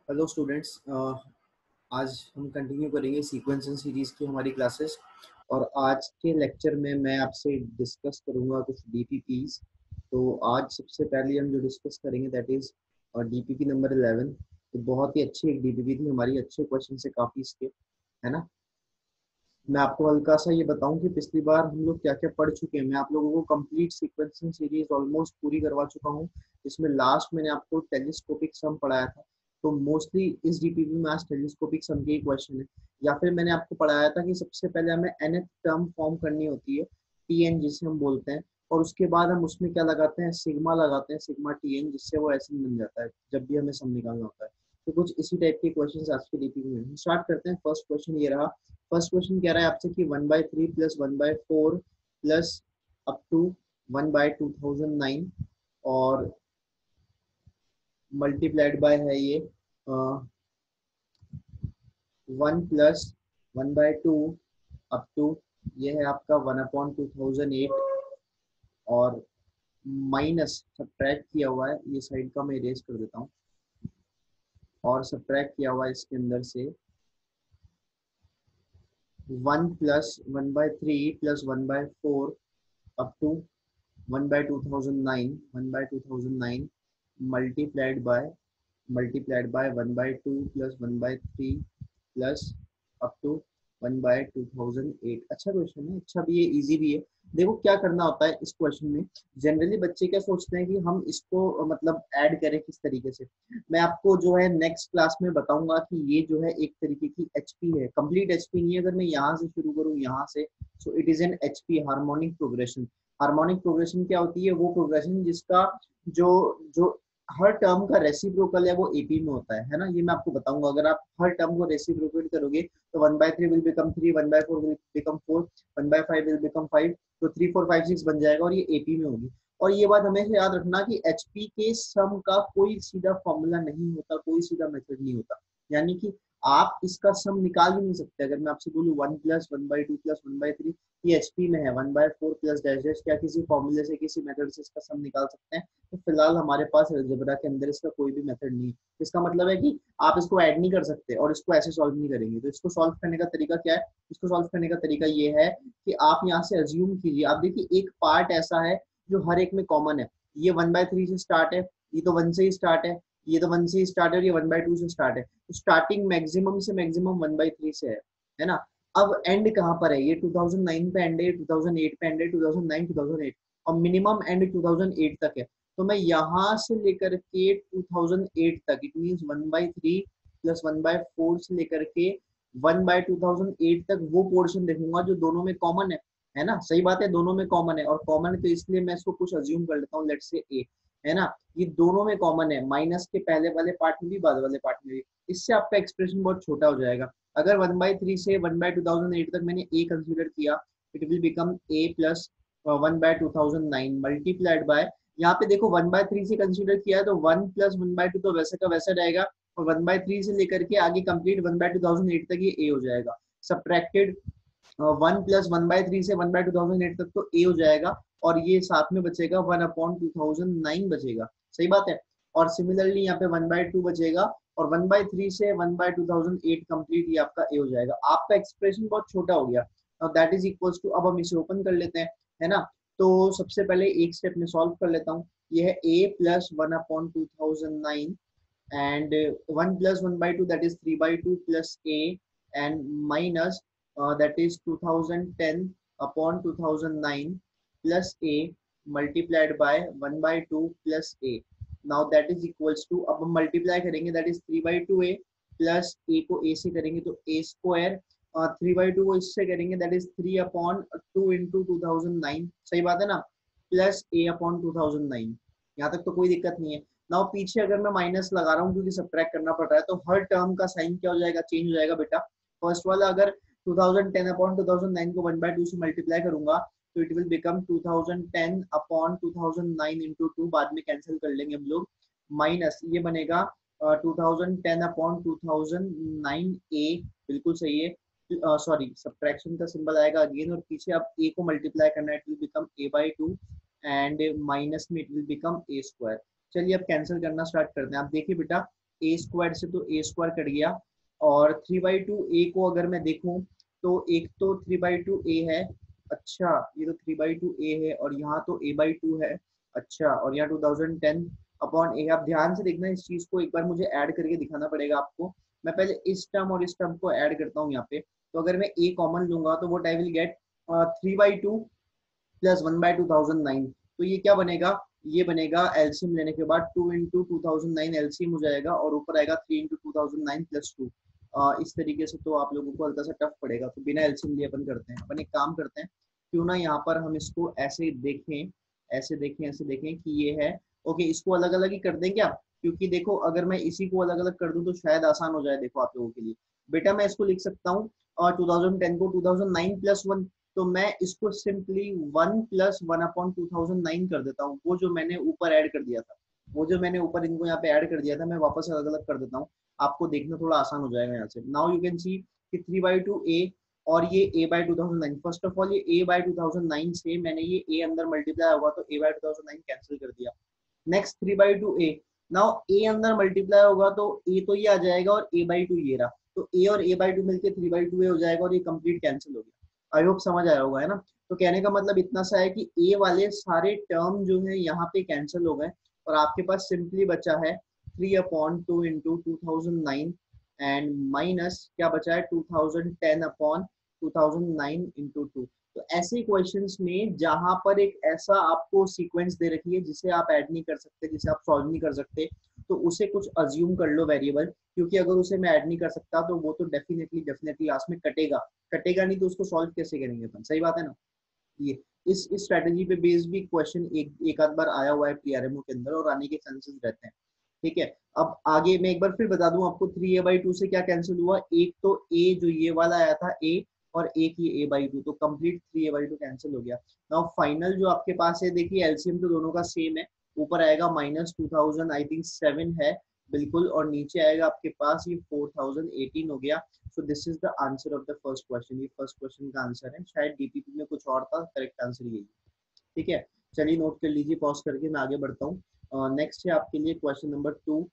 Hello students, आज हम continue करेंगे सीक्वेंसिंग सीरीज की हमारी क्लासेस। और आज के लेक्चर में मैं आपसे डिस्कस करूंगा कुछ डीपीपीज। तो आज सबसे पहले हम जो डिस्कस करेंगे दैट इज डीपीपी नंबर 11। तो बहुत ही अच्छी एक डीपीपी थी हमारी, अच्छे क्वेश्चन से काफ़ी इसके, है ना। मैं आपको हल्का सा ये बताऊं कि पिछली बार हम लोग क्या क्या पढ़ चुके हैं। मैं आप लोगों को कंप्लीट सीक्वेंसिंग सीरीज ऑलमोस्ट पूरी करवा चुका हूँ। इसमें लास्ट मैंने आपको टेलीस्कोपिक सम पढ़ाया था। तो मोस्टली इस डीपीपी में आज टेलीस्कोपिक सम के ही क्वेश्चन है। या फिर मैंने आपको पढ़ाया था कि सबसे पहले हमें nth टर्म फॉर्म करनी होती है, टी एन जिसे हम बोलते हैं। और उसके बाद हम उसमें क्या लगाते हैं, सिग्मा लगाते हैं, सिग्मा टी एन, जिससे वो ऐसे बन जाता है जब भी हमें सम निकालना होता है। तो कुछ इसी टाइप के क्वेश्चन आज के डीपीपी में हम स्टार्ट करते हैं। फर्स्ट क्वेश्चन ये रहा। फर्स्ट क्वेश्चन कह रहा है आपसे कि 1/3 प्लस 1/4 प्लस अप टू 1/2009 और मल्टीप्लाइड बाय है ये 1 प्लस 1/2 अप टू, ये है आपका 1/2008 और माइनस सब्ट्रैक्ट किया हुआ है, ये साइड का मैं इरेज कर देता हूँ, और सब्ट्रैक्ट किया हुआ है इसके अंदर से 1 plus 1/3 plus 1/4 up to 1/2009 1/2009 multiplied by 1/2 plus 1/3 plus up to 1/2008। अच्छा क्वेश्चन है, अच्छा भी है, इजी भी है। देखो क्या करना होता है इस क्वेश्चन में। जनरली बच्चे क्या सोचते हैं कि हम इसको मतलब ऐड करें किस तरीके से। मैं आपको जो है नेक्स्ट क्लास में बताऊंगा कि ये जो है एक तरीके की एचपी है, कंप्लीट एचपी नहीं है। अगर मैं यहाँ से शुरू करूँ यहाँ से, so it is an HP, harmonic progression. Harmonic progression क्या होती है, वो प्रोग्रेशन जिसका जो जो हर टर्म का रेसिप्रोकल है वो एपी में होता है ना। ये मैं आपको बताऊंगा। अगर आप हर टर्म को रेसिप्रोकेट करोगे तो 1/3 will become 3, 1/4 will become 4, 1/5 will become 5, तो 3 4 5 6 बन जाएगा और ये एपी में होगी। और ये बात हमेशा याद रखना कि एचपी के सम का कोई सीधा फॉर्मूला नहीं होता, कोई सीधा मेथड नहीं होता। यानी कि आप इसका सम निकाल ही नहीं सकते। अगर मैं आपसे बोलूं 1 प्लस 1/2 प्लस 1/3, ये एचपी में है, 1/4 प्लस डैश डैश, क्या किसी फॉर्मूले से किसी मेथड से इसका सम निकाल सकते हैं? तो फिलहाल हमारे पास अलजेब्रा के अंदर इसका कोई भी मेथड नहीं है। इसका मतलब है कि आप इसको ऐड नहीं कर सकते और इसको ऐसे सॉल्व नहीं करेंगे। तो इसको सॉल्व करने का तरीका क्या है? इसको सॉल्व करने का तरीका ये है कि आप यहाँ से अज्यूम कीजिए। आप देखिए एक पार्ट ऐसा है जो हर एक में कॉमन है। ये 1/3 से स्टार्ट है, ये तो 1 से ही स्टार्ट है, ये तो 1 से ही स्टार्ट है, और ये 1/2 से स्टार्ट है। तो स्टार्टिंग मैक्सिमम से मैक्सिमम 1/3 से है ना। अब एंड कहाँ पर है? ये 2009 पे एंड है, 2008 पे एंड है, 2009 2008, और मिनिमम एंड 2008 तक है। तो मैं यहाँ से लेकर के 2008 तक, इट मीन्स 1/3 प्लस 1/4 से लेकर के 1/2008 तक वो पोर्शन देखूंगा जो दोनों में कॉमन है ना। सही बात है, दोनों में कॉमन है, और कॉमन है तो इसलिए मैं इसको कुछ अज्यूम कर लेता हूँ, लेट्स से ए, है ना। ये दोनों में कॉमन है, माइनस के पहले वाले पार्ट में भी बाद वाले पार्ट में भी। इससे आपका एक्सप्रेशन बहुत छोटा हो जाएगा। अगर 1/3 से 1/2008 तक मैंने ए कंसीडर किया, it will become a plus 1/2009 multiplied bye, यहाँ पे देखो 1/3 से कंसीडर किया है तो 1 प्लस 1/2 तो वैसे का वैसा रहेगा, और 1/3 से लेकर के आगे कंप्लीट 1/2008 तक ये ए हो जाएगा। सब्ट्रैक्टेड 1 प्लस 1/3 से 1/2008 तक तो ए हो जाएगा, और ये साथ में बचेगा 1/2009 बचेगा। सही बात है। और सिमिलरली यहाँ पे 1/2 बचेगा, और 1/3 से 1/2008 कंप्लीट ये आपका ए हो जाएगा। आपका एक्सप्रेशन बहुत छोटा हो गया। दैट इज इक्वल्स टू, अब हम इसे ओपन कर लेते हैं, है ना। तो सबसे पहले एक स्टेप में सॉल्व कर लेता हूँ। ये है a plus 1/2009 and 1 plus 1/2 that is 3/2 plus a, and minus that is 2010 upon 2009 plus a multiplied by 1/2 plus a. Now that is equals to, अब हम मल्टीप्लाई करेंगे, that is 3/2 a plus a को a से करेंगे तो a square, 3/2 को इससे करेंगे that is 3/2 into 2009, सही बात है ना, प्लस a upon 2009। यहाँ तक तो कोई दिक्कत नहीं है। नाउ पीछे अगर मैं माइनस लगा रहा हूँ क्योंकि सब्ट्रैक्ट करना पड़ रहा है, तो हर टर्म का साइन क्या हो जाएगा, चेंज हो जाएगा बेटा। फर्स्ट वाला अगर 2010 अपॉन 2009 को 1/2 से मल्टीप्लाई करूंगा तो it will become 2010 upon 2009 into 2, बाद में कैंसिल कर लेंगे हम लोग, माइनस ये बनेगा 2010 अपॉन 2009 ए, बिल्कुल सही है। सॉरी, सब्ट्रैक्शन का सिंबल आएगा अगेन, और पीछे अब ए को मल्टीप्लाई करना है, it will become a/2 and minus में it will become a square. चलिए अब कैंसिल करना स्टार्ट करते हैं। आप देखिए बेटा, ए स्क्वायर से तो ए स्क्वायर कट गया, और 3/2 ए को अगर मैं देखूं तो एक तो 3/2 ए है, अच्छा ये तो 3/2 ए है, और यहाँ तो a/2 है, अच्छा, और यहाँ 2010 अपॉन ए। आप ध्यान से देखना इस चीज को, एक बार मुझे ऐड करके दिखाना पड़ेगा आपको। मैं पहले इस टर्म और इस टर्म को ऐड करता हूँ यहाँ पे। तो अगर मैं ए कॉमन लूंगा तो वो आई विल गेट 3/2 प्लस 1/2009। तो ये क्या बनेगा, ये बनेगा एलसीएम लेने के बाद 2 इंटू 2009 एलसीएम हो जाएगा, और ऊपर आएगा 3 इंटू 2009 प्लस 2। इस तरीके से तो आप लोगों को हल्का सा टफ पड़ेगा, तो बिना एलसीएम लिए अपन करते हैं। अपन एक काम करते हैं, क्यों ना यहाँ पर हम इसको ऐसे देखें, ऐसे देखें, ऐसे देखें कि ये है, ओके, इसको अलग अलग ही कर दें क्या, क्योंकि देखो अगर मैं इसी को अलग अलग कर दूं तो शायद आसान हो जाए। देखो आप लोगों के लिए बेटा मैं इसको लिख सकता हूँ, और 2010 को 2009 प्लस 1, तो मैं इसको सिंपली 1 प्लस 1/2009 कर देता हूँ। वो जो मैंने ऊपर ऐड कर दिया था, वो जो मैंने ऊपर इनको यहाँ पे ऐड कर दिया था, मैं वापस अलग अलग कर देता हूँ, आपको देखना थोड़ा आसान हो जाएगा यहाँ से। नाउ यू कैन सी कि 3/2 ए, और ये a/2009। फर्स्ट ऑफ ऑल ये a/2009 से मैंने ये a अंदर मल्टीप्लाई होगा तो a/2009 कैंसिल कर दिया। नेक्स्ट 3/2 ए, नाउ ए अंदर मल्टीप्लाई होगा तो ए तो ये आ जाएगा, और a/2 ये रहा, तो a और a/2 मिलके 3/2 ए हो जाएगा, और ये कंप्लीट कैंसिल हो गया। आई होप समझ आया होगा, है ना। तो कहने का मतलब इतना सा है कि ए वाले सारे टर्म जो है यहाँ पे कैंसिल हो गए, और आपके पास सिंपली बचा है 3/2 इंटू 2009 एंड माइनस क्या बचा है 2010/2009 इंटू 2। तो ऐसे क्वेश्चंस में जहां पर एक ऐसा आपको सीक्वेंस दे रखी है जिसे आप ऐड नहीं कर सकते, जिसे आप सॉल्व नहीं कर सकते, तो उसे कुछ अज्यूम कर लो वेरिएबल, क्योंकि अगर उसे मैं ऐड नहीं कर सकता तो वो तो डेफिनेटली डेफिनेटली लास्ट में कटेगा, कटेगा नहीं तो उसको सॉल्व कैसे करेंगे अपन, सही बात है ना। ये इस स्ट्रेटेजी पे बेस्ड भी क्वेश्चन एक आध बार आया हुआ है पीआरएमओ के अंदर, और आने के चांसेस रहते हैं। ठीक है, अब आगे मैं एक बार फिर बता दूं आपको, 3a/2 से क्या कैंसिल हुआ, एक तो a जो ये वाला आया था a, और एक ये a/2, तो कंप्लीट 3a/2 कैंसिल हो गया। नाउ फाइनल जो आपके पास है, देखिए एलसीएम तो दोनों का सेम है, ऊपर आएगा -2000 आई थिंक 7 है बिल्कुल, और नीचे आएगा आपके पास ये 4018 हो गया। So this is the answer of the first question. ये फर्स्ट क्वेश्चन का आंसर है, शायद डीपीपी में कुछ और था, करेक्ट आंसर यही है। ठीक है, चलिए नोट कर लीजिए, पॉज करके मैं आगे बढ़ता हूँ। नेक्स्ट है आपके लिए क्वेश्चन नंबर 2।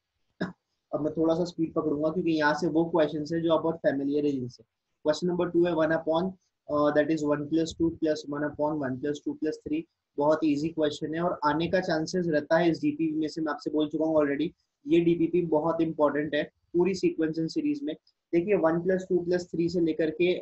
अब मैं थोड़ा सा स्पीड पकड़ूंगा क्योंकि यहाँ से वो क्वेश्चन है जो आप बहुत फेमिलियर है जिनसे। क्वेश्चन नंबर 2 है 1/, दैट इज 1+2 + 1/1 +2 + 3। बहुत इजी क्वेश्चन है, और आने का चांसेस रहता है इस डीपीपी में से, मैं आपसे बोल चुका हूँ ऑलरेडी। ये डीपीपी बहुत इंपॉर्टेंट है पूरी सीक्वेंस सीरीज में। देखिए 1+2 + 3 से लेकर के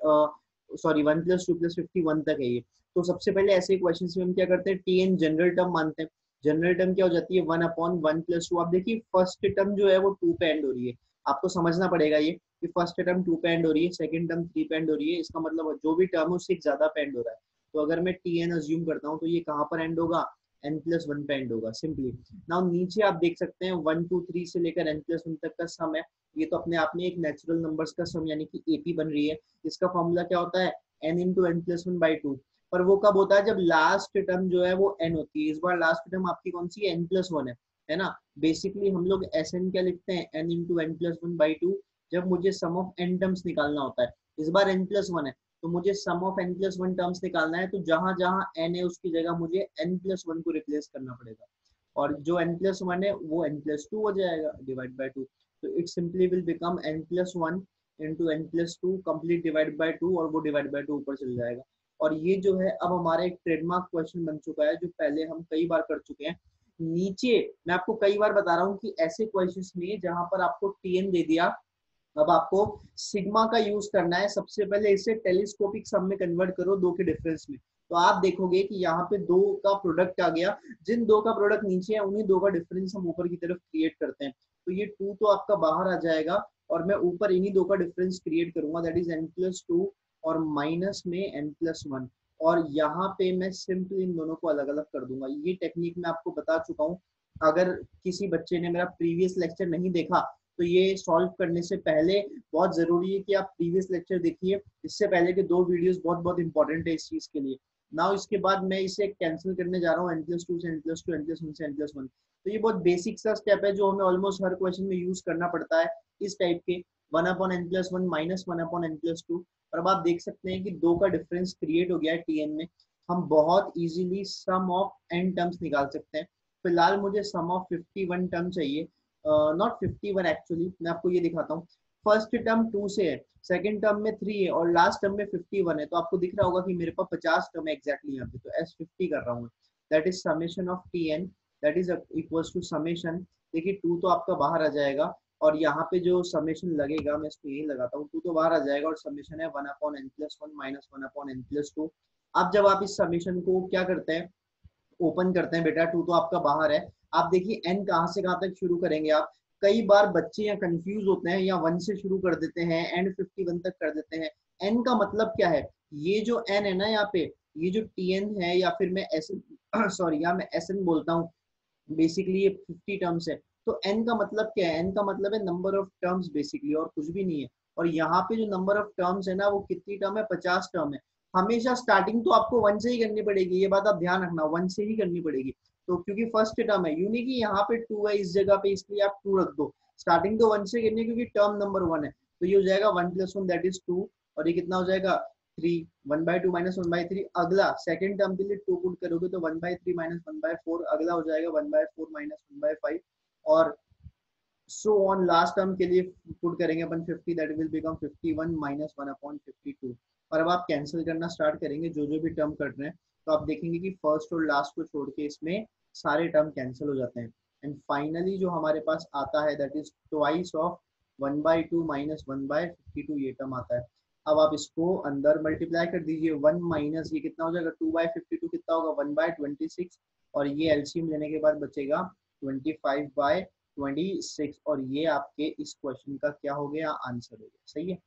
सॉरी 1+2 + 51 तक है ये। तो सबसे पहले ऐसे क्वेश्चन में हम क्या करते हैं, टी एन जनरल टर्म मानते हैं। जनरल टर्म क्या हो जाती है 1/1 + 2। आप देखिए फर्स्ट टर्म जो है वो 2 पे एंड हो रही है, आपको समझना पड़ेगा ये कि फर्स्ट टर्म 2 पे एंड हो रही है, सेकंड टर्म 3 पे एंड हो रही है, इसका मतलब जो भी टर्म है उससे ज्यादा पे एंड हो रहा है। तो अगर मैं टी एन अज्यूम करता हूँ तो ये कहाँ पर एंड होगा, n+1 पे एंड होगा सिंपली। नाउ नीचे आप देख सकते हैं 1 2 3 से लेकर n+1 तक का सम है, ये तो अपने आप में एक नेचुरल नंबर्स का सम यानी कि एपी बन रही है। इसका फॉर्मूला क्या होता है, n इंटू n+1/2। पर वो कब होता है, जब लास्ट टर्म जो है वो n होती है। इस बार लास्ट टर्म आपकी कौन सी है, n+1 है ना। बेसिकली हम लोग Sn क्या लिखते हैं, n इंटू n+1/2, जब मुझे सम ऑफ n टर्म्स निकालना होता है। इस बार n+1 है तो मुझे सम ऑफ n+1 टर्म्स निकालना है, तो जहां जहां n है उसकी जगह मुझे n+1 को रिप्लेस करना पड़ेगा, और जो n+1 है वो n+2 हो जाएगा डिवाइड बाय 2। तो it simply will become n+1 into n+2 complete divide by 2, और वो डिवाइड बाय 2 ऊपर चल जाएगा। और ये जो है अब हमारा एक ट्रेडमार्क क्वेश्चन बन चुका है, जो पहले हम कई बार कर चुके हैं। नीचे मैं आपको कई बार बता रहा हूँ कि ऐसे क्वेश्चंस में जहां पर आपको टीएन दे दिया, अब आपको सिग्मा का यूज करना है। सबसे पहले इसे टेलीस्कोपिक सम में कन्वर्ट करो दो के डिफरेंस में, तो आप देखोगे कि यहाँ पे दो का प्रोडक्ट आ गया, जिन दो का प्रोडक्ट नीचे है उन्हीं दो का डिफरेंस हम ऊपर की तरफ क्रिएट करते हैं। तो ये 2 तो आपका बाहर आ जाएगा, और मैं ऊपर इन्हीं दो का डिफरेंस क्रिएट करूंगा, दैट इज n+2 और माइनस में n+1, और यहाँ पे मैं सिंपली इन दोनों को अलग अलग कर दूंगा। ये टेक्निक मैं आपको बता चुका हूँ, अगर किसी बच्चे ने मेरा प्रीवियस लेक्चर नहीं देखा तो ये सॉल्व करने से पहले बहुत जरूरी है कि आप प्रीवियस लेक्चर देखिए, इससे पहले के 2 वीडियोस बहुत बहुत इंपॉर्टेंट है इस चीज के लिए। नाउ इसके बाद मैं इसे कैंसिल करने जा रहा हूँ n+2 से n+2, n+1 से n+1। तो ये बहुत बेसिक सा स्टेप है जो हमें ऑलमोस्ट हर क्वेश्चन में यूज करना पड़ता है, इस टाइप के 1/n+1 माइनस 1/n+2। और अब आप देख सकते हैं कि 2 का डिफरेंस क्रिएट हो गया है टीएन में, हम बहुत easily sum of n terms निकाल सकते हैं। फिलहाल मुझे सम ऑफ 51 टर्म चाहिए, नॉट 51 एक्चुअली, मैं आपको ये दिखाता हूँ। फर्स्ट टर्म 2 से है, सेकंड टर्म में 3 है और लास्ट टर्म में 51 है, तो आपको दिख रहा होगा कि मेरे पास 50 टर्म है एग्जैक्टली यहाँ पे, तो S50 कर रहा हूँ। That is summation of Tn, that is equals to summation, देखिए 2 तो आपका बाहर आ जाएगा और यहाँ पे जो समेशन लगेगा मैं इसको यही लगाता हूँ, 2 तो बाहर आ जाएगा और समेशन है 1/n+1 माइनस 1/n+2। अब जब आप इस समेशन को क्या करते हैं, ओपन करते हैं बेटा, 2 तो आपका बाहर है। आप देखिए n कहाँ से कहाँ तक शुरू करेंगे आप, कई बार बच्चे यहाँ कंफ्यूज होते हैं या 1 से शुरू कर देते हैं एंड 51 तक कर देते हैं। n का मतलब क्या है, ये जो n है ना यहाँ पे, ये जो Tn है या फिर मैं Sn सॉरी यहाँ मैं Sn बोलता हूँ, बेसिकली ये 50 टर्म्स है। तो n का मतलब क्या है, n का मतलब है नंबर ऑफ टर्म्स बेसिकली, और कुछ भी नहीं है। और यहाँ पे जो नंबर ऑफ टर्म्स है ना वो कितनी टर्म है, 50 टर्म है। हमेशा स्टार्टिंग तो आपको 1 से ही करनी पड़ेगी, ये बात आप ध्यान रखना, 1 से ही करनी पड़ेगी। तो क्योंकि फर्स्ट टर्म है, यूं नहीं कि यहाँ पे 2 है इस जगह पे इसलिए आप 2 रख दो, स्टार्टिंग तो 1 से करनी है क्योंकि टर्म नंबर 1 है। तो ये हो जाएगा 1+1 दैट इज 2, और ये कितना हो जाएगा 3, 1/2 माइनस 1/3। अगला सेकंड टर्म के लिए 2 पुट करोगे तो 1/3 माइनस 1/4, अगला हो जाएगा 1/4 माइनस 1/5, और सो ऑन लास्ट टर्म के लिए पुट करेंगे अपन 50, दैट विल बिकम 51 माइनस 1/52। और अब आप कैंसिल करना स्टार्ट करेंगे जो जो भी टर्म कट रहे हैं, तो आप देखेंगे कि फर्स्ट और लास्ट को छोड़ के इसमें सारे टर्म कैंसिल हो जाते हैं। एंड फाइनली जो हमारे पास आता है that is twice of 1/2 minus 1/52, ये टर्म आता है। अब आप इसको अंदर मल्टीप्लाई कर दीजिए, 1 माइनस ये कितना हो जाएगा 2/52, कितना होगा 1/26, और ये एलसीएम लेने के बाद बचेगा 25/26, और ये आपके इस क्वेश्चन का क्या हो गया, आंसर हो गया। सही है,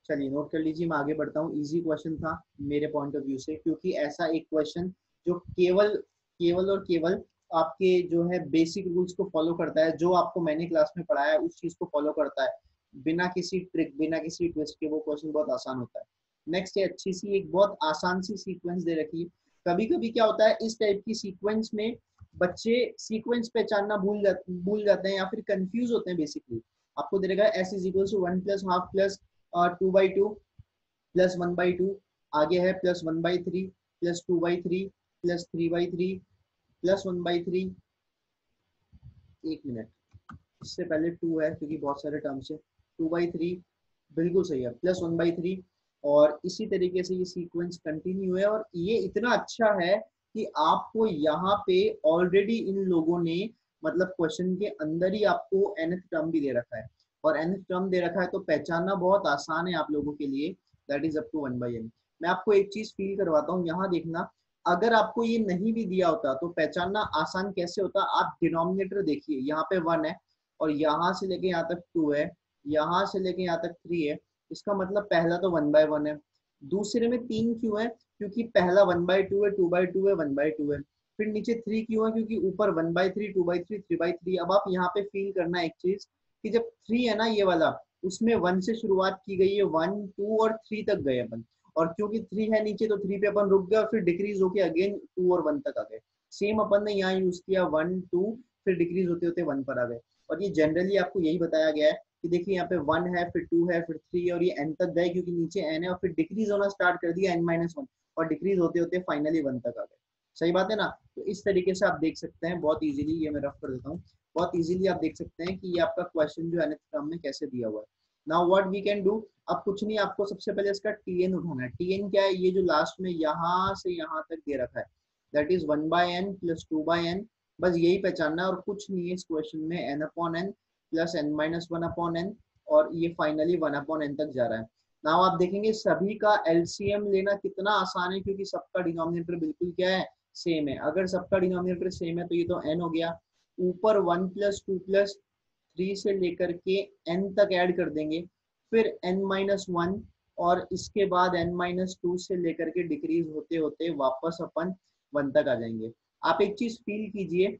चलिए नोट कर लीजिए, मैं आगे बढ़ता हूँ। इजी क्वेश्चन था मेरे पॉइंट ऑफ व्यू से, क्योंकि ऐसा एक क्वेश्चन जो केवल केवल और केवल आपके जो है बेसिक रूल्स को फॉलो करता है, जो आपको मैंने क्लास में पढ़ाया है उस चीज को फॉलो करता है, बिना किसी ट्रिक बिना किसी ट्विस्ट के, वो क्वेश्चन बहुत आसान होता है। नेक्स्ट है अच्छी सी एक बहुत आसान सी सीक्वेंस दे रखी है। कभी कभी क्या होता है इस टाइप की सीक्वेंस में बच्चे सीक्वेंस पहचानना भूल जाते हैं या फिर कंफ्यूज होते हैं बेसिकली। आपको दे रखा है S is equal to 1 plus half plus 2/2 plus 1/2, आगे है प्लस 1/3 प्लस 2/3 प्लस 3/3 प्लस 1/3। एक मिनट, इससे पहले 2 है क्योंकि बहुत सारे टर्म्स है, 2/3 बिल्कुल सही है, प्लस 1/3, और इसी तरीके से ये सीक्वेंस कंटिन्यू है। और ये इतना अच्छा है कि आपको यहाँ पे ऑलरेडी इन लोगों ने मतलब क्वेश्चन के अंदर ही आपको nth टर्म भी दे रखा है, और nth टर्म दे रखा है तो पहचानना बहुत आसान है आप लोगों के लिए, that is up to 1/n। मैं आपको एक चीज फील करवाता हूँ, यहाँ देखना, अगर आपको ये नहीं भी दिया होता तो पहचानना आसान कैसे होता। आप डिनोमिनेटर देखिए, यहाँ पे 1 है और यहाँ से लेके यहाँ तक 2 है, यहाँ से लेके यहाँ तक 3 है, इसका मतलब पहला तो 1/1 है। दूसरे में 3 क्यों है, क्योंकि पहला 1/2 है, 2/2 है, 1/2 है। फिर नीचे 3 क्यों है, क्योंकि ऊपर 1/3 2/3 3/3। अब आप यहाँ पे फील करना एक चीज कि जब 3 है ना ये वाला, उसमें 1 से शुरुआत की गई है, 1 2 और 3 तक गए अपन, और क्योंकि 3 है नीचे तो 3 पे अपन रुक गए और फिर डिक्रीज होके अगेन 2 और 1 तक आ गए। सेम अपन ने यहाँ यूज किया 1 2, फिर डिक्रीज होते होते 1 पर आ गए। और ये जनरली आपको यही बताया गया है कि देखिए यहाँ पे 1 है, फिर 2 है, फिर 3 है, और ये n तक गए क्योंकि नीचे n है, और फिर डिक्रीज होना स्टार्ट कर दिया n-1, और डिक्रीज होते होते फाइनली 1 तक आ गए। सही बात है ना। तो इस तरीके से आप देख सकते हैं बहुत इजीली, ये मैं रफ कर देता हूँ, बहुत इजीली आप देख सकते हैं कि ये आपका क्वेश्चन जो है nth टर्म में कैसे दिया हुआ है। Now what we can do, अब कुछ नहीं, आपको सबसे पहले इसका Tn उठाना है। Tn क्या है, ये जो लास्ट में यहाँ से यहाँ तक दे रखा है, that is 1/n plus 2/n, बस यही पहचानना है और कुछ नहीं है इस क्वेश्चन में। n/n प्लस n-1/n, और ये फाइनली 1/n तक जा रहा है। नाउ आप देखेंगे सभी का एलसीएम लेना कितना आसान है, क्योंकि सबका डिनोमिनेटर बिल्कुल क्या है, सेम है। अगर सबका डिनोमिनेटर सेम है तो ये तो n हो गया, ऊपर 1 प्लस 2 प्लस 3 से लेकर के n तक ऐड कर देंगे, फिर n-1, और इसके बाद n-2 से लेकर के डिक्रीज होते होते वापस अपन 1 तक आ जाएंगे। आप एक चीज फील कीजिए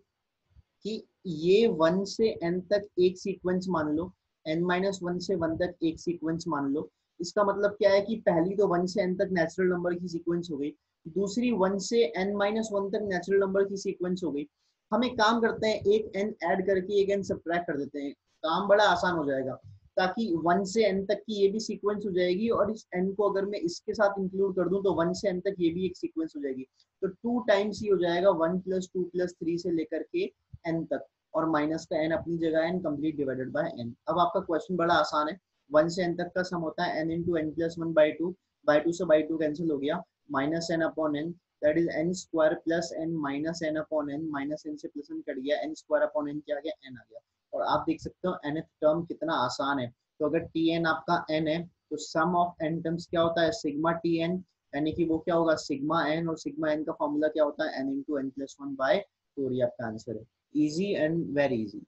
कि ये 1 से n तक एक सीक्वेंस मान लो, n-1 से 1 तक एक सीक्वेंस मान लो। इसका मतलब क्या है कि पहली तो 1 से n तक नेचुरल नंबर की सीक्वेंस हो गई, दूसरी 1 से n-1 तक नेचुरल नंबर की सीक्वेंस हो गई। हम एक काम करते हैं, एक n ऐड करके एक n सब्ट्रैक्ट कर देते हैं, काम बड़ा आसान हो जाएगा, ताकि 1 से n तक की ये भी सीक्वेंस हो जाएगी, और इस n को अगर मैं इसके साथ इंक्लूड कर दूं तो 1 से n तक ये भी एक सीक्वेंस हो जाएगी। तो 2 टाइम्स ही हो जाएगा, 1 प्लस 2 प्लस 3 से लेकर के n तक। और माइनस का n अपनी जगह है, n complete divided by n। अब आपका क्वेश्चन बड़ा आसान है, 1 से n तक का सम होता है n into N plus one by two से बाई टू कैंसिल हो गया, minus n upon n, that is n square plus n minus n upon n, minus n से प्लस n कट गया, n स्क्वायर अपॉन n क्या आ गया, n आ गया। और आप देख सकते हो nth टर्म कितना आसान है। तो अगर tn आपका n है तो सम ऑफ n टर्म्स क्या होता है, सिग्मा tn, यानी कि वो क्या होगा सिग्मा n, और सिग्मा n का फॉर्मूला क्या होता है n into N plus one by four. ये आपका आंसर है, इजी एंड वेरी इजी।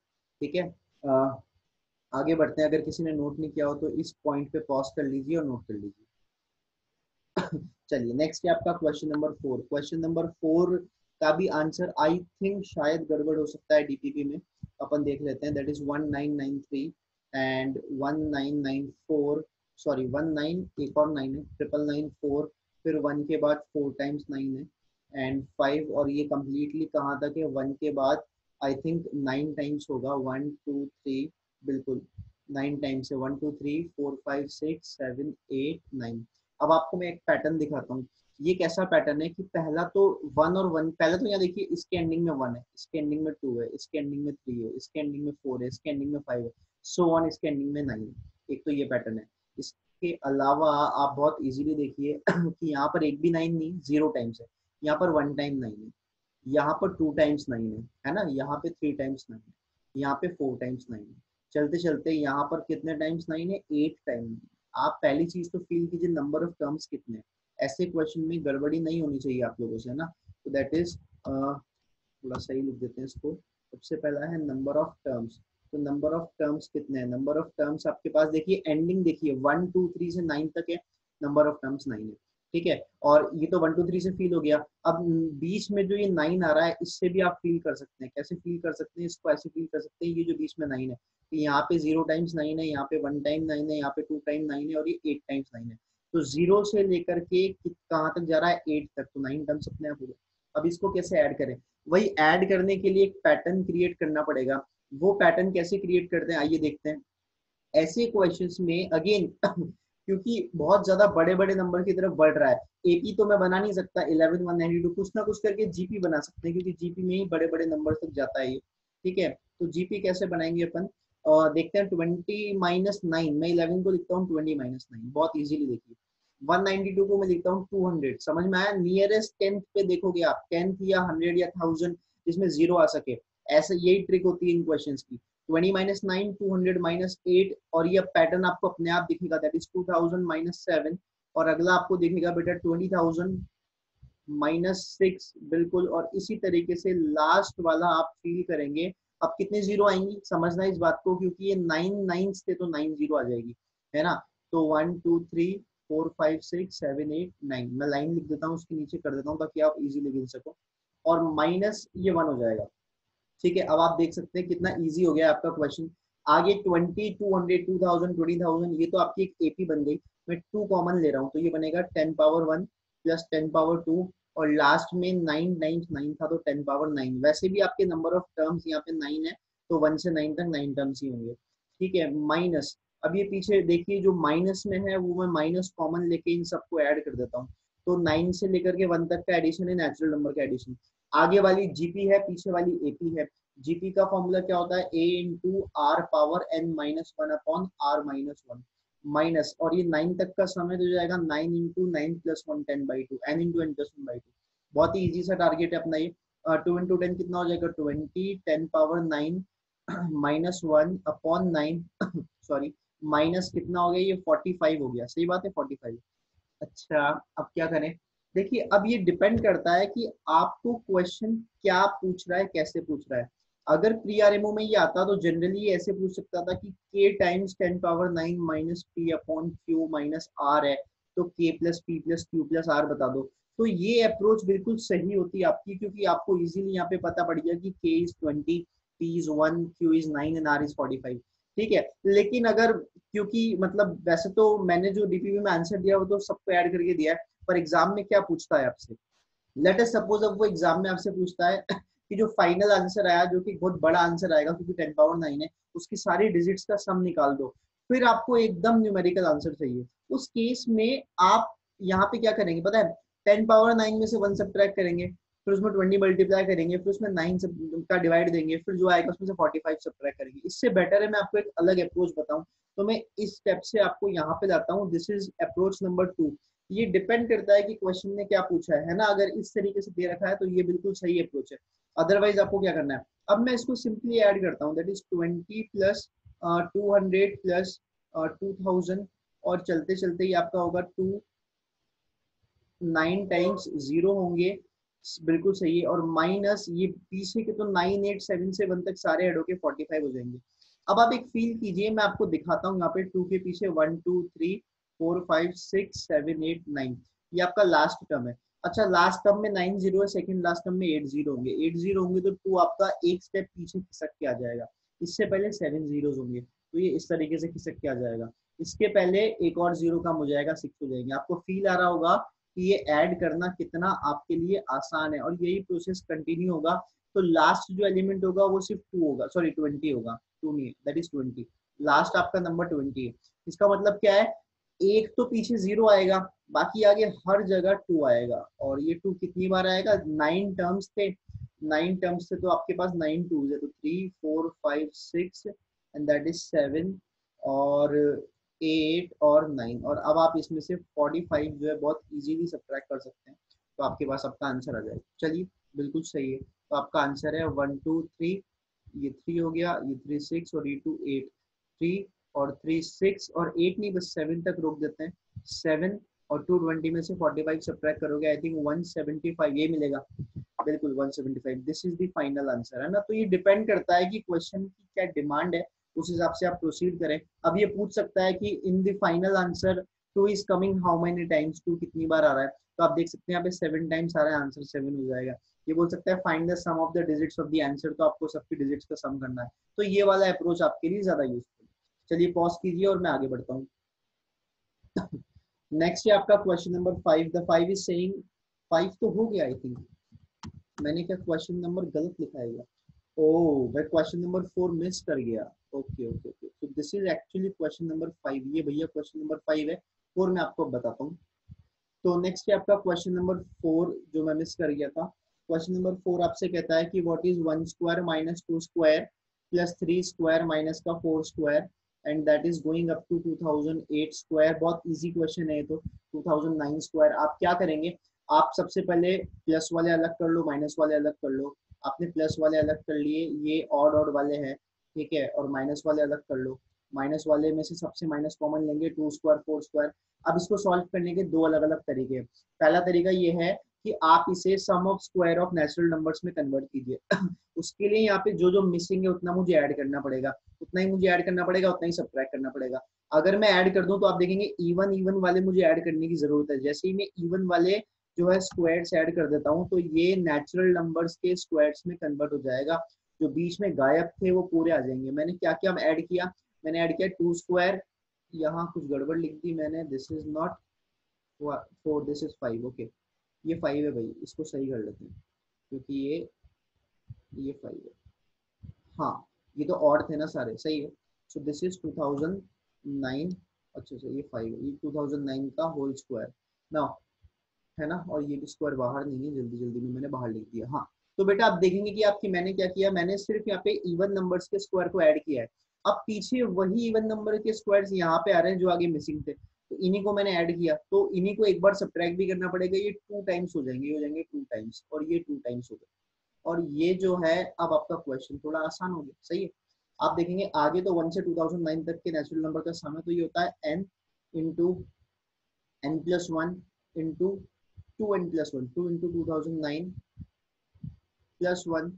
ठीक है, आगे बढ़ते हैं। अगर किसी ने नोट नहीं किया हो तो इस पॉइंट पे पॉज कर लीजिए और नोट कर लीजिए। चलिए नेक्स्ट है आपका क्वेश्चन नंबर 4। क्वेश्चन नंबर 4 का भी आंसर आई थिंक शायद गड़बड़ हो सकता है डीपीपी में, अपन देख लेते हैं। दैट इज 1993 एंड 1994, सॉरी 19 एक और 9 है, 999 4, फिर 1 के बाद 4 टाइम्स 9 है एंड 5, और ये कम्प्लीटली कहाँ तक है, 1 के बाद आई थिंक 9 टाइम्स होगा, 1 2 3, बिल्कुल 9 टाइम्स है, 1 2 3 4 5 6 7 8 9। अब आपको मैं एक पैटर्न दिखाता हूँ। ये कैसा पैटर्न है कि पहला तो 1 और 1, पहले तो यहाँ देखिए इसके एंडिंग में 1 है, इसके एंडिंग में 2 है, इसके एंडिंग में 3 है, इसके एंडिंग में 4 है, इसके एंडिंग में 5 है, सो ऑन, इसके एंडिंग में 9 है। एक तो ये पैटर्न है। इसके अलावा आप बहुत इजीली देखिए कि यहाँ पर एक भी 9 नहीं, 0 टाइम्स है, यहाँ पर 1 टाइम 9 है, यहाँ पर 2 टाइम्स 9 है ना, यहाँ पे 3 टाइम्स 9 है, यहाँ पे 4 टाइम्स 9 है। चलते चलते यहाँ पर कितने टाइम्स 9 है, 8 टाइम। आप पहली चीज तो फील कीजिए नंबर ऑफ टर्म्स कितने, ऐसे क्वेश्चन में गड़बड़ी नहीं होनी चाहिए आप लोगों से, है ना। तो दैट इज थोड़ा सही लिख देते हैं इसको। सबसे पहला है नंबर ऑफ टर्म्स। तो नंबर ऑफ टर्म्स कितने हैं, नंबर ऑफ टर्म्स आपके पास देखिए एंडिंग देखिए 1 2 3 से 9 तक है, नंबर ऑफ टर्म्स 9 है। ठीक है, और ये तो 1 2 3 से फील हो गया। अब बीच में जो ये 9 आ रहा है इससे भी आप फील कर सकते हैं। कैसे फील कर सकते हैं, इसको ऐसे फील कर सकते हैं, ये जो बीच में 9 है, तो यहाँ पे 0 टाइम्स 9 है, यहाँ पे 1 टाइम 9 है, यहाँ पे 2 टाइम 9 है, और ये 8 टाइम्स 9 है। तो 0 से लेकर के कहाँ तक जा रहा है, 8 तक, तो 9 टर्म्स अपने आप हो गए। अब इसको कैसे ऐड करें, वही ऐड करने के लिए एक पैटर्न क्रिएट करना पड़ेगा। वो पैटर्न कैसे क्रिएट करते हैं आइए देखते हैं। ऐसे क्वेश्चंस में अगेन क्योंकि बहुत ज्यादा बड़े बड़े नंबर की तरफ बढ़ रहा है, एपी तो मैं बना नहीं सकता 11,192, कुछ ना कुछ करके जीपी बना सकते हैं, क्योंकि जीपी में ही बड़े बड़े नंबर तक जाता है ये। ठीक है, तो जीपी कैसे बनाएंगे अपन, देखते हैं। 20-9, मैं 11 को लिखता हूँ 20-9, बहुत इजीली देखिए। 192 को मैं लिखता हूँ 200, समझ में आया। नियरेस्ट टेंथ पे देखोगे आप, टेंथ या 100 या 1000 जिसमें जीरो आ सके, ऐसे यही ट्रिक होती है इन क्वेश्चंस की। 20-9, 200-8, और ये पैटर्न आपको अपने आप दिखेगा, दैट इज 2000-7, और अगला आपको दिखेगा बेटा 20,000-6, बिल्कुल। और इसी तरीके से लास्ट वाला आप फील करेंगे। अब कितने जीरो आएंगी समझना इस बात को, क्योंकि ये 9 9 थे तो 9 जीरो आ जाएगी, है ना। तो 1 2 3 4 5 6 7 8 9, मैं लाइन लिख देता हूँ, उसके नीचे कर देता हूँ ताकि आप इजीली गिन सको, और माइनस ये 1 हो जाएगा। ठीक है, अब आप देख सकते हैं कितना इजी हो गया आपका क्वेश्चन। आगे 20 200 2000 20,000, ये तो आपकी एक एपी बन गई। मैं 2 कॉमन ले रहा हूँ तो ये बनेगा 10 पावर 1 प्लस 10 पावर 2, और लास्ट में 9 टाइम्स 9 था तो 10 पावर 9। वैसे भी आपके नंबर ऑफ टर्म्स यहाँ पे 9 है, तो 1 से 9 तक 9 टर्म्स ही होंगे। ठीक है, माइनस, अब ये पीछे देखिए जो माइनस में है वो मैं माइनस कॉमन लेके इन सबको ऐड कर देता हूँ। तो 9 से लेकर के 1 तक का एडिशन है नेचुरल नंबर का एडिशन। आगे वाली जीपी है, पीछे वाली एपी है। जीपी का फॉर्मूला क्या होता है, a into R power n minus one upon R minus one, minus, और ये 9 तक का समय हो जाएगा 9 into 9 plus one 10/2, n into n plus 1/2। बहुत ही इजी सा टारगेट है अपना ये। 2 इंटू 10 कितना हो जाएगा 20, 10 power 9 minus one upon 9 sorry, minus कितना हो गया ये 45 हो गया, सही बात है 45। अच्छा, अब क्या करें, देखिए अब ये डिपेंड करता है कि आपको क्वेश्चन क्या पूछ रहा है, कैसे पूछ रहा है। अगर प्री आरएमओ में ये आता तो जनरली ये ऐसे पूछ सकता था कि k times 10 power 9 minus P upon Q minus R है, तो k plus P plus Q plus R बता दो। तो ये अप्रोच बिल्कुल सही होती है आपकी, क्योंकि आपको इजीली यहाँ पे पता पड़ गया कि k is 20, p is 1, q is 9 and r is 45। ठीक है, लेकिन अगर, क्योंकि मतलब वैसे तो मैंने जो डीपीपी में आंसर दिया वो तो सबको ऐड करके दिया है, पर एग्जाम में क्या पूछता है आपसे, लेट अस सपोज अब वो एग्जाम में आपसे पूछता है कि जो फाइनल आंसर आया, जो कि बहुत बड़ा आंसर आएगा क्योंकि 10 पावर 9 है, उसकी सारी डिजिट्स का सम निकाल दो, फिर आपको एकदम न्यूमेरिकल आंसर चाहिए। उस केस में आप यहाँ पे क्या करेंगे पता है, 10 पावर 9 में से 1 सब्ट्रैक्ट करेंगे, फिर उसमें 20 मल्टीप्लाई करेंगे, फिर उसमें 9 का डिवाइड देंगे, फिर जो आएगा उसमें से 45 सब्ट्रैक्ट करेंगे। इससे बेटर है मैं आपको एक अलग अप्रोच बताऊं, तो मैं इस स्टेप से आपको यहाँ पे लाता हूँ। This is approach number 2। ये डिपेंड करता है कि क्वेश्चन ने क्या पूछा है ना। अगर इस तरीके से दे रखा है तो ये बिल्कुल सही अप्रोच है। अदरवाइज आपको क्या करना है, अब मैं इसको सिंपली ऐड करता हूँ, दैट इज 20 प्लस 200 प्लस 2000, और चलते चलते ही आपका होगा 9 टाइम्स 0 होंगे, बिल्कुल सही है। और माइनस ये पीछे के तो 9 8 7 से 1 तक सारे ऐड होके 45 हो जाएंगे। अब आप एक फील कीजिए, मैं आपको दिखाता हूँ यहाँ पे 2 के पीछे 1 2 3 4 5 6 7 8 9, ये आपका लास्ट टर्म है। अच्छा, लास्ट टर्म में 9 0 है, सेकंड लास्ट टर्म में 8 0 होंगे। 8 0 होंगे तो 2 आपका एक स्टेप पीछे खिसक के आ जाएगा। इससे पहले 7 जीरोस होंगे तो ये इस तरीके से खिसक के आ जाएगा। इसके पहले एक और 0 कम हो जाएगा, 6 हो जाएंगे। आपको फील आ रहा होगा कि ये ऐड करना कितना आपके लिए आसान है, और यही प्रोसेस कंटिन्यू होगा। तो लास्ट जो एलिमेंट होगा वो सिर्फ 2 होगा, सॉरी 20 होगा, 2 नहीं, दैट इज 20। लास्ट आपका नंबर 20 है। इसका मतलब क्या है, एक तो पीछे 0 आएगा, बाकी आगे हर जगह 2 आएगा। और ये 2 कितनी बार आएगा, 9 टर्म्स थे, 9 टर्म्स थे तो आपके पास 9 2 है, तो 3 4 5 6 एंड दैट इज 7 और 8 और 9। और अब आप इसमें से 45 जो है बहुत इजीली सब्ट्रैक्ट कर सकते हैं, तो आपके पास आपका आंसर आ जाएगा। चलिए, बिल्कुल सही है। तो आपका आंसर है 1 2 3, ये 3 हो गया, ये 3 6 और ये 2 8। 3 और 3 6 और 8 नहीं, बस 7 तक रोक देते हैं। 7 और 220 में से 45 सब्ट्रैक्ट करोगे, आई थिंक 175 ये मिलेगा। बिल्कुल 175, this is the final answer, है ना। तो ये डिपेंड करता है कि क्वेश्चन की क्या डिमांड है, उस हिसाब से आप प्रोसीड करें। अब ये पूछ सकता है कि in the final answer 2 is coming how many times, 2 कितनी बार आ रहा है, तो आप देख सकते हैं यहाँ पे 7 टाइम्स आ रहा है, आंसर 7 हो जाएगा। ये बोल सकता है find the sum of the digits of the answer, तो आपको सबके डिजिट्स का सम करना है। तो ये वाला अप्रोच आपके लिए ज्यादा यूजफुल है। चलिए पॉज कीजिए और मैं आगे बढ़ता हूँ। नेक्स्ट है आपका question number 5। The 5 is saying, 5 तो हो गया आई थिंक, मैंने क्या क्वेश्चन नंबर गलत लिखा है? ओह, मैं क्वेश्चन नंबर 4 मिस कर गया। ओके ओके ओके, तो this is actually question number 5। ये भैया क्वेश्चन नंबर 5 है, 4 मैं आपको बताता हूँ। तो नेक्स्ट है आपका क्वेश्चन नंबर 4 जो मैं मिस कर गया था। क्वेश्चन नंबर 4 आपसे कहता है कि what is 1 square minus 2 square plus 3 square minus का 4 square and that is going up to 2008 square. बहुत इजी क्वेश्चन है ये तो। 2009 स्क्वायर आप क्या करेंगे, आप सबसे पहले प्लस वाले अलग कर लो, माइनस वाले अलग कर लो। आपने प्लस वाले अलग कर लिए, ये ऑड ऑड वाले हैं, ठीक है, और माइनस वाले अलग कर लो। माइनस वाले में से सबसे माइनस कॉमन लेंगे, 2 स्क्वायर 4 स्क्वायर। अब इसको सॉल्व करने के दो अलग अलग तरीके हैं। पहला तरीका ये है कि आप इसे sum of square of natural numbers में कन्वर्ट कीजिए। उसके लिए यहाँ पे जो जो मिसिंग है उतना मुझे ऐड करना पड़ेगा, उतना ही मुझे ऐड करना पड़ेगा, उतना ही सब्ट्रैक्ट करना पड़ेगा। अगर मैं ऐड कर दूं तो आप देखेंगे इवन इवन वाले मुझे ऐड करने की जरूरत है। जैसे ही मैं इवन वाले जो है स्क्वायर्स ऐड कर देता हूँ तो ये नेचुरल नंबर्स के स्क्वायर्स में कन्वर्ट हो जाएगा। जो बीच में गायब थे वो पूरे आ जाएंगे। मैंने क्या क्या ऐड किया, मैंने ऐड किया 2 स्क्वायर, यहाँ कुछ गड़बड़ लिख दी मैंने, this is not 4, this is 5। Okay, ये 5 है भाई, इसको सही कर लेते हैं क्योंकि ये 5 है। हाँ, ये तो ऑड थे ना सारे, सही है। So this is 2009। अच्छा अच्छा, ये 5 है, ये 2009 का होल स्क्वायर ना, है ना। और ये भी स्क्वायर बाहर नहीं है, जल्दी जल्दी में मैंने बाहर लिख दिया। हाँ, तो बेटा आप देखेंगे कि आपकी मैंने क्या किया, मैंने सिर्फ यहाँ पे इवन नंबर्स के स्क्वायर को ऐड किया है। अब पीछे वही इवन नंबर के स्क्वायर्स यहाँ पे आ रहे हैं जो आगे मिसिंग थे, तो इन्हीं को मैंने ऐड किया। तो इन्हीं को एक बार सब्ट्रैक्ट भी करना पड़ेगा। ये 2 टाइम्स हो जाएंगे, हो जाएंगे 2 टाइम्स, और ये 2 टाइम्स हो गए। और ये जो है अब आपका क्वेश्चन थोड़ा आसान हो गया, सही है। आप देखेंगे आगे तो 1 से 2009 तक के नेचुरल नंबर का सम है, तो ये होता है n into n plus 1 into 2n plus 1, 2 into 2009 plus 1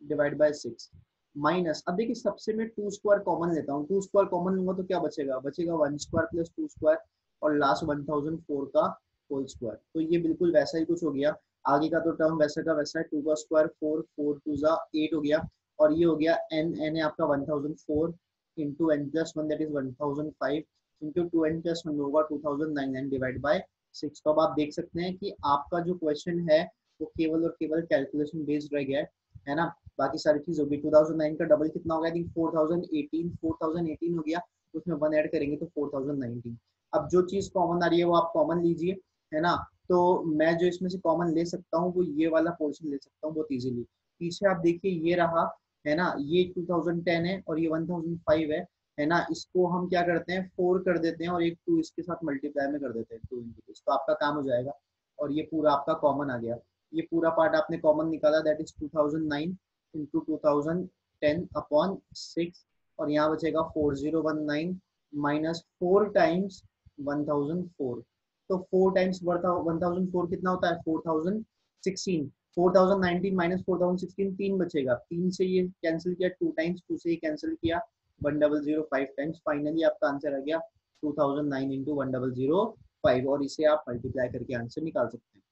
divide by 6 minus. अब देखिए सबसे मैं 2 स्क्वायर कॉमन लेता हूँ, 2 स्क्वायर कॉमन लूंगा तो क्या बचेगा, बचेगा 1 स्क्वायर प्लस 2 स्क्वायर और लास्ट 1004 का होल स्क्वायर। तो ये बिल्कुल वैसा ही कुछ हो गया। आगे का तो टर्म वैसा का वैसा है, 2 का स्क्वायर 4, 4 2 8 हो गया, और ये हो गया n, n है आपका 1004 into n plus 1 that is 1005 into 2n plus 1 होगा 2009 एंड डिवाइड बाय 6। तो अब आप देख सकते हैं कि आपका जो क्वेश्चन है वो केवल और केवल कैलकुलेशन बेस्ड रह गया है ना। बाकी सारी चीज होगी। 2009 का डबल कितना होगा, आई थिंक 4018 हो गया, तो उसमें 1 ऐड करेंगे तो 4019। अब जो चीज कॉमन आ रही है वो आप कॉमन लीजिए, है ना। तो मैं जो इसमें से कॉमन ले सकता हूँ वो ये वाला पोर्शन ले सकता हूँ बहुत इजीली। पीछे आप देखिए ये रहा, है ना, ये 2010 है और ये 1005 है ना। इसको हम क्या करते हैं, 4 कर देते हैं और एक 2 इसके साथ मल्टीप्लाई में कर देते हैं, 2 इंटू दिस, तो आपका काम हो जाएगा। और ये पूरा आपका कॉमन आ गया। ये पूरा पार्ट आपने कॉमन निकाला, दैट इज 2009 इंटू 2010 अपॉन 6, और यहाँ बचेगा 4019 माइनस 4 टाइम्स 1004। तो 4 टाइम्स 1004 कितना होता है, 4016। 4019 माइनस 4016 3 बचेगा, 3 से ये कैंसिल किया, 2 टाइम्स 2 से ये कैंसिल किया, 1005 टाइम्स। फाइनली आपका आंसर आ गया 2009 इंटू 1005, और इसे आप मल्टीप्लाई करके आंसर निकाल सकते हैं।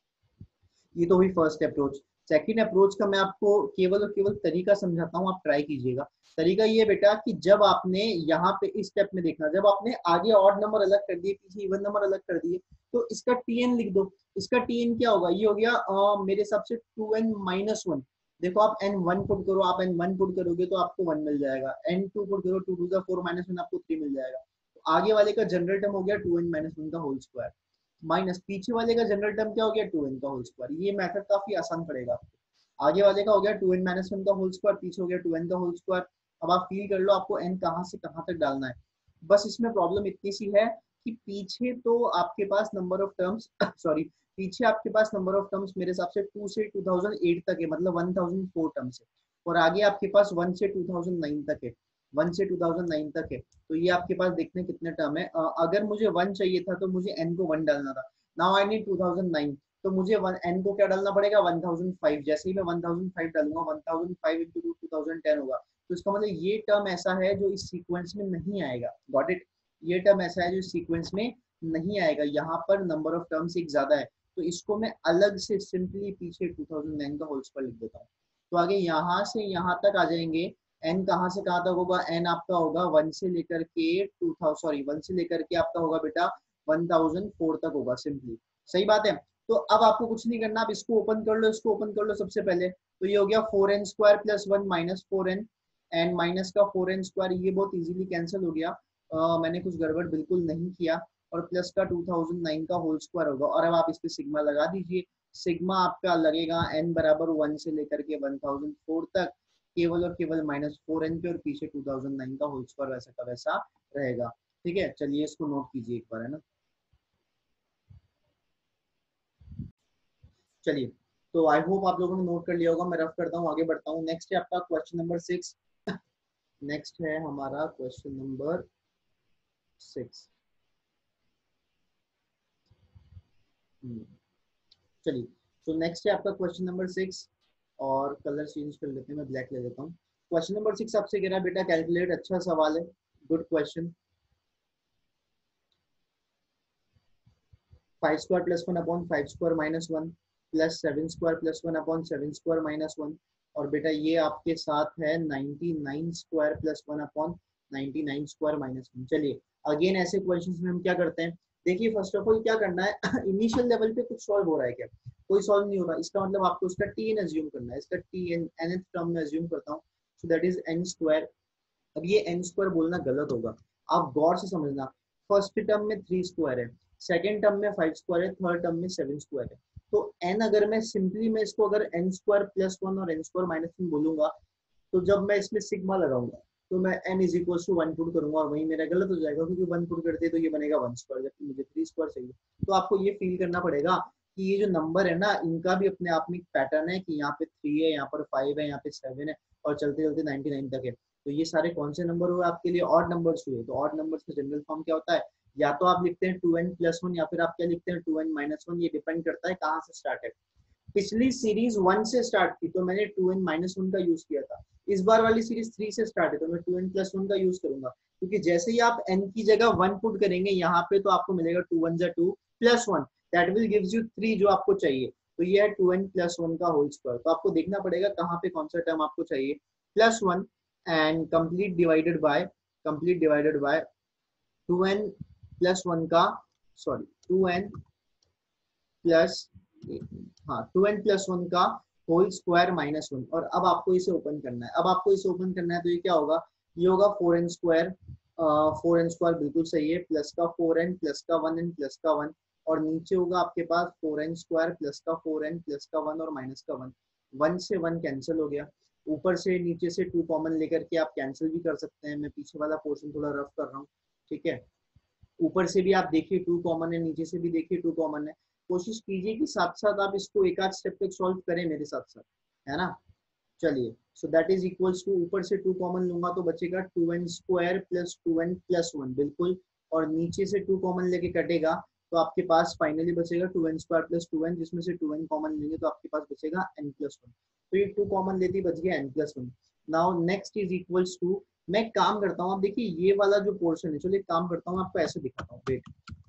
ये तो हुई फर्स्ट अप्रोच। सेकंड अप्रोच का मैं आपको केवल और केवल तरीका समझाता हूँ, आप ट्राई कीजिएगा। तरीका ये बेटा कि जब आपने यहाँ पे इस स्टेप में देखना, जब आपने आगे ऑड नंबर अलग कर दिए, पीछे इवन नंबर अलग कर दिए, तो इसका टीएन लिख दो। इसका टीएन क्या होगा, ये हो गया मेरे हिसाब से 2n-1। देखो आप n1 पुट करो, आप n1 पुट करोगे तो आपको 1 मिल जाएगा, n2 पुट करो, 2 टू द 4 -1 आपको 3 मिल जाएगा। तो आगे वाले का जनरल टर्म हो गया 2n-1 का होल स्क्वायर, माइनस पीछे वाले का जनरल टर्म क्या हो गया 2n का होल स्क्वायर। ये मेथड काफी आसान पड़ेगा आपको। आगे वाले का हो गया 2n-1 का होल स्क्वायर, पीछे हो गया 2n का होल स्क्वायर। अब आप फील कर लो आपको n कहाँ से कहाँ तक डालना है। बस इसमें प्रॉब्लम इतनी सी है कि पीछे तो आपके पास नंबर ऑफ टर्म्स सॉरी, पीछे आपके पास नंबर ऑफ टर्म्स मेरे हिसाब से 2 से 2008 तक है, मतलब 1004 टर्म्स है, और आगे आपके पास 1 से 2009 तक है, 1 से 2009 तक है। तो ये आपके पास देखने कितने टर्म है। अगर मुझे 1 चाहिए था तो मुझे n को 1 डालना था। नाउ आई नीड 2009, तो मुझे n को क्या डालना पड़ेगा 1005। जैसे ही मैं 1005 डालूंगा, 1005 इंटू 2010 होगा, तो इसका मतलब ये टर्म ऐसा है जो इस सीक्वेंस में नहीं आएगा। गॉट इट, ये टर्म ऐसा है जो इस सीक्वेंस में नहीं आएगा। यहाँ पर नंबर ऑफ टर्म्स एक ज्यादा है, तो इसको मैं अलग से सिंपली पीछे 2009 का होल स्क्वायर लिख देता हूँ। तो आगे यहाँ से यहाँ तक आ जाएंगे। n कहाँ से कहाँ तक होगा, n आपका होगा 1 से लेकर के 2000 सॉरी 1 से लेकर के आपका होगा बेटा 1004 तक होगा सिंपली। सही बात है। तो अब आपको कुछ नहीं करना, आप इसको ओपन कर लो, इसको ओपन कर लो सबसे पहले। तो ये हो गया 4n square plus 1 minus 4n, and minus का 4n स्क्वायर, ये बहुत इजीली कैंसिल हो गया। मैंने कुछ गड़बड़ बिल्कुल नहीं किया। और प्लस का 2009 का होल स्क्वायर होगा, और अब आप इस पे सिग्मा लगा दीजिए। सिग्मा आपका लगेगा n बराबर 1 से लेकर के 1004 तक, केवल और केवल -4n पे, और पीछे 2009 का होल स्क्वायर वैसा का वैसा रहेगा। ठीक है, चलिए इसको नोट कीजिए एक बार, है ना। चलिए, तो आई होप आप लोगों ने नोट कर लिया होगा। मैं रफ करता हूँ, आगे बढ़ता हूँ। नेक्स्ट है आपका क्वेश्चन नंबर 6। नेक्स्ट है हमारा क्वेश्चन नंबर 6। चलिए, तो नेक्स्ट है आपका क्वेश्चन नंबर 6, और कलर चेंज कर लेते हैं, मैं ब्लैक ले लेता हूँ। क्वेश्चन नंबर 6 आपसे कह रहा है बेटा कैलकुलेट, अच्छा सवाल है, good question. 5 square plus 1 upon 5 square minus 1 plus 7 square plus 1 upon 7 square minus 1, और बेटा ये आपके साथ है 99 square plus 1 upon 99 square minus 1। चलिए, अगेन ऐसे क्वेश्चंस में हम क्या करते हैं, देखिए फर्स्ट ऑफ ऑल क्या करना है इनिशियल लेवल पे कुछ सॉल्व हो रहा है क्या, कोई सॉल्व नहीं हो रहा, इसका मतलब आपको इसका टी एन एज्यूम करना है। इसका टी एन nth टर्म में एज्यूम करता हूँ, सो दैट इज n स्क्वायर। अब ये n स्क्वायर बोलना गलत होगा, आप गौर से समझना। फर्स्ट टर्म में 3 स्क्वायर है, सेकेंड टर्म में 5 स्क्वायर है, थर्ड टर्म में 7 स्क्वायर है। तो n अगर मैं सिंपली मैं इसको अगर n स्क्वायर प्लस 1 और n स्क्वायर माइनस 1 बोलूंगा, तो जब मैं इसमें सिग्मा लगाऊंगा तो मैं n is equal to 1 put करूंगा, और वही मेरा गलत हो जाएगा, क्योंकि 1 पुट करते तो ये बनेगा 1 स्क्वायर, जबकि मुझे 3 स्क्वायर चाहिए। तो आपको ये फील करना पड़ेगा कि ये जो नंबर है ना, इनका भी अपने आप में एक पैटर्न है, कि यहाँ पे 3 है, यहाँ पर 5 है, यहाँ पे 7 है, और चलते चलते 99 तक है। तो ये सारे कौन से नंबर हुए आपके लिए, ऑड नंबर्स हुए। तो ऑड नंबर्स का जनरल फॉर्म क्या होता है, या तो आप लिखते हैं 2n+1, या फिर आप क्या लिखते हैं 2n-1। ये डिपेंड करता है कहाँ से स्टार्ट है। पिछली सीरीज 1 से स्टार्ट की तो मैंने 2n-1 का यूज किया था। इस बार वाली सीरीज 3 से स्टार्ट है तो मैं 2n+1 का यूज करूंगा, क्योंकि जैसे ही आप n की जगह 1 पुट करेंगे यहाँ पे, तो आपको मिलेगा 2 1 2 plus 1, that will gives you 3 जो आपको चाहिए। तो ये है 2n+1 का होल स्क्वायर। तो आपको देखना पड़ेगा कहाँ पे कौन सा टर्म आपको चाहिए, +1 and complete divided by 2n+1 का, सॉरी 2n प्लस, हाँ 2n+1 का होल स्क्वायर माइनस 1। और अब आपको इसे ओपन करना है, अब आपको इसे ओपन करना है, तो ये क्या होगा, ये होगा 4n स्क्वायर, 4n स्क्वायर बिल्कुल सही है, प्लस का 4n प्लस का 1n प्लस का 1, और नीचे होगा आपके पास 4n² प्लस का 4n प्लस का 1 और माइनस का 1, 1 से 1 कैंसिल हो गया, ऊपर से नीचे से 2 कॉमन लेकर के आप कैंसिल भी कर सकते हैं, मैं पीछे वाला पोर्शन थोड़ा रफ कर रहा हूँ, ठीक है। ऊपर से भी आप देखिए 2 कॉमन है, नीचे से भी देखिए 2 कॉमन है, कोशिश कीजिए कि साथ साथ आप इसको एक आध स्टेप तक सॉल्व करें मेरे साथ साथ, है ना। चलिए, so that is equals to, ऊपर से 2 कॉमन लूंगा तो बचेगा 2n² प्लस 2n प्लस 1, बिल्कुल, और नीचे से 2 कॉमन लेके कटेगा तो आपके पास फाइनली बचेगा 2n² प्लस 2n, जिसमें से 2n कॉमन लेंगे तो आपके पास बचेगा n प्लस 1, तो ये 2 कॉमन लेती बच गया n plus 1। Now next is equals to, मैं काम करता हूँ, अब देखिए ये वाला जो पोर्शन है, चलिए काम करता हूँ, आपको ऐसे दिखाता हूँ, वेट,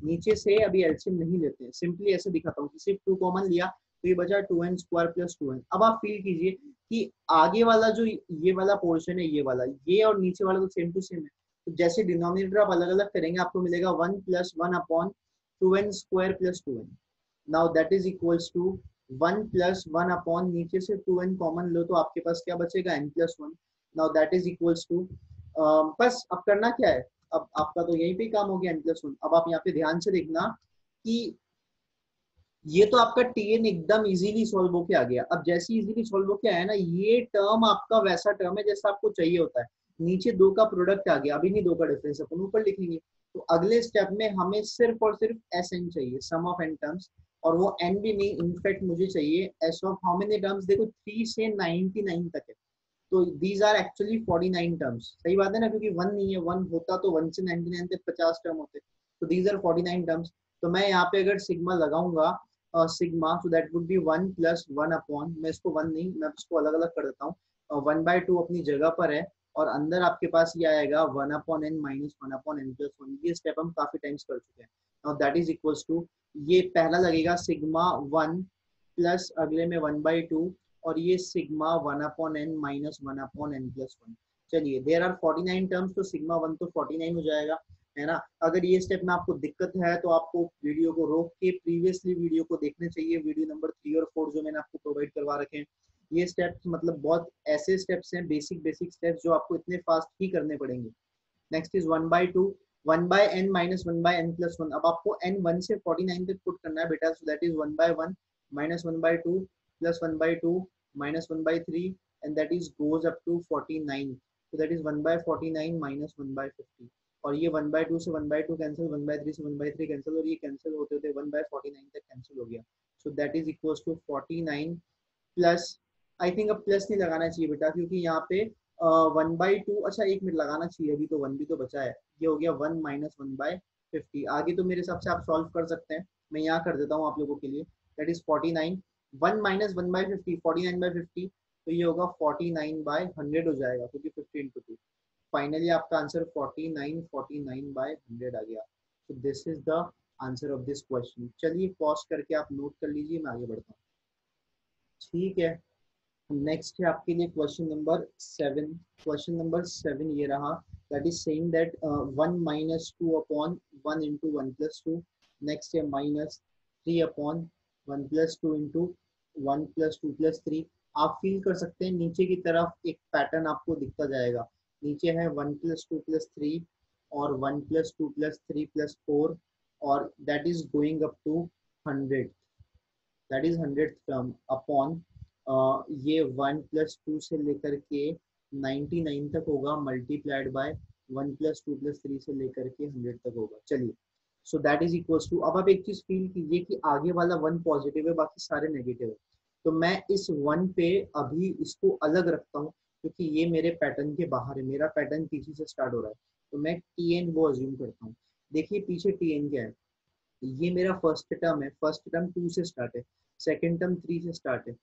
नीचे से अभी एलसीएम नहीं लेते हैं, सिंपली ऐसे दिखाता हूँ कि सिर्फ 2 कॉमन लिया तो ये बचा 2n² प्लस 2n। अब आप फील कीजिए कि आगे वाला जो ये वाला पोर्शन है, ये वाला, ये और नीचे वाला तो सेम टू सेम है, तो जैसे डिनोमिनेटर आप अलग अलग करेंगे आपको मिलेगा 1 plus 1 upon 2n² plus 2n। Now that is equals to 1 plus 1 upon, नीचे से 2n कॉमन लो तो आपके पास क्या बचेगा n plus 1। Now that is equals to, बस अब करना क्या है, अब आपका तो यहीं पे काम हो गया n प्लस 1। अब आप यहाँ पे ध्यान से देखना कि ये तो आपका टीएन एकदम इजीली सॉल्व होके आ गया। अब जैसे इजीली सॉल्व होके आया ना, ये टर्म आपका वैसा टर्म है जैसा आपको चाहिए होता है, नीचे 2 का प्रोडक्ट आ गया, अभी नहीं 2 का डिफरेंस, अपन ऊपर लिखेंगे। तो अगले स्टेप में हमें सिर्फ और सिर्फ एस एन चाहिए, सम ऑफ एन टर्म्स, और वो एन भी नहीं, इनफैक्ट मुझे चाहिए S of how many terms, देखो 3 से 99 तक है, तो दीज आर एक्चुअली 49 टर्म्स, सही बात है ना, क्योंकि 1 नहीं है, 1 होता तो 1 से 99 तक 50 टर्म होते, तो दीज आर 49 टर्म्स। तो मैं यहाँ पे अगर सिग्मा लगाऊंगा, sigma, so that would be 1 plus 1 upon, मैं इसको 1 नहीं, मैं इसको अलग अलग कर देता हूँ, 1/2 अपनी जगह पर है, और अंदर आपके पास ये आएगा 1 upon n minus 1 upon n plus 1। ये स्टेप हम काफी टाइम्स कर चुके हैं। Now that is equals to, ये पहला लगेगा सिग्मा 1 प्लस अगले में 1/2, और ये sigma 1 upon n minus 1 upon n plus 1। चलिए, देयर आर 49 टर्म्स, तो सिग्मा 1 तो 49 हो जाएगा, है ना। अगर ये स्टेप में आपको दिक्कत है तो आपको वीडियो को रोक के प्रीवियसली वीडियो को देखने चाहिए, वीडियो नंबर 3 और 4 जो मैंने आपको प्रोवाइड करवा रखे हैं। ये स्टेप्स मतलब बहुत ऐसे स्टेप्स हैं, बेसिक बेसिक स्टेप्स जो आपको इतने फास्ट ही करने पड़ेंगे। Next is 1/2, 1/n minus 1/n plus 1। अब आपको n 1 से 49 तक पुट करना है बेटा, so that is 1/1 minus 1/2 plus 1/2 minus 1/3, and that is goes up to 49, so that is 1/49 minus 1/50, और ये 1/2 से 1/2 कैंसिल, 1/3 से 1/3 कैंसिल, और ये कैंसिल होते होते 1/49 तक कैंसिल हो गया, so that is equals to 49 plus, I think अब प्लस नहीं लगाना चाहिए बेटा, क्योंकि यहाँ पे 1/2, अच्छा 1 मिनट लगाना चाहिए, अभी तो 1 भी तो बचा है, ये हो गया 1 माइनस 1/50। आगे तो मेरे हिसाब से आप सॉल्व कर सकते हैं, मैं यहाँ कर देता हूँ आप लोगों के लिए, दैट इज 49, 1 माइनस 1/50, 49/50, तो ये होगा 49/100 हो जाएगा, क्योंकि 50 इंटू 2। फाइनली आपका आंसर 49/100 आ गया। तो this is the answer of this question. चलिए पॉज करके आप नोट कर लीजिए, मैं आगे बढ़ता हूँ, ठीक है। नेक्स्ट है आपके लिए क्वेश्चन नंबर 7। क्वेश्चन नंबर 7 ये रहा, that is saying that 1 minus 2 upon 1 into 1 plus 2। Next है minus 3 upon 1 plus 2 into 1 plus 2 plus 3। आप फील कर सकते हैं नीचे की तरफ एक पैटर्न आपको दिखता जाएगा, नीचे है 1 प्लस 2 प्लस 3 और 1 प्लस 2 प्लस 3 प्लस 4, और that is going up to 100, that is 100th term upon ये 1 प्लस 2 से लेकर के 99 तक होगा, मल्टीप्लाइड बाय 1 प्लस 2 प्लस 3 से लेकर के 100 तक होगा। चलिए, so that is equals to, अब आप एक चीज फील कीजिए कि आगे वाला 1 पॉजिटिव है, बाकी सारे नेगेटिव है, तो मैं इस 1 पे अभी इसको अलग रखता हूँ, क्योंकि ये मेरे पैटर्न के बाहर है, मेरा पैटर्न पीछे से स्टार्ट हो रहा है, तो मैं टी एन वो अज्यूम करता हूँ। देखिए पीछे टी एन क्या है, ये मेरा फर्स्ट टर्म है, फर्स्ट टर्म 2 से स्टार्ट है, सेकंड टर्म 3 से स्टार्ट है,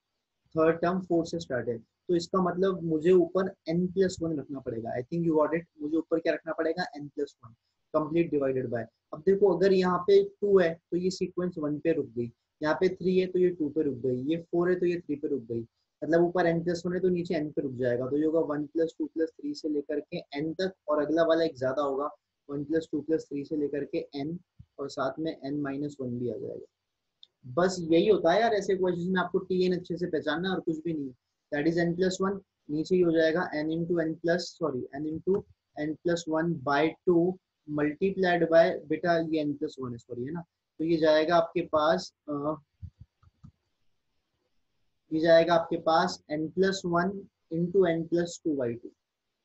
थर्ड टर्म 4 से स्टार्ट है, तो इसका मतलब मुझे ऊपर n प्लस 1 रखना पड़ेगा। आई थिंक यू गॉट इट, मुझे ऊपर क्या रखना पड़ेगा, n plus 1 complete divided by. अब देखो अगर यहाँ पे 2 है तो ये सीक्वेंस 1 पे रुक गई, यहाँ पे 3 है तो ये 2 पे रुक गई, ये 4 है तो ये 3 पे रुक गई, मतलब ऊपर n प्लस 1 है तो नीचे n पे रुक जाएगा, तो ये होगा 1 प्लस 2 प्लस 3 से लेकर के n तक, और अगला वाला एक ज्यादा होगा 1 प्लस 2 प्लस 3 से लेकर के n, और साथ में n माइनस 1 भी आ जाएगा। बस यही होता है यार ऐसे क्वेश्चन में, आपको टी एन अच्छे से पहचानना और कुछ भी नहीं, दैट इज n प्लस 1, नीचे ही हो जाएगा n into N plus, sorry n into n plus 1 by 2 multiplied by, बेटा ये n प्लस 1 है सॉरी, है ना, तो ये जाएगा आपके पास ये जाएगा आपके पास n+1 इंटू n+2/2,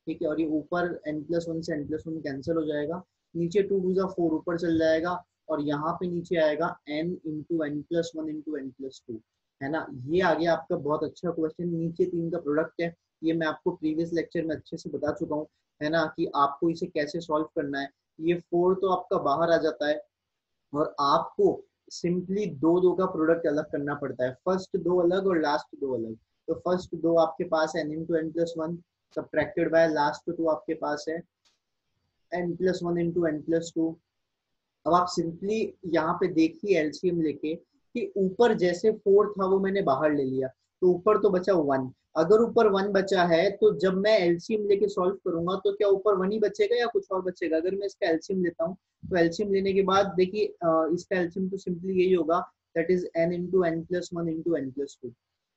ठीक है। और ये ऊपर n+1 से n+1 कैंसिल हो जाएगा, नीचे 2 2 4 ऊपर चल जाएगा, और यहाँ पे नीचे आएगा n इंटू n+1 इंटू n+2, है ना। ये आ गया आपका बहुत अच्छा क्वेश्चन। नीचे 3 का प्रोडक्ट है, ये मैं आपको प्रीवियस लेक्चर में अच्छे से बता चुका हूँ, है ना, कि आपको इसे कैसे सॉल्व करना है। ये 4 तो आपका बाहर आ जाता है, और आपको सिंपली दो दो का प्रोडक्ट अलग करना पड़ता है, फर्स्ट दो अलग और लास्ट दो अलग। तो फर्स्ट दो आपके पास n इंटू n+1 subtracted by last two आपके पास है n+1 इंटू n+2। अब आप सिंपली यहाँ पे देखिए एलसीएम लेके कि ऊपर जैसे 4 था वो मैंने बाहर ले लिया, तो ऊपर तो बचा 1। अगर ऊपर 1 बचा है तो जब मैं एलसीएम लेके सॉल्व करूंगा तो क्या ऊपर 1 ही बचेगा या कुछ और बचेगा? अगर मैं इसका एलसीएम लेता हूँ तो एलसीएम लेने के बाद देखिए इसका एलसीएम तो सिंपली यही होगा, दैट इज n इंटू n+1 इंटू n+2,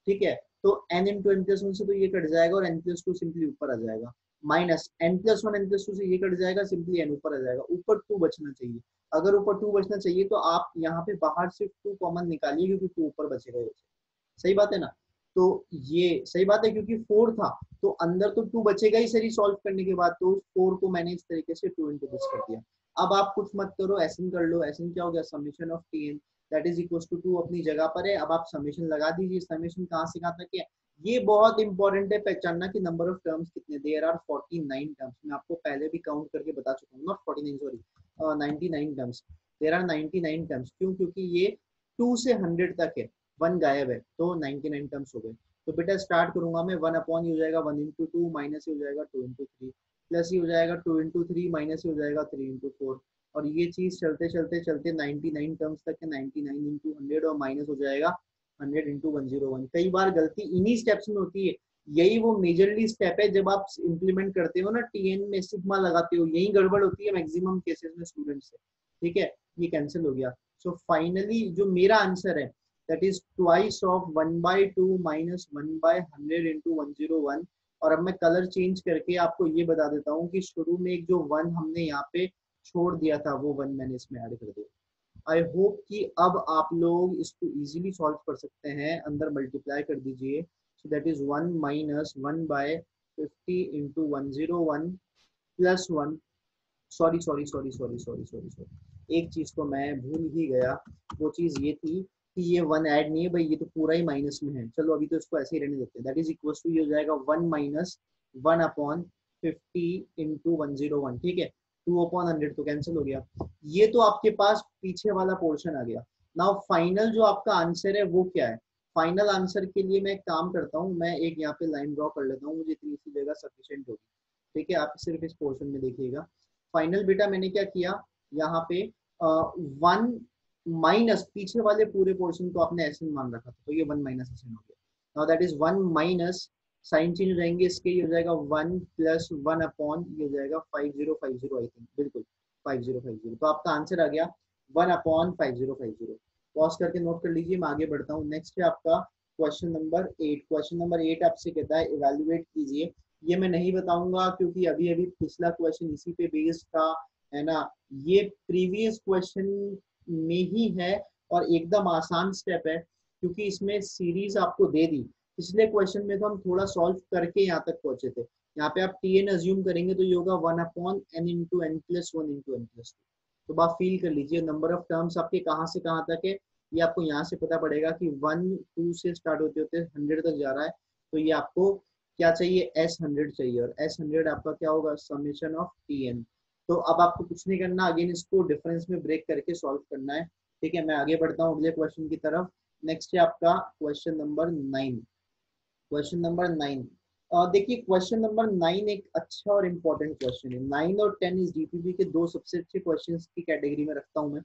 ठीक है। तो n इंटू n+1 से तो ये कट जाएगा और n+2 सिंपली ऊपर आ जाएगा, माइनस n+1 n+2 से ये कट जाएगा, सिंपली n ऊपर आ जाएगा, ऊपर 2 बचना चाहिए। अगर ऊपर 2 बचना चाहिए तो आप यहाँ पे बाहर सिर्फ 2 कॉमन निकालिए, क्योंकि 2 ऊपर बचेगा। सही बात है ना। तो ये सही बात है, क्योंकि 4 था तो अंदर तो 2 बचेगा ही सर, सॉल्व करने के बाद। तो 4 को मैंने इस तरीके से 2 इंटू दिस कर दिया। अब आप कुछ मत करो, एसएन कर लो। एसएन क्या हो गया? Summation of T N that is equal to 2 अपनी जगह पर है। अब आप समेशन लगा दीजिए। समेशन कहाँ से कहाँ तक है ये बहुत इंपॉर्टेंट है पहचानना कि नंबर ऑफ टर्म्स कितने। There are 49 terms. मैं आपको पहले भी काउंट करके बता चुका हूँ, not 49 sorry 99 terms. There are 99 terms. क्यों? क्योंकि ये 2 से 100 तक है, 1 गायब है, तो 99 टर्म्स हो गए। तो बेटा स्टार्ट करूंगा मैं, 1 अपॉन हो जाएगा 1 इंटू 2, माइनस हो जाएगा 2 इंटू 3, प्लस हो जाएगा 2 इंटू 3, माइनस हो जाएगा 3 इंटू 4। और ये चीज चलते चलते चलते 99 टर्म्स तक है, 99 इंटू 100 और माइनस हो जाएगा 100 इंटू 101। कई बार गलती इन्हीं स्टेप्स में होती है। यही वो मेजरली स्टेप है जब आप इम्प्लीमेंट करते हो ना टीएन में, सिग्मा लगाते हो, यही गड़बड़ होती है मैक्सिमम केसेस में स्टूडेंट से, ठीक है। ये कैंसिल हो गया। सो फाइनली जो मेरा आंसर है that is twice of 1/2 minus 1/100 into 101। और अब मैं कलर चेंज करके आपको ये बता देता हूँ कि शुरू में एक जो 1 हमने यहाँ पे छोड़ दिया था वो 1 मैंने इसमें ऐड कर दिया। आई होप कि अब आप लोग इसको इजीली सॉल्व कर सकते हैं। अंदर मल्टीप्लाई कर दीजिए। सो that is 1 minus 1/50 into 101 plus 1। Sorry sorry sorry sorry sorry sorry sorry, एक चीज को मैं भूल ही गया। वो चीज ये थी कि ये 1 ऐड नहीं है भाई, ये तो पूरा ही माइनस में है। चलो अभी तो इसको ऐसे ही रहने देते हैं। दैट इज इक्वल टू ये हो जाएगा 1 माइनस 1 अपॉन 50 इंटू 101, ठीक है। 2 अपॉन 100 तो कैंसिल हो गया। ये तो आपके पास पीछे वाला पोर्शन आ गया। नाउ फाइनल जो आपका आंसर है वो क्या है? फाइनल आंसर के लिए मैं एक काम करता हूँ, मैं एक यहाँ पे लाइन ड्रॉ कर लेता हूँ, मुझे इतनी सी जगह सफिशिएंट होगी, ठीक है। आप सिर्फ इस पोर्शन में देखिएगा। फाइनल बेटा मैंने क्या किया यहाँ पे 1 माइनस पीछे वाले पूरे पोर्शन को आपने एस मान रखा था, तो ये 1 माइनस एस हो गया। Now that is 1 minus sign change रहेंगे इसके, ये हो जाएगा 1 प्लस 1 अपॉन ये हो जाएगा 5050 आई थिंक, बिल्कुल 5050। तो आपका आंसर आ गया 1 अपॉन 5050। पॉज करके नोट कर लीजिए, मैं आगे बढ़ता हूँ। नेक्स्ट है आपका क्वेश्चन नंबर 8। क्वेश्चन नंबर 8 आपसे कहता है इवेल्युएट कीजिए। ये मैं नहीं बताऊंगा क्योंकि अभी अभी पिछला क्वेश्चन इसी पे बेस्ड था, है ना। ये प्रीवियस क्वेश्चन में ही है और एकदम आसान स्टेप है, क्योंकि इसमें सीरीज आपको दे दी। पिछले क्वेश्चन में तो हम थोड़ा सॉल्व करके यहाँ तक पहुंचे थे। यहाँ पे आप टी एन अज्यूम करेंगे तो ये होगा 1 upon n into n plus 1 into n plus 2। तो आप फील कर लीजिए नंबर ऑफ टर्म्स आपके कहाँ से कहाँ तक है, ये आपको यहाँ से पता पड़ेगा कि 1 2 से स्टार्ट होते होते 100 तक जा रहा है। तो ये आपको क्या चाहिए? S100 चाहिए, और S100 आपका क्या होगा? Summation of Tn। तो अब आपको कुछ नहीं करना, अगेन इसको डिफरेंस में ब्रेक करके सॉल्व करना है, ठीक है। मैं आगे बढ़ता हूँ अगले क्वेश्चन की तरफ। नेक्स्ट है आपका क्वेश्चन नंबर 9। क्वेश्चन नंबर 9, देखिए क्वेश्चन नंबर 9 एक अच्छा और इम्पोर्टेंट क्वेश्चन है। 9 और 10 इस डीपीपी के दो सबसे अच्छे क्वेश्चन की कैटेगरी में रखता हूँ मैं।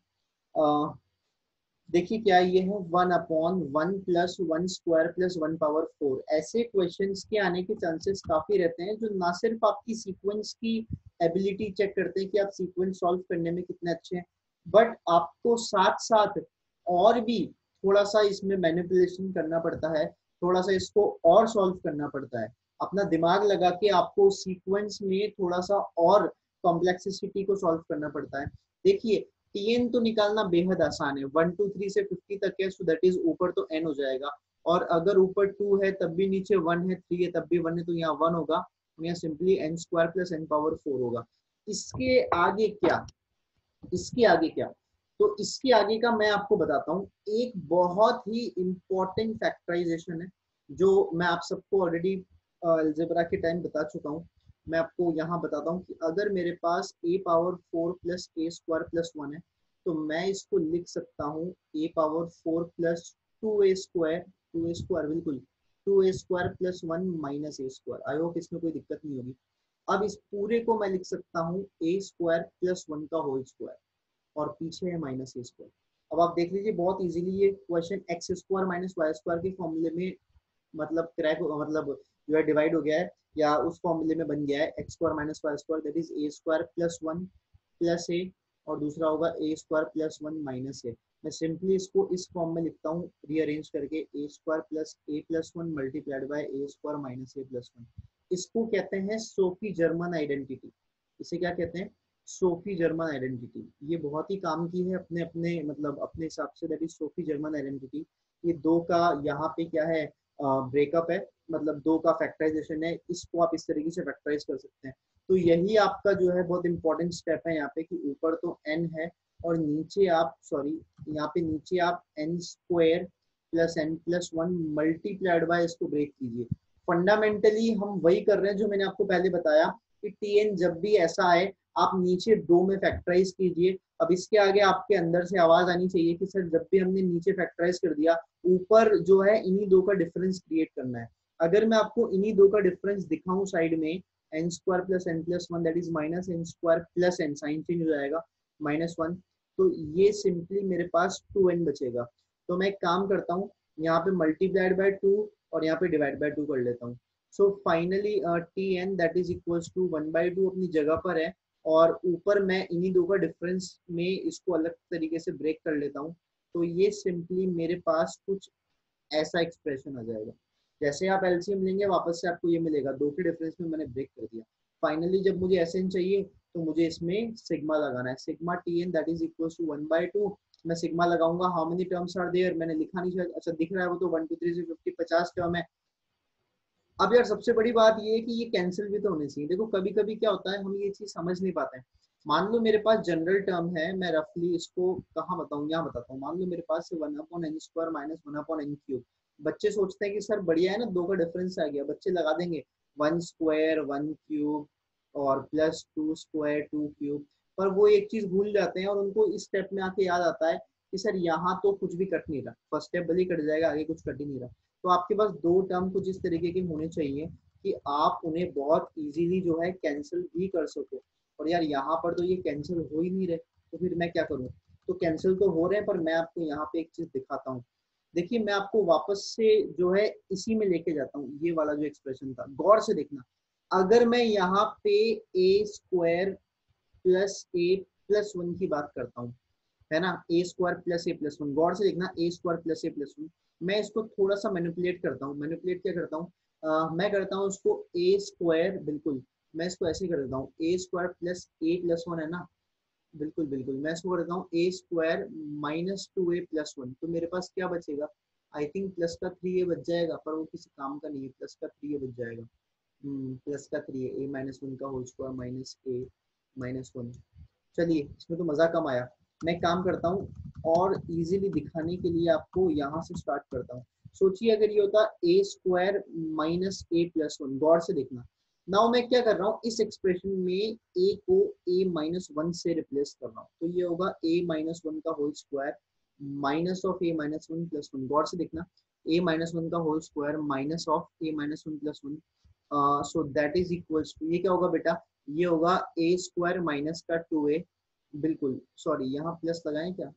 देखिए क्या ये है 1 upon 1 plus 1 square plus 1 power 4। ऐसे क्वेश्चंस के आने के चांसेस काफी रहते हैं जो ना सिर्फ आपकी सीक्वेंस की एबिलिटी चेक करते हैं कि आप सीक्वेंस सॉल्व करने में कितने अच्छे हैं, बट आपको साथ साथ और भी थोड़ा सा इसमें मैनिपुलेशन करना पड़ता है, थोड़ा सा इसको और सॉल्व करना पड़ता है। अपना दिमाग लगा के आपको सीक्वेंस में थोड़ा सा और कॉम्प्लेक्सिटी को सॉल्व करना पड़ता है। देखिए tn तो निकालना बेहद आसान है, 1 2 3 से 50 तक है, सो दैट इज ऊपर तो n हो जाएगा, और अगर ऊपर 2 है तब भी नीचे 1 है, 3 है तब भी 1 है, तो यहाँ 1 होगा, और यहाँ simply n square plus n power 4 होगा। इसके आगे क्या, इसके आगे क्या, तो इसके आगे का मैं आपको बताता हूँ। एक बहुत ही इंपॉर्टेंट फैक्टराइजेशन है जो मैं आप सबको ऑलरेडी अलजेब्रा के टाइम बता चुका हूँ। मैं आपको यहाँ बताता हूँ कि अगर मेरे पास a power 4 plus A square plus 1 है, तो मैं इसको लिख सकता हूँ a power 4 plus 2a square, 2a square बिल्कुल, 2a square plus 1 minus a square. I hope इसमें कोई दिक्कत नहीं होगी। अब इस पूरे को मैं लिख सकता हूँ a स्क्वायर प्लस 1 का होल स्क्वायर, और पीछे है माइनस ए स्क्वायर। अब आप देख लीजिए बहुत इजीली ये question X square minus Y square के फॉर्मूले में मतलब क्रैक, मतलब जो है डिवाइड हो गया है, या उस फॉर्मूले में बन गया है, x square minus Y square that is a square plus 1 plus a, और दूसरा होगा a square plus 1 minus a. मैं सिंपली इसको इस फॉर्म में लिखता हूँ रीअरेंज करके, a square plus a plus 1 multiplied by a square minus a plus 1। इसको कहते हैं सोफी जर्मन आइडेंटिटी। इसे क्या कहते हैं, सोफी जर्मन आइडेंटिटी। ये बहुत ही काम की है अपने अपने मतलब अपने हिसाब से, that is Sophie Germain identity. ये दो का यहाँ पे क्या है, ब्रेकअप है, मतलब दो का फैक्टराइजेशन है, इसको आप इस तरीके से फैक्टराइज कर सकते हैं। तो यही आपका जो है बहुत इंपॉर्टेंट स्टेप है यहाँ पे, कि ऊपर तो n है और नीचे आप सॉरी यहाँ पे नीचे आप n square plus n plus 1 multiplied bye इसको ब्रेक कीजिए। फंडामेंटली हम वही कर रहे हैं जो मैंने आपको पहले बताया कि tn जब भी ऐसा आए आप नीचे 2 में फैक्टराइज कीजिए। अब इसके आगे आपके अंदर से आवाज आनी चाहिए कि सर जब भी हमने नीचे फैक्टराइज कर दिया, ऊपर जो है इन्हीं दो का डिफरेंस क्रिएट करना है। अगर मैं आपको इन्हीं दो का डिफरेंस दिखाऊं साइड में, N square plus N plus 1 that is minus N square plus N, sign change हो जाएगा -1, तो ये सिंपली मेरे पास 2n बचेगा। तो मैं एक काम करता हूँ, यहाँ पे मल्टीप्लाइड बाय 2 और यहाँ पे डिवाइड बाय 2 कर लेता हूँ। So finally tn that is equals to 1/2 अपनी जगह पर है, और ऊपर मैं इन्हीं दो का डिफरेंस में इसको अलग तरीके से ब्रेक कर लेता हूँ। तो ये सिंपली मेरे पास कुछ ऐसा एक्सप्रेशन आ जाएगा। जैसे आप एलसीएम लेंगे वापस से आपको ये मिलेगा, दो के डिफरेंस में मैंने ब्रेक कर दिया। फाइनली जब मुझे एसएन चाहिए तो मुझे इसमें सिग्मा लगाना है, sigma T N that is equal to 1/2। मैं सिग्मा लगाऊंगा, how many terms are there, मैंने लिखा नहीं शायद, अच्छा दिख रहा है वो तो 1 2 3 से 50 50 टर्म है। अब यार सबसे बड़ी बात ये है कि ये कैंसिल भी तो होने चाहिए। देखो कभी कभी क्या होता है हम ये चीज समझ नहीं पाते हैं। मान लो मेरे पास जनरल टर्म है, मैं रफली इसको कहाँ बताऊँ, यहाँ बताता हूँ। मान लो मेरे पास 1/n square minus 1/n cube. बच्चे सोचते हैं कि सर बढ़िया है ना, दो का डिफरेंस आ गया, बच्चे लगा देंगे 1 स्क्वायर 1 क्यूब और प्लस 2 स्क्वायर 2 क्यूब। पर वो एक चीज भूल जाते हैं और उनको इस स्टेप में आके याद आता है कि सर यहाँ तो कुछ भी कट नहीं रहा, फर्स्ट स्टेप भले ही कट जाएगा, आगे कुछ कट ही नहीं रहा। तो आपके पास दो टर्म कुछ इस तरीके के होने चाहिए कि आप उन्हें बहुत इजीली जो है कैंसिल भी कर सको। और यार यहाँ पर तो ये कैंसिल हो ही नहीं रहे, तो फिर मैं क्या करूँ। तो कैंसिल तो हो रहे हैं, पर मैं आपको यहाँ पे एक चीज दिखाता हूँ। देखिए मैं आपको वापस से जो है इसी में लेके जाता हूँ, ये वाला जो एक्सप्रेशन था गौर से देखना। अगर मैं यहाँ पे ए स्क्वायर प्लस ए प्लस 1 की बात करता हूँ, है ना, ए स्क्वायर प्लस ए प्लस 1, गौर से देखना, ए स्क्वायर प्लस ए प्लस 1। मैं इसको थोड़ा सा मैनिपुलेट करता हूँ। मैनिपुलेट क्या करता हूँ, मैं करता हूँ उसको ए स्क्वायर, बिल्कुल मैं इसको ऐसे ही कर देता हूँ, ए स्क्वायर प्लस ए प्लस 1 है ना, बिल्कुल बिल्कुल मैं इसको कर देता हूँ ए स्क्वायर माइनस 2a प्लस 1। तो मेरे पास क्या बचेगा, आई थिंक प्लस का 3a बच जाएगा, पर वो किसी काम का नहीं है, प्लस का 3a बच जाएगा। प्लस का 3a, ए माइनस 1 का whole square minus a minus 1। चलिए इसमें तो मजा कम आया। मैं काम करता हूँ और इजीली दिखाने के लिए आपको यहाँ से स्टार्ट करता हूँ। सोचिए अगर ये होता ए स्क्वायर माइनस ए प्लस 1, गौर से देखना। नाउ मैं क्या कर रहा हूँ, इस एक्सप्रेशन में ए को ए माइनस 1 से रिप्लेस कर रहा हूँ, तो ये होगा ए माइनस 1 का whole square minus of A minus 1 plus 1। गौर से देखना, ए माइनस 1 का whole square minus of A minus 1 plus 1। So that is equals to, ये क्या होगा बेटा, ये होगा ए स्क्वायर माइनस का 2a, बिल्कुल सॉरी यहाँ प्लस लगाएं क्या,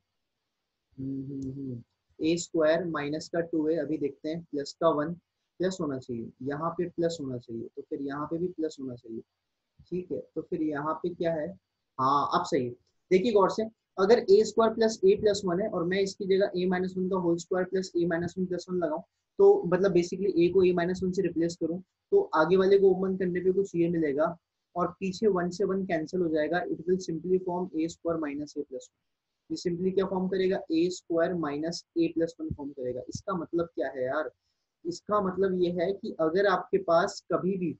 ए स्क्वायर माइनस का 2a, अभी देखते हैं प्लस का 1 प्लस होना चाहिए, यहाँ पे प्लस होना चाहिए, तो फिर यहाँ पे भी प्लस होना चाहिए। ठीक है, तो फिर यहाँ पे क्या है, हाँ अब सही है। देखिए गौर से, अगर ए स्क्वायर प्लस ए प्लस 1 है और मैं इसकी जगह ए माइनस 1 का whole square plus a minus 1 plus 1 लगाऊं, तो मतलब बेसिकली ए को ए माइनस 1 से रिप्लेस करूं, तो आगे वाले को ओपन करने पे कुछ ये मिलेगा, और पीछे 1 से 1 कैंसिल हो जाएगा, it will simply form A square minus a plus 1। ये सिंपली क्या फॉर्म करेगा, ए square minus a plus one form करेगा। इसका मतलब क्या है यार, इसका मतलब ये है कि अगर आपके पास कभी भी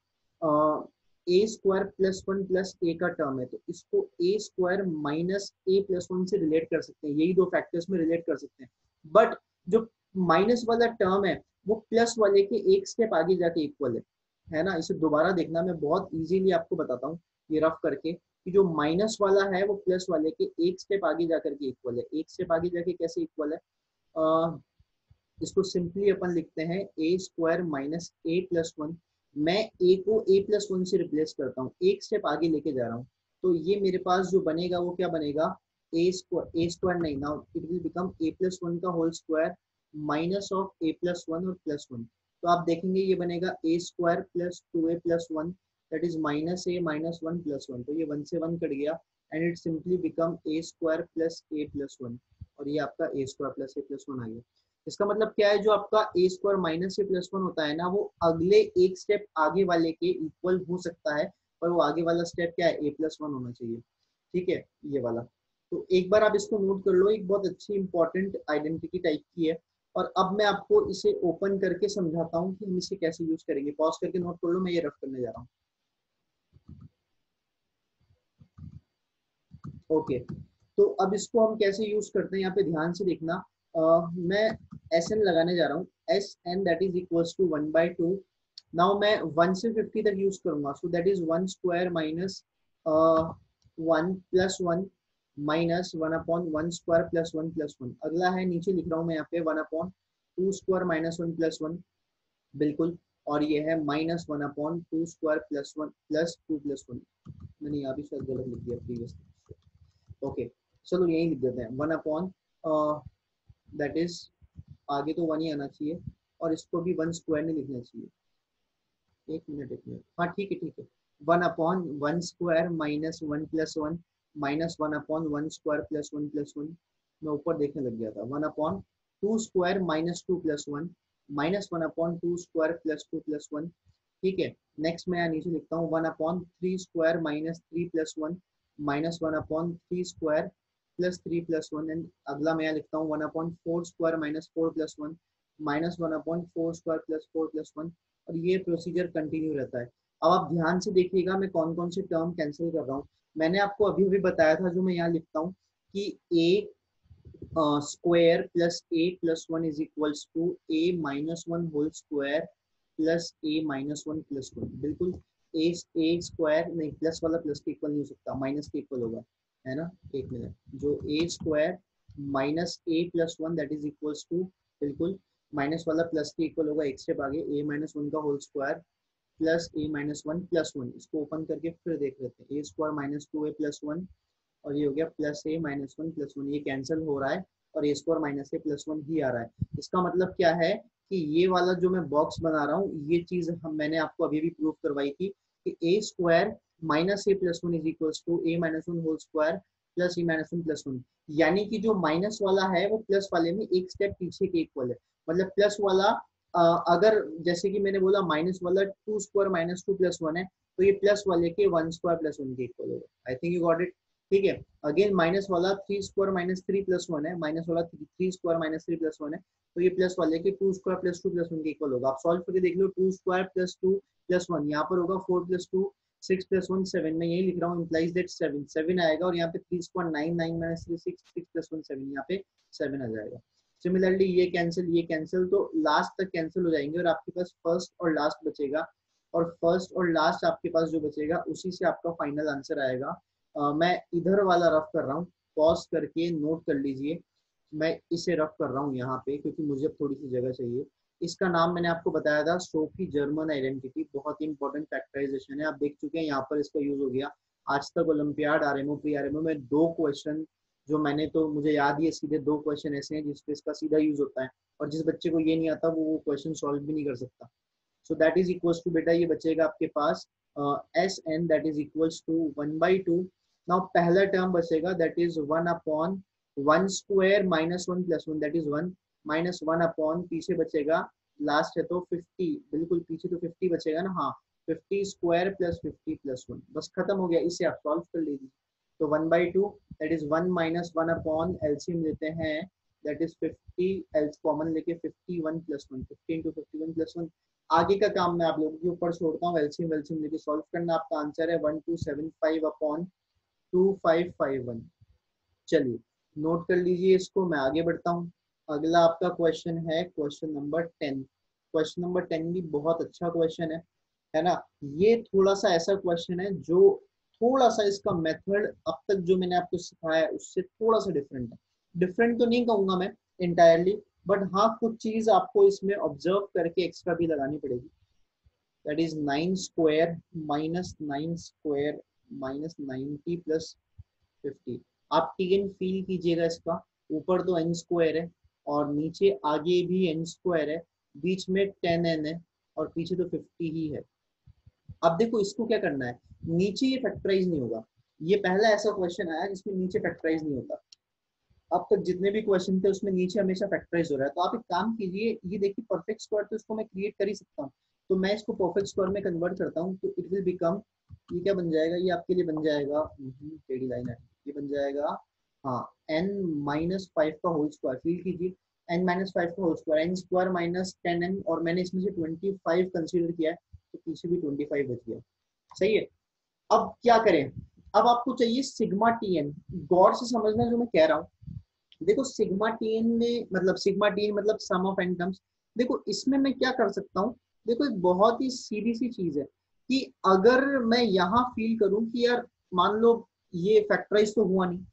ए स्क्वायर प्लस वन प्लस ए का टर्म है तो इसको ए square minus a plus one से रिलेट कर सकते हैं, यही दो फैक्टर्स में रिलेट कर सकते हैं। बट जो माइनस वाला टर्म है वो प्लस वाले के एक स्टेप आगे जाके इक्वल है ना। इसे दोबारा देखना, मैं बहुत इजीली आपको बताता हूँ ये रफ करके, कि जो माइनस वाला है वो प्लस वाले के एक स्टेप आगे जाकर के इक्वल है। एक स्टेप आगे जाके कैसे इक्वल है, इसको सिंपली अपन लिखते हैं a square minus a plus one. मैं ए को ए प्लस वन से रिप्लेस करता हूँ, एक स्टेप आगे लेके जा रहा हूँ, तो ये मेरे पास जो बनेगा वो क्या बनेगा, ए स्क्वायर नहीं, now it will become a plus one का whole square minus of a plus one और प्लस वन। तो आप देखेंगे ये बनेगा a square plus two a plus one, that is minus a minus one plus one. तो ये one से वन कट गया and it simply become a square plus a plus one, और ये आपका a square plus a plus one आ गया। इसका मतलब क्या है, जो आपका a square minus a plus one होता है ना, वो अगले एक स्टेप आगे वाले के इक्वल हो सकता है, पर वो आगे वाला स्टेप क्या है, ए प्लस वन होना चाहिए। ठीक है, ये वाला। तो एक बार आप इसको नोट कर लो, एक बहुत अच्छी इंपॉर्टेंट आइडेंटिटी टाइप की है। और अब मैं आपको इसे ओपन करके समझाता हूँ कि हम इसे कैसे यूज करेंगे। पॉज करके नोट कर लो, मैं ये रफ करने जा रहा हूँ। ओके, तो अब इसको हम कैसे यूज करते हैं, यहाँ पे ध्यान से देखना। मैं एस एन लगाने जा रहा हूँ, S N that is equals to one by two. Now मैं 1 से 50 तक यूज करूंगा, so that is one square minus one plus one minus one upon one square plus one plus one. अगला है, नीचे लिख रहा हूँ मैं यहाँ पे one upon two square minus one plus one, बिल्कुल। और ये है minus one upon two square plus one plus two plus one. मैंने यहाँ भी शायद गलत लिख दिया प्रीवियस। ओके, चलो यही लिख देते हैं, वन अपॉन दैट इज, आगे तो वन ही आना चाहिए और इसको भी वन स्क्वायर नहीं लिखना चाहिए। एक मिनट, हाँ ठीक है ठीक है। One upon one square minus one plus one minus one upon one square plus one plus one. मैं ऊपर देखने लग गया था। One upon two square minus two plus one minus one upon two square plus two plus one. ठीक है, next मैं यहाँ नीचे लिखता हूँ, one upon three square minus three plus one minus one upon three square plus three plus one. And अगला मैं यहाँ लिखता हूँ, one upon four square minus four plus one minus one upon four square plus four plus one. और ये procedure continue रहता है। अब आप ध्यान से देखिएगा मैं कौन कौन से टर्म कैंसिल कर रहा हूँ। मैंने आपको अभी अभी बताया था, जो मैं यहाँ लिखता हूँ कि a square plus a plus one is equals to a minus one whole square plus a minus one plus one. बिल्कुल, ए स्क्वायर नहीं, प्लस वाला प्लस के इक्वल नहीं हो सकता, माइनस के इक्वल होगा, है ना। एक मिनट, जो a square minus a plus one that is equals to, बिल्कुल माइनस वाला प्लस के इक्वल होगा, एक स्टेप आगे, ए माइनस वन का whole square plus a minus one plus one. इसको ओपन करके फिर देख लेते हैं, a square minus two a plus one और ये हो गया plus a minus one plus one. ये कैंसिल हो रहा है और a square minus a plus one ही आ रहा है। इसका मतलब क्या है कि ये वाला जो मैं बॉक्स बना रहा हूँ, ये चीज मैंने आपको अभी भी प्रूव करवाई थी कि a square minus a plus one is equals to a minus one whole square plus a minus one plus one. यानी कि जो माइनस वाला है वो प्लस वाले में एक स्टेप पीछे के इक्वल है। मतलब प्लस वाला अगर जैसे कि मैंने बोला माइनस वाला two square minus two plus one है, तो ये प्लस वाले के वन स्क्वायर प्लस वन के इक्वल होगा। I think you got it. ठीक है, अगेन माइनस वाला three square minus three plus one है, माइनस वाला three square minus three plus one है, तो ये प्लस वाले के two square plus two plus one के इक्वल होगा। आप सॉल्व करके देख लो, two square plus two plus one, यहाँ पर होगा four plus two six plus one seven. मैं यही लिख रहा हूँ, इम्प्लाइज दैट सेवन सेवन आएगा, और यहाँ पे three square nine nine minus three six six plus one seven, यहाँ पे सेवन आ जाएगा। सिमिलरली ये कैंसिल, तो लास्ट तक कैंसिल हो जाएंगे और आपके पास फर्स्ट और लास्ट बचेगा, और फर्स्ट और लास्ट आपके पास जो बचेगा उसी से आपका फाइनल आंसर आएगा। मैं इधर वाला रफ कर रहा हूँ, पॉज करके नोट कर लीजिए। मैं इसे रफ कर रहा हूँ यहाँ पे क्योंकि मुझे थोड़ी सी जगह चाहिए। इसका नाम मैंने आपको बताया था, सोफी जर्मन आइडेंटिटी। बहुत ही इंपॉर्टेंट फैक्टराइजेशन है, आप देख चुके हैं, यहाँ पर इसका यूज हो गया। आज तक ओलंपियाड, आरएमओ, प्री आरएमओ में दो क्वेश्चन जो मैंने, तो मुझे याद ही है सीधे दो क्वेश्चन ऐसे हैं जिसपे इसका सीधा यूज होता है, और जिस बच्चे को ये नहीं आता वो क्वेश्चन सॉल्व भी नहीं कर सकता। So that is equals to, बेटा ये बचेगा आपके पास S N that is equals to one by two. Now पहला टर्म बचेगा that is one upon one square minus one plus one that is one minus one upon, पीछे बचेगा last है तो 50, बिल्कुल पीछे तो 50 बचेगा ना, हाँ 50 स्क्वायर प्लस 50 प्लस वन, बस खत्म हो गया। इसे आप सॉल्व कर लीजिए। तो 1/2 that is 1 minus 1 upon LCM लेते हैं दैट इज 50, एल्स कॉमन लेके 51 प्लस 1, 15 टू 51 प्लस 1। आगे का काम मैं आप लोगों के ऊपर छोड़ता हूँ, एलसीएम वेलसीएम लेके सॉल्व करना। आपका आंसर है 1275 अपॉन 2551। चलिए नोट कर लीजिए इसको, मैं आगे बढ़ता हूँ। अगला आपका क्वेश्चन है क्वेश्चन नंबर 10। क्वेश्चन नंबर 10 भी बहुत अच्छा क्वेश्चन है ना। ये थोड़ा सा ऐसा क्वेश्चन है जो थोड़ा सा इसका मेथड अब तक जो मैंने आपको सिखाया है उससे थोड़ा सा डिफरेंट है। डिफरेंट तो नहीं कहूंगा मैं इंटायरली, बट हाँ कुछ चीज आपको इसमें ऑब्जर्व करके एक्स्ट्रा भी लगानी पड़ेगी। That is 9 square minus 9 square minus 90 plus 50। आप टेन फील कीजिएगा इसका, ऊपर तो एन स्क्वायर है और नीचे आगे भी एन स्क्वायर है, बीच में 10n है और पीछे तो 50 ही है। अब देखो इसको क्या करना है, नीचे ये फैक्टराइज नहीं होगा। ये पहला ऐसा क्वेश्चन आया जिसमें नीचे फैक्टराइज नहीं होता। अब तक जितने भी क्वेश्चन थे उसमें नीचे हमेशा फैक्टराइज हो रहा है। तो आप एक काम कीजिए, ये देखिए परफेक्ट स्क्वायर तो इसको मैं क्रिएट कर ही सकता हूँ, तो मैं इसको परफेक्ट स्क्वायर में कन्वर्ट करता हूँ। तो इट विल बिकम, ये क्या बन जाएगा, ये आपके लिए बन जाएगा टेढ़ी लाइन है, ये बन जाएगा हाँ n-5 का होल स्क्वायर। फील कीजिए n-5 का whole square, N square minus 10n, और मैंने इसमें से 25 कंसीडर किया है तो पीछे भी 25 बच गया। सही है। अब क्या करें, अब आपको चाहिए सिग्मा टी एन। गौर से समझना जो मैं कह रहा हूँ। देखो सिग्मा टीन में मतलब सिग्मा टीन मतलब सम ऑफ एन टर्म्स। देखो इसमें मैं क्या कर सकता हूँ, देखो एक बहुत ही सीधी सी चीज है कि अगर मैं यहाँ फील करूँ कि यार मान लो ये फैक्टराइज तो हुआ नहीं,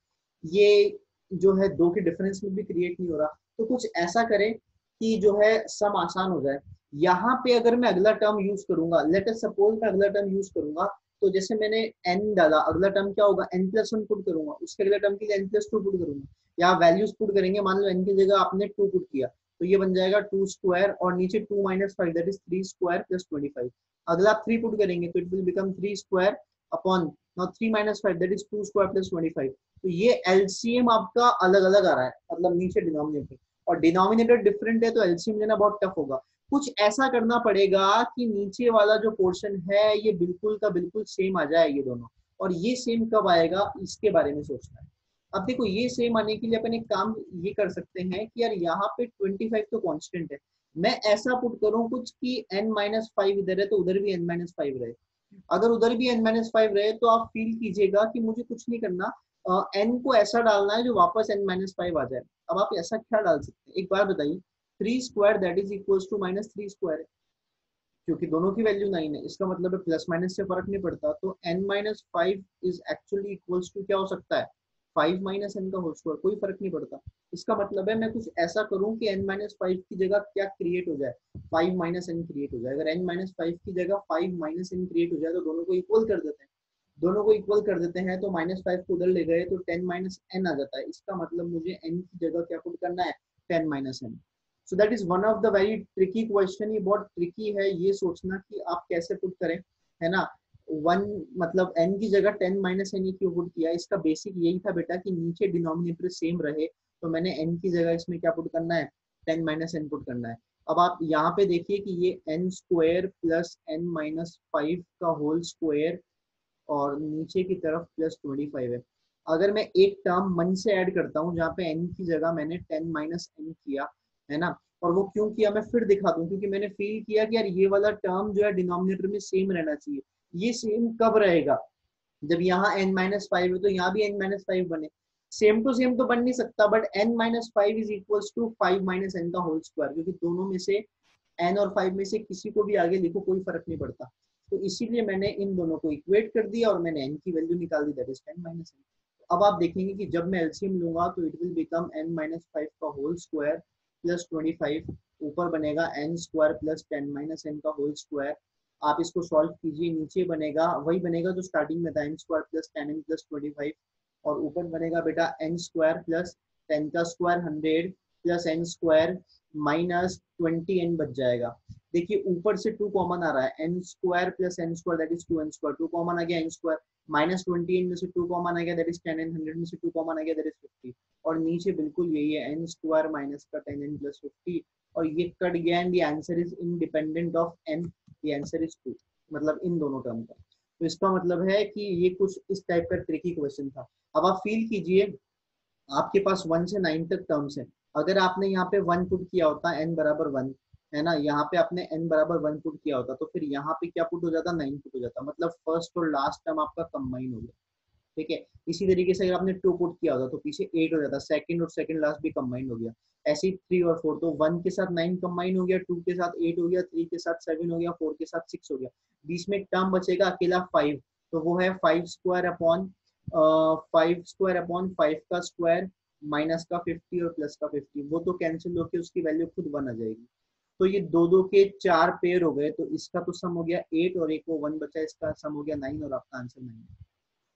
ये जो है दो के डिफरेंस में भी क्रिएट नहीं हो रहा, तो कुछ ऐसा करें कि जो है सम आसान हो जाए। यहाँ पे अगर मैं अगला टर्म यूज करूंगा, लेट अस सपोज मैं अगला टर्म यूज करूंगा, तो जैसे मैंने n डाला, अगला टर्म क्या होगा n+1 पुट करूंगा, उसके अगले टर्म के लिए n+2 पुट करूंगा, या वैल्यूज पुट करेंगे। मान लो n की जगह आपने 2 पुट किया तो ये बन जाएगा 2 स्क्वायर और नीचे 2 minus 5 that is 3 square plus 25। अगला आप 3 पुट करेंगे तो it will become 3 square upon now 3 minus 5 that is 2 square plus 25। तो ये एलसीएम आपका अलग अलग आ रहा है, मतलब नीचे डिनोमिनेटर, और डिनोमिनेटर डिफरेंट है तो एलसीएम लेना बहुत टफ होगा। कुछ ऐसा करना पड़ेगा कि नीचे वाला जो पोर्शन है ये बिल्कुल का बिल्कुल सेम आ जाए ये दोनों, और ये सेम कब आएगा इसके बारे में सोचना है। अब देखो ये सेम आने के लिए अपन एक काम ये कर सकते हैं कि यार यहाँ पे 25 तो कांस्टेंट है, मैं ऐसा पुट करूँ कुछ कि n-5 इधर है तो उधर भी n-5 रहे। अगर उधर भी n-5 रहे तो आप फील कीजिएगा कि मुझे कुछ नहीं करना, n को ऐसा डालना है जो वापस n-5 आ जाए। अब आप ऐसा क्या डाल सकते हैं एक बार बताइए, 3 square that is equal to -3 square है, क्योंकि दोनों की वैल्यू 9 है, इसका मतलब है प्लस माइनस से फर्क नहीं पड़ता। तो n-5 is actually equals to क्या हो सकता है, 5 माइनस एन का होल स्क्वायर, कोई फर्क नहीं पड़ता। इसका मतलब है मैं कुछ ऐसा करूं कि n-5 की जगह क्या क्रिएट हो जाए, 5 माइनस एन क्रिएट हो जाए। अगर n-5 की जगह 5 माइनस एन क्रिएट हो जाए तो दोनों को इक्वल कर देते हैं, दोनों को इक्वल कर देते हैं तो -5 को उधर ले गए तो 10 माइनस एन आ जाता है। इसका मतलब मुझे n की जगह क्या पुट करना है, 10 minus N. So that is one of the very tricky question. ये बहुत ट्रिकी है ये सोचना कि आप कैसे पुट करें, है ना। वन मतलब n की जगह 10 माइनस एन क्यों पुट किया, इसका बेसिक यही था बेटा कि नीचे डिनोमिनेटर सेम रहे, तो मैंने n की जगह इसमें क्या पुट करना है, 10 माइनस एन पुट करना है। अब आप यहाँ पे देखिए कि ये n स्क्वायर प्लस n-5 का होल स्क्वायर और नीचे की तरफ +25 है। अगर मैं एक टर्म मन से ऐड करता हूँ जहाँ पे n की जगह मैंने 10 माइनस एन किया, है ना, और वो क्यों किया मैं फिर दिखा दूं, क्योंकि मैंने फील किया कि यार ये वाला टर्म जो है डिनोमिनेटर में सेम रहना चाहिए। ये सेम कब रहेगा, जब यहाँ n-5 है तो यहाँ भी n-5 बने। सेम टू सेम तो बन नहीं सकता, but n-5 is equals to 5 minus N का होल स्क्वायर, क्योंकि दोनों में से n और 5 में से किसी को भी आगे लिखो कोई फर्क नहीं पड़ता। तो इसीलिए मैंने इन दोनों को इक्वेट कर दिया और मैंने n की वैल्यू निकाल दी दैट इज 10 माइनस एन। अब आप देखेंगे कि जब मैं एलसीएम लूंगा तो इट विल बिकम n-5 का होल स्क्वायर प्लस 25, ऊपर बनेगा n square plus 10 minus N का होल स्क्वायर। आप इसको सॉल्व कीजिए, नीचे बनेगा वही बनेगा जो स्टार्टिंग में था, n square plus 10n plus 25, और ऊपर बनेगा बेटा n स्क्वायर प्लस 10 का square 100 plus n square minus 20n बच जाएगा। देखिए ऊपर से 2 कॉमन आ रहा है, n square plus n square that is 2n square, 2 common आ गया n स्क्वायर, माइनस 20n में से 2 कॉमन आ गया दैट इज 10n, 100 में से 2 कॉमन आ गया दैट इज 50, और नीचे बिल्कुल यही है n स्क्वायर माइनस का 10n प्लस 50, और ये कट गया and the answer is independent of n, the answer is 2, मतलब इन दोनों टर्म का। तो इसका मतलब है कि ये कुछ इस टाइप का ट्रिकी क्वेश्चन था। अब आप फील कीजिए, आपके पास 1 से 9 तक टर्म्स है। अगर आपने यहाँ पे 1 पुट किया होता, n बराबर 1 है ना, यहाँ पे आपने n बराबर 1 पुट किया होता, तो फिर यहाँ पे क्या पुट हो जाता, 9 पुट हो जाता, मतलब फर्स्ट और लास्ट टर्म आपका कंबाइन हो गया। ठीक है, इसी तरीके से अगर आपने 2 पुट किया होता तो पीछे 8 हो जाता, सेकंड और सेकंड लास्ट भी कंबाइन हो गया। ऐसे ही 3 और 4, तो 1 के साथ 9 कंबाइन हो गया, 2 के साथ 8 हो गया, 3 के साथ 7 हो गया, 4 के साथ 6 हो गया। बीच में एक टर्म बचेगा अकेला 5, तो वो है 5 स्क्वायर अपॉन 5 स्क्वायर अपॉन 5 का स्क्वायर माइनस का 50 और प्लस का 50, वो तो कैंसिल होकर उसकी वैल्यू खुद 1 आ जाएगी। तो ये दो दो के 4 पेयर हो गए, तो इसका तो सम हो गया 8 और एक को 1 बचा, इसका सम हो गया 9 और आपका आंसर 9।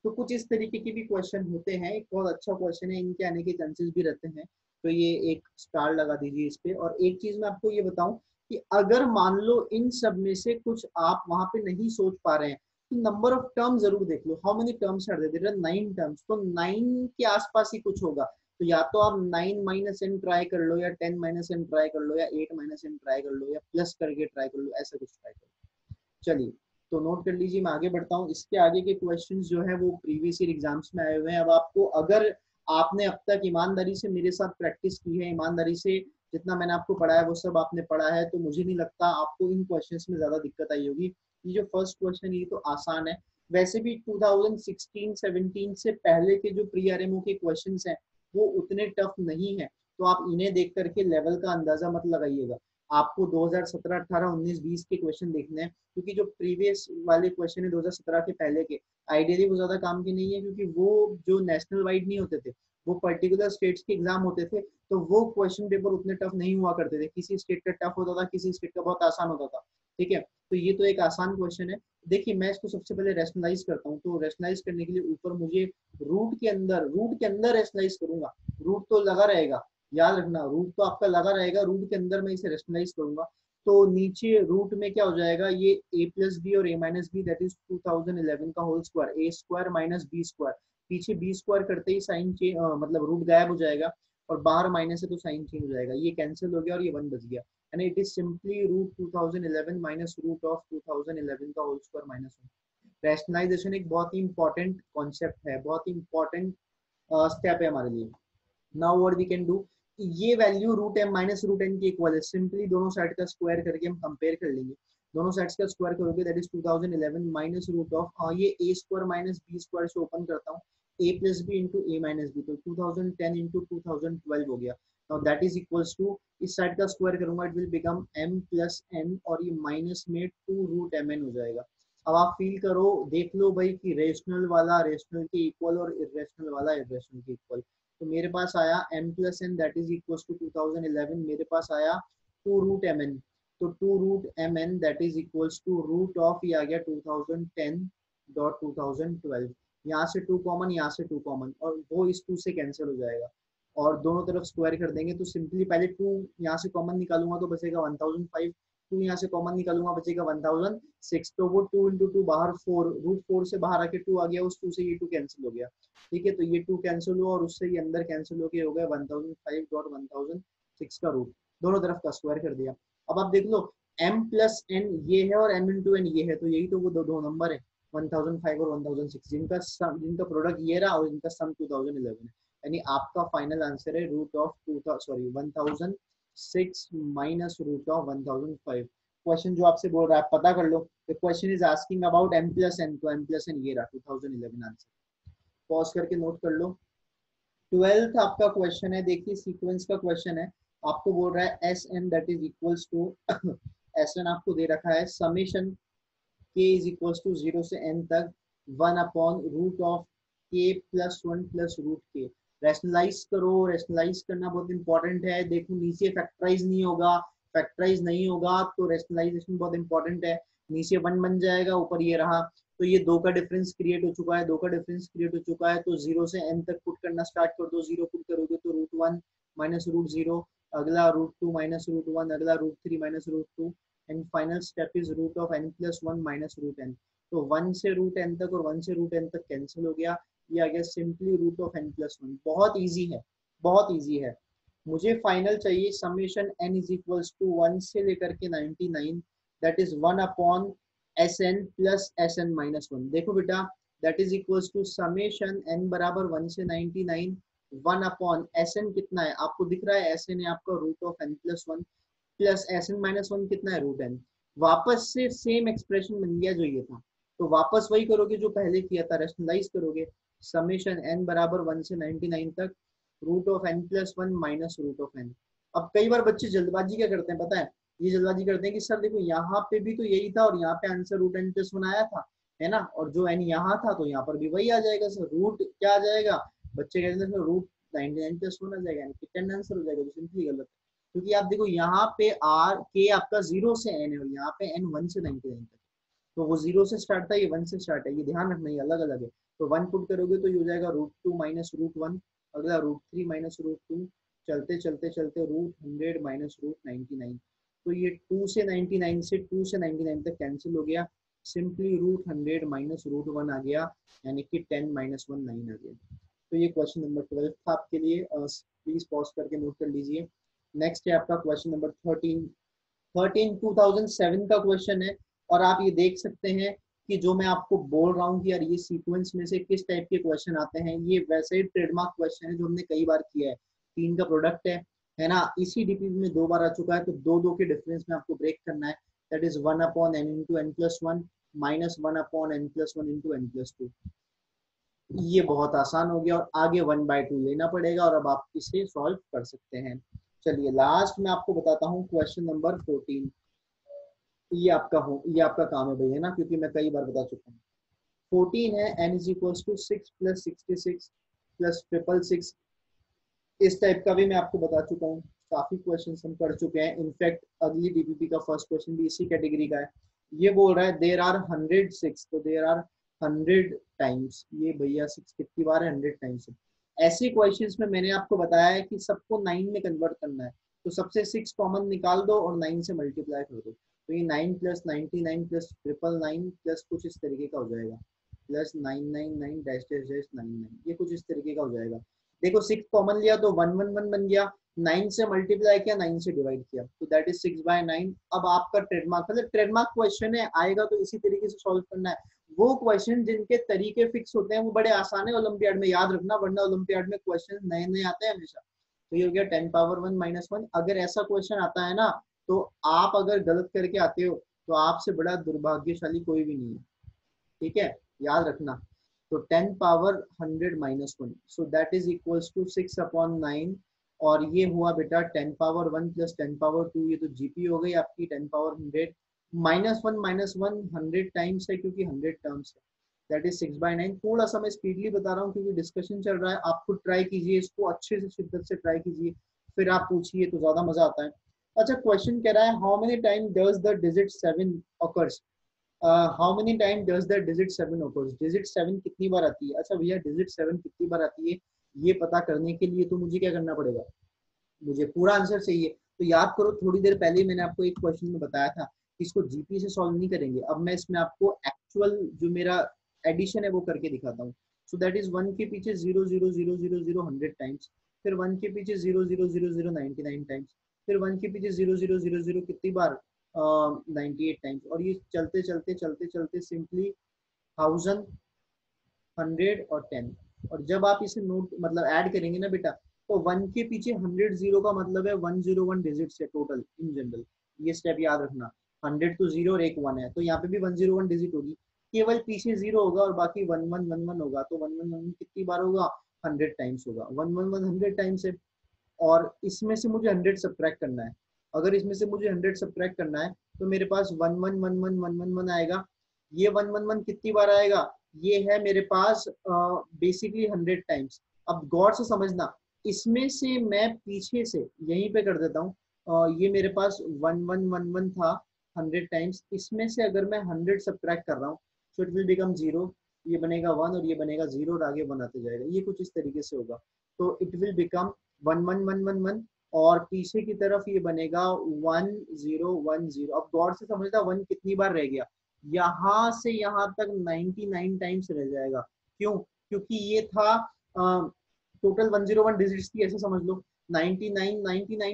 तो कुछ इस तरीके के भी क्वेश्चन होते हैं। एक बहुत अच्छा क्वेश्चन है, इनके आने के चांसेस भी रहते हैं, तो ये एक स्टार लगा दीजिए इस पे। और एक चीज मैं आपको ये बताऊं कि अगर मान लो इन सब में से कुछ आप वहां पे नहीं सोच पा रहे हैं, तो नंबर ऑफ टर्म जरूर देख लो, how many terms are there, 9 terms, तो 9 के आसपास ही कुछ होगा। तो या तो आप 9 माइनस एन ट्राई कर लो, या 10 माइनस एन ट्राई कर लो, या 8 माइनस एन ट्राई कर लो, या प्लस करके ट्राई कर लो, ऐसा कुछ ट्राई कर लो। चलिए, तो नोट कर लीजिए, मैं आगे बढ़ता हूँ। इसके आगे के क्वेश्चंस जो है वो प्रीवियस ईयर एग्जाम्स में आए हुए हैं। अब आपको, अगर आपने अब तक ईमानदारी से मेरे साथ प्रैक्टिस की है, ईमानदारी से जितना मैंने आपको पढ़ाया वो सब आपने पढ़ा है, तो मुझे नहीं लगता आपको इन क्वेश्चंस में ज्यादा दिक्कत आई होगी। ये जो फर्स्ट क्वेश्चन ये तो आसान है। वैसे भी 2016-17 से पहले के जो प्री आरएमओ के क्वेश्चंस हैं वो उतने टफ नहीं है, तो आप इन्हें देख करके लेवल का अंदाजा मत लगाइएगा। आपको 2017, 18, 19, 20 के क्वेश्चन देखने हैं, क्योंकि जो प्रीवियस वाले क्वेश्चन है 2017 के पहले के, आइडियली वो ज्यादा काम के नहीं है, क्योंकि वो जो नेशनल वाइड नहीं होते थे, वो पर्टिकुलर स्टेट्स के एग्जाम होते थे, तो वो क्वेश्चन पेपर उतने टफ नहीं हुआ करते थे। किसी स्टेट का टफ होता था, किसी स्टेट का बहुत आसान होता था। ठीक है, तो ये तो एक आसान क्वेश्चन है। देखिए, मैं इसको सबसे पहले रेशनलाइज करता हूँ, तो रेशनलाइज करने के लिए ऊपर मुझे रूट के अंदर रेशनलाइज करूंगा। रूट तो लगा रहेगा, याद रखना, रूट तो आपका लगा रहेगा, रूट के अंदर मैं इसे रेशनलाइज करूंगा। तो नीचे रूट में क्या हो जाएगा, ये a प्लस बी और a minus B, that is 2011 का whole square, a square minus B square. पीछे बी स्क्वायर करते ही साइन चेंज, मतलब रूट गायब हो जाएगा, और बाहर माइनस है तो साइन चेंज हो जाएगा, ये कैंसिल हो गया और ये 1 बच गया। यानी it is simply root 2011 minus root of 2011 का होल स्क्वायर माइनस 1। रैशनलाइजेशन एक बहुत ही इंपॉर्टेंट कॉन्सेप्ट है, बहुत ही इंपॉर्टेंट स्टेप है हमारे लिए। Now what we can do, ये value root M minus root N की इक्वल है, सिंपली दोनों साइड का स्क्वायर करके हम कंपेयर कर लेंगे। दोनों साइड्स का स्क्वायर करोगे, that is 2011 minus root of, ये A square minus B square से ओपन करता हूँ, A plus B into A minus B, तो 2010 इंटू 2012 हो गया। Now that is equals to, इस साइड का स्क्वायर करूंगा, it will become m plus n, और ये माइनस में 2 रूट एम एन हो जाएगा। अब आप फील करो, देख लो भाई कि रेशनल वाला रेशनल के इक्वल और इरेशनल वाला इरेशनल के इक्वल। तो मेरे पास आया m plus N that is equal to 2011, मेरे पास आया 2 रूट एम एन, तो 2 root M N that is equal to root of, ये आ गया 2010 डॉट 2012। यहाँ से 2 कॉमन, यहाँ से 2 कॉमन, और वो इस 2 से कैंसिल हो जाएगा, और दोनों तरफ स्क्वायर कर देंगे। तो सिंपली पहले 2 यहाँ से कॉमन निकालूंगा तो बचेगा 1005, 2 यहाँ से कॉमन निकालूंगा बचेगा 1006, तो वो 2 इंटू 2 बाहर 4, रूट 4 से बाहर आके 2 आ गया, उस 2 से ये 2 कैंसिल हो गया। ठीक है, तो ये 2 कैंसिल हुआ और उससे ये अंदर कैंसिल हो गया, हो गया 1005 डॉट 1006 का रूट, दोनों तरफ का स्क्वायर कर दिया। अब आप देख लो, m प्लस n ये है और m इंटू n ये है, तो यही तो वो दो नंबर है 1005 और 1006, जिनका प्रोडक्ट ये रहा और इनका सम 2011 है। यानी आपका फाइनल आंसर है root of 1006 minus root of 1005। Question जो आपसे बोल रहा है पता कर लो, the question is asking about m plus n, तो m प्लस n ये रहा 2011 आंसर। पॉज करके नोट कर लो। 12th आपका क्वेश्चन है, देखिए सीक्वेंस का क्वेश्चन है, आपको बोल रहा है S N that is equals to, S N आपको दे रखा है summation k is equals to 0 से n तक 1 upon root of k plus 1 plus root k। Rationalise करो, रैशनलाइज करना बहुत इंपॉर्टेंट है। देखो नीचे फैक्टराइज नहीं होगा, फैक्टराइज नहीं होगा तो रैशनलाइजेशन बहुत इंपॉर्टेंट है। नीचे 1 बन जाएगा, ऊपर ये रहा, तो ये 2 का डिफरेंस क्रिएट हो चुका है, 2 का डिफरेंस क्रिएट हो चुका है, तो 0 से n तक पुट करना स्टार्ट कर दो। 0 पुट करोगे तो रूट 1 माइनस रूट 0, अगला रूट 2 माइनस रूट 1, अगला root 3 minus root 2, and final step is root of n plus 1 minus root n। तो 1 से रूट n तक और 1 से रूट n तक कैंसिल हो गया, ये आ गया simply root of n plus 1। बहुत इजी है, बहुत इजी है। मुझे फाइनल चाहिए summation n is equals to 1 से लेकर के 99, that is 1 upon Sn plus Sn minus 1। देखो बेटा that is equals to summation n बराबर 1 से 99 1 अपॉन Sn कितना है आपको दिख रहा है, Sn है आपका root of n plus 1 plus Sn minus 1 कितना है रूट n। वापस से सेम एक्सप्रेशन बन गया जो ये था, तो वापस वही करोगे जो पहले किया था, रेशनलाइज करोगे। समेशन n बराबर 1 से 99 तक root of n plus 1 minus root of n। अब कई बार बच्चे जल्दबाजी क्या करते हैं पता है, ये जल्दबाजी करते हैं कि सर देखो यहाँ पे भी तो यही था और यहाँ पे आंसर रूट n प्लस 1 आया था, है ना, और जो n यहाँ था तो यहाँ पर भी वही आ जाएगा सर, रूट क्या आ जाएगा, बच्चे कहते हैं सर रूट 99 प्लस 1 आ जाएगा, यानी कि 10 आंसर हो जाएगा, जो सिंपली गलत है। क्योंकि आप देखो यहाँ पे आर के आपका 0 से n है और यहाँ पे n 1 से 99 तक, तो वो 0 से स्टार्ट था, ये 1 से स्टार्ट है, ये ध्यान रखना, ये अलग अलग है। तो 1 पुट करोगे तो ये हो जाएगा रूट 2 माइनस रूट 1, अगला रूट 3 माइनस रूट 2, चलते चलते चलते रूट 100 माइनस रूट 99। तो ये 2 से 99 से 2 से 99 तक कैंसिल हो गया, सिंपली रूट 100 माइनस रूट 1 आ गया, यानी कि 10 माइनस 1 9 आ गया। तो ये क्वेश्चन नंबर 12 था आपके लिए, प्लीज पॉज करके नोट कर लीजिए। नेक्स्ट है आपका क्वेश्चन नंबर 13। 2007 का क्वेश्चन है, और आप ये देख सकते हैं कि जो मैं आपको बोल रहा हूँ कि यार ये सीक्वेंस में से किस टाइप के क्वेश्चन आते हैं, ये वैसे ही ट्रेडमार्क क्वेश्चन है जो हमने कई बार किया है, 3 का प्रोडक्ट है ना, इसी डीपी में 2 बार आ चुका है, तो 2 के डिफरेंस में आपको ब्रेक करना है, that is 1 upon n into n plus 1 minus 1 upon n plus 1 into n plus 2। ये बहुत आसान हो गया और आगे 1/2 लेना पड़ेगा और अब आप इसे सॉल्व कर सकते हैं। चलिए लास्ट में आपको बताता हूँ क्वेश्चन नंबर 14। ये आपका काम है भैया ना, क्योंकि मैं कई बार बता चुका हूँ। 14 है n is equals to 6 plus 66 plus 666। इस टाइप का भी मैं आपको बता चुका हूँ, काफी क्वेश्चंस हम कर चुके हैं, इनफैक्ट अगली डीपीपी का फर्स्ट क्वेश्चन भी इसी कैटेगरी का है। ये बोल रहा है देयर आर 106, तो देयर आर 100 टाइम्स, ये भैया 6 कितनी बार है, 100 टाइम्स है। ऐसे क्वेश्चंस में मैंने आपको बताया है कि सबको 9 में कन्वर्ट करना है, तो सबसे 6 कॉमन निकाल दो और 9 से मल्टीप्लाई कर दो, तो ये 9 प्लस 99 प्लस 999 प्लस कुछ इस तरीके का हो जाएगा, प्लस 999 डैश डैश डैश 99, ये कुछ इस तरीके का हो जाएगा। देखो 6 कॉमन लिया तो 111 बन गया, 9 से मल्टीप्लाई किया, 9 से डिवाइड किया, तो दैट इज 6/9। अब आपका ट्रेडमार्क मतलब ट्रेडमार्क क्वेश्चन है, आएगा तो इसी तरीके से सॉल्व करना है। वो क्वेश्चन जिनके तरीके फिक्स होते हैं वो बड़े आसान है ओलंपियाड में, याद रखना, वरना ओलंपियाड में क्वेश्चन नए नए आते हैं हमेशा। तो ये हो गया 10 पावर 1 माइनस 1। अगर ऐसा क्वेश्चन आता है ना, तो आप अगर गलत करके आते हो तो आपसे बड़ा दुर्भाग्यशाली कोई भी नहीं है, ठीक है, याद रखना। तो 10 power 100 minus 1, so that is equals to 6 upon 9, और ये हुआ बेटा 10 पावर 1 प्लस 10 पावर 2, ये तो जीपी हो गई आपकी 10 पावर 100 माइनस वन 100 टाइम्स है क्योंकि 100 टर्म्स है, दैट इज 6/9। थोड़ा सा मैं स्पीडली बता रहा हूँ क्योंकि डिस्कशन चल रहा है, आप खुद ट्राई कीजिए इसको, अच्छे से शिद्दत से ट्राई कीजिए, फिर आप पूछिए तो ज्यादा मजा आता है। अच्छा क्वेश्चन कह रहा है how many time does the digit 7 occurs, how many time does the digit 7 occurs, digit 7 कितनी बार आती है। अच्छा भैया डिजिट 7 कितनी बार आती है, ये पता करने के लिए तो मुझे क्या करना पड़ेगा, मुझे पूरा आंसर चाहिए। तो याद करो थोड़ी देर पहले ही मैंने आपको एक क्वेश्चन में बताया था कि इसको जीपी से सॉल्व नहीं करेंगे, अब मैं इसमें आपको एक्चुअल जो मेरा एडिशन है वो करके दिखाता हूँ। सो दैट इज 1 के पीछे 0 0 0 0 0 100 टाइम्स, फिर 1 के पीछे 0 0 0 0 99 टाइम्स, फिर 1 के पीछे 0 0 0 0 कितनी बार 98 टाइम्स, और ये चलते चलते चलते चलते सिंपली 1000 100 और 10। और जब आप इसे नोट मतलब ऐड करेंगे ना बेटा, तो 1 के पीछे 100 जीरो का मतलब है 101 डिजिट्स है टोटल इन जनरल, ये स्टेप याद रखना। 100 तो 0 और एक 1 है, तो यहाँ पे भी 101 डिजिट होगी, केवल पीछे 0 होगा और बाकी 1111 होगा, तो 1111 कितनी बार होगा, 100 टाइम्स होगा, 111 100 टाइम्स है। और इसमें से मुझे 100 सब्ट्रैक्ट करना है, अगर इसमें से मुझे 100 सब्ट्रैक्ट करना है तो मेरे पास 1111111 आएगा। ये 111 कितनी बार आएगा, ये है मेरे पास बेसिकली 100 टाइम्स। अब गौर से समझना, इसमें से मैं पीछे से यहीं पे कर देता हूँ, ये मेरे पास 1111 था 100 टाइम्स, इसमें से अगर मैं 100 सब्ट्रैक्ट कर रहा हूँ तो इट विल बिकम 0, ये बनेगा 1 और ये बनेगा 0 और आगे 1 आते जाएगा, ये कुछ इस तरीके से होगा। तो इट विल बिकम 11111 और पीछे की तरफ ये बनेगा 1010। अब गौर से समझना 1 कितनी बार रह गया, यहाँ से यहाँ तक 99 टाइम्स रह जाएगा। क्यों, क्योंकि ये था टोटल 101 डिजिट्स थी, ऐसे समझ लो 99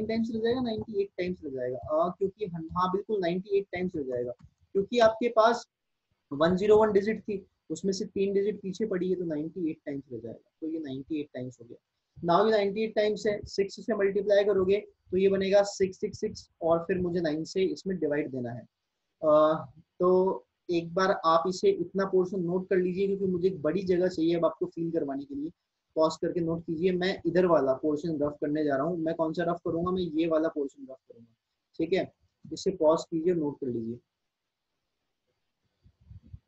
टाइम्स रह जाएगा, 98 टाइम्स रह जाएगा, क्योंकि हाँ बिल्कुल 98 टाइम्स रह जाएगा। क्योंकि आपके पास 101 डिजिट थी, उसमें से 3 डिजिट पीछे पड़ी है, तो 98 टाइम्स रह जाएगा, तो ये 98 टाइम्स हो गया। नाउ ये 98 टाइम्स है, 6 से मल्टीप्लाई करोगे तो ये बनेगा 666, और फिर मुझे 9 से इसमें डिवाइड देना है। तो एक बार आप इसे इतना पोर्शन नोट कर लीजिए, क्योंकि मुझे एक बड़ी जगह चाहिए अब आपको फील करवाने के लिए। पॉज करके नोट कीजिए, मैं इधर वाला पोर्शन रफ करने जा रहा हूँ। मैं कौन सा रफ करूंगा, मैं ये वाला पोर्शन रफ करूंगा, ठीक है। इसे पॉज कीजिए, नोट कर लीजिए।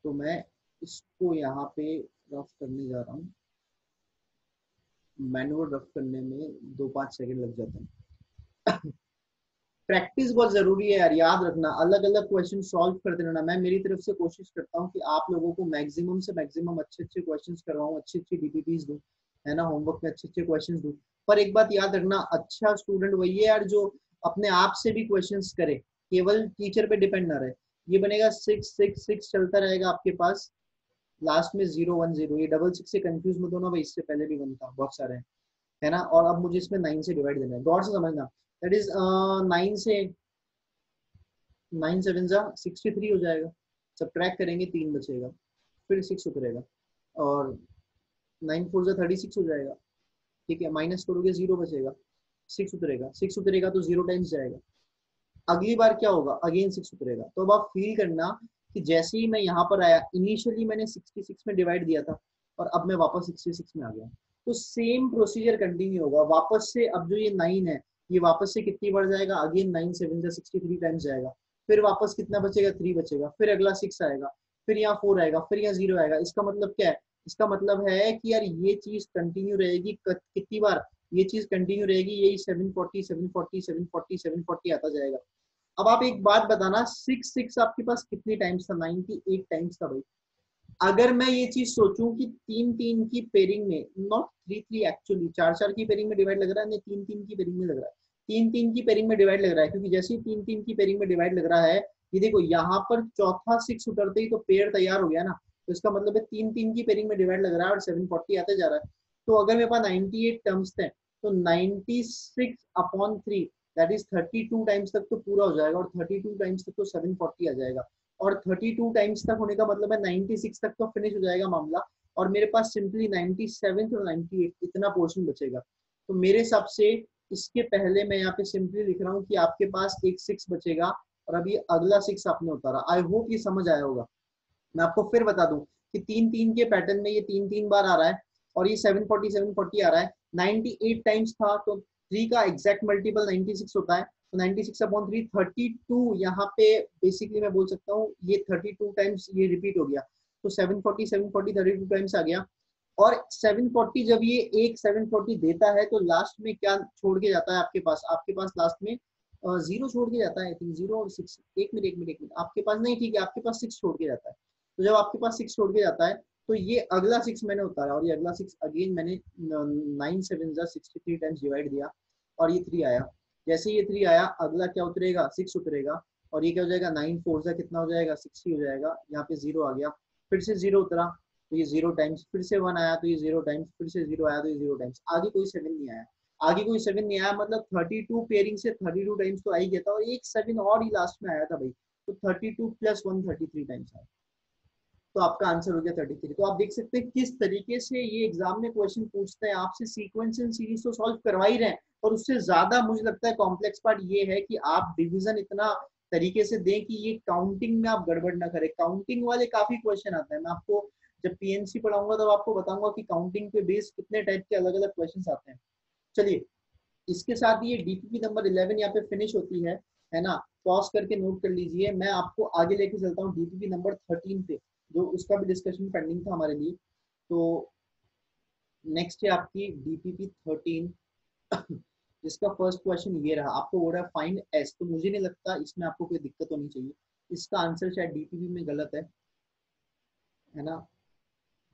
तो मैं इसको यहाँ पे रफ करने जा रहा हूँ। मैनुअल रफ करने में 2-5 सेकंड लग जाते हैं। प्रैक्टिस बहुत जरूरी है यार, याद रखना, अलग अलग क्वेश्चन सॉल्व करते रहना। मैं मेरी तरफ से कोशिश करता हूँ कि आप लोगों को मैक्सिमम से मैक्सिमम अच्छे अच्छे क्वेश्चन करवाऊँ, अच्छी अच्छी डीपीपीज दूँ, है ना, होमवर्क में अच्छे अच्छे क्वेश्चन दूँ। पर एक बात याद रखना, अच्छा स्टूडेंट वही है यार जो अपने आप से भी क्वेश्चन करे, केवल टीचर पे डिपेंड ना रहे। ये बनेगा 666 चलता रहेगा आपके पास, लास्ट में 010। ये डबल 6 से कंफ्यूज मत होना भाई, इससे पहले भी वन था, बहुत सारे हैं, है ना। और अब मुझे इसमें 9 से डिवाइड देना है, गौर से समझना। दैट इज 9 से 9 7 जा 63 हो जाएगा, सब्ट्रैक्ट करेंगे 3 बचेगा, फिर 6 उतरेगा, और 9 4 जा 36 हो जाएगा, ठीक है। माइनस करोगे 0 बचेगा, 6 उतरेगा, 6 उतरेगा तो 0 टाइम्स जाएगा। अगली बार क्या होगा, अगेन 6 उतरेगा। तो अब आप फील करना कि जैसे ही मैं यहाँ पर आया, इनिशियली मैंने 66 में डिवाइड दिया था, और अब मैं वापस 66 में आ गया। तो सेम प्रोसीजर कंटिन्यू होगा वापस से। अब जो ये 9 है, ये वापस से कितनी बढ़ जाएगा, अगेन 9 7 जा 63 टाइम्स जाएगा, फिर वापस कितना बचेगा, 3 बचेगा, फिर अगला 6 आएगा, फिर यहाँ 4 आएगा, फिर यहाँ 0 आएगा। इसका मतलब क्या है, इसका मतलब है कि यार ये चीज कंटिन्यू रहेगी, कितनी बार ये चीज कंटिन्यू रहेगी, यही 740 740 740 740 आता जाएगा। अब आप एक बात बताना, 6 आपके पास कितनी टाइम्स था, 98 टाइम्स था भाई। अगर मैं ये चीज सोचूं कि 3-3 की पेयरिंग में, नॉट 3-3 एक्चुअली, 4-4 की पेयरिंग में डिवाइड लग रहा है, नहीं 3-3 की पेयरिंग में लग रहा है, 3-3 की पेयरिंग में डिवाइड लग रहा है, क्योंकि जैसे ही 3-3 की पेयरिंग में डिवाइड लग रहा है, ये देखो यहाँ पर चौथा 6 उतरते ही तो पेयर तैयार हो गया ना। तो इसका मतलब है 3-3 की पेयरिंग में डिवाइड लग रहा है और 740 आते जा रहा है। तो अगर मेरे पास 98 टर्म्स थे, तो 96/3, दैट इज 32 टाइम्स तक तो पूरा हो जाएगा, और 32 टाइम्स तक तो 740 आ जाएगा। और 32 टाइम्स तक होने का मतलब है 96 तक तो फिनिश हो जाएगा मामला, और मेरे पास सिंपली 97 और 98 इतना पोर्शन बचेगा। तो मेरे हिसाब से इसके पहले मैं यहाँ पे सिंपली लिख रहा हूँ कि आपके पास एक 6 बचेगा, और अभी अगला 6 आपने उतारा। आई होप ये समझ आया होगा। मैं आपको फिर बता दूं कि 3-3 के पैटर्न में ये 3-3 बार आ रहा है, और ये 740 आ रहा है। 98 टाइम्स था, तो 3 का एग्जैक्ट मल्टीपल 96 होता है, तो 96/3 32 यहाँ पे बेसिकली मैं बोल सकता हूँ ये 32 टाइम्स ये रिपीट हो गया। तो 740 32 टाइम्स आ गया। और 740 जब ये एक 740 देता है, तो लास्ट में क्या छोड़ के जाता है आपके पास लास्ट में 0 छोड़ के जाता है, आई थिंक 0 और 6। एक मिनट आपके पास नहीं, ठीक है, आपके पास 6 छोड़ के जाता है। तो जब आपके पास 6 छोड़ के जाता है, तो ये अगला 6 मैंने उतारा, और ये अगला 6 अगेन मैंने 9 7 जा 63 टाइम्स डिवाइड दिया, और ये 3 आया। जैसे ये 3 आया, अगला क्या उतरेगा, 6 उतरेगा, और ये क्या हो जाएगा, 9 4 जा कितना हो जाएगा, 60 हो जाएगा। यहाँ पे 0 आ गया, फिर से 0 उतरा, तो ये 0 टाइम्स, फिर से 1 आया तो ये 0 टाइम्स, फिर से 0 आया तो ये 0 टाइम्स। आगे कोई 7 नहीं आया, आगे कोई 7 नहीं आया, मतलब 32 पेयरिंग से 32 टाइम्स तो आ ही गया था, और एक 7 और ही लास्ट में आया था भाई। तो 32 + 1 33 टाइम्स आया। तो आपका आंसर हो गया 33। तो आप देख सकते हैं किस तरीके से ये एग्जाम में क्वेश्चन पूछते हैं आपसे। सीक्वेंस एंड सीरीज तो सॉल्व करवा ही रहे हैं, और उससे ज्यादा मुझे लगता है कॉम्प्लेक्स पार्ट ये है कि आप डिवीजन इतना तरीके से दें कि ये काउंटिंग में आप गड़बड़ ना करें। काउंटिंग वाले काफी क्वेश्चन आते हैं, मैं आपको जब पीएनसी पढ़ाऊंगा तब आपको बताऊंगा कि काउंटिंग पे बेस कितने टाइप के अलग अलग क्वेश्चन आते हैं। चलिए, इसके साथ ये डीपीपी नंबर 11 यहाँ पे फिनिश होती है ना। पॉज करके नोट कर लीजिए, मैं आपको आगे लेके चलता हूँ डीपीपी नंबर 13 पे, जो उसका भी डिस्कशन पेंडिंग था हमारे लिए। तो नेक्स्ट है आपकी डीपीपी 13, जिसका फर्स्ट क्वेश्चन ये रहा, आपको बोल रहा है फाइंड एस। तो मुझे नहीं लगता इसमें आपको कोई दिक्कत होनी चाहिए, इसका आंसर शायद डीपीपी में गलत है ना।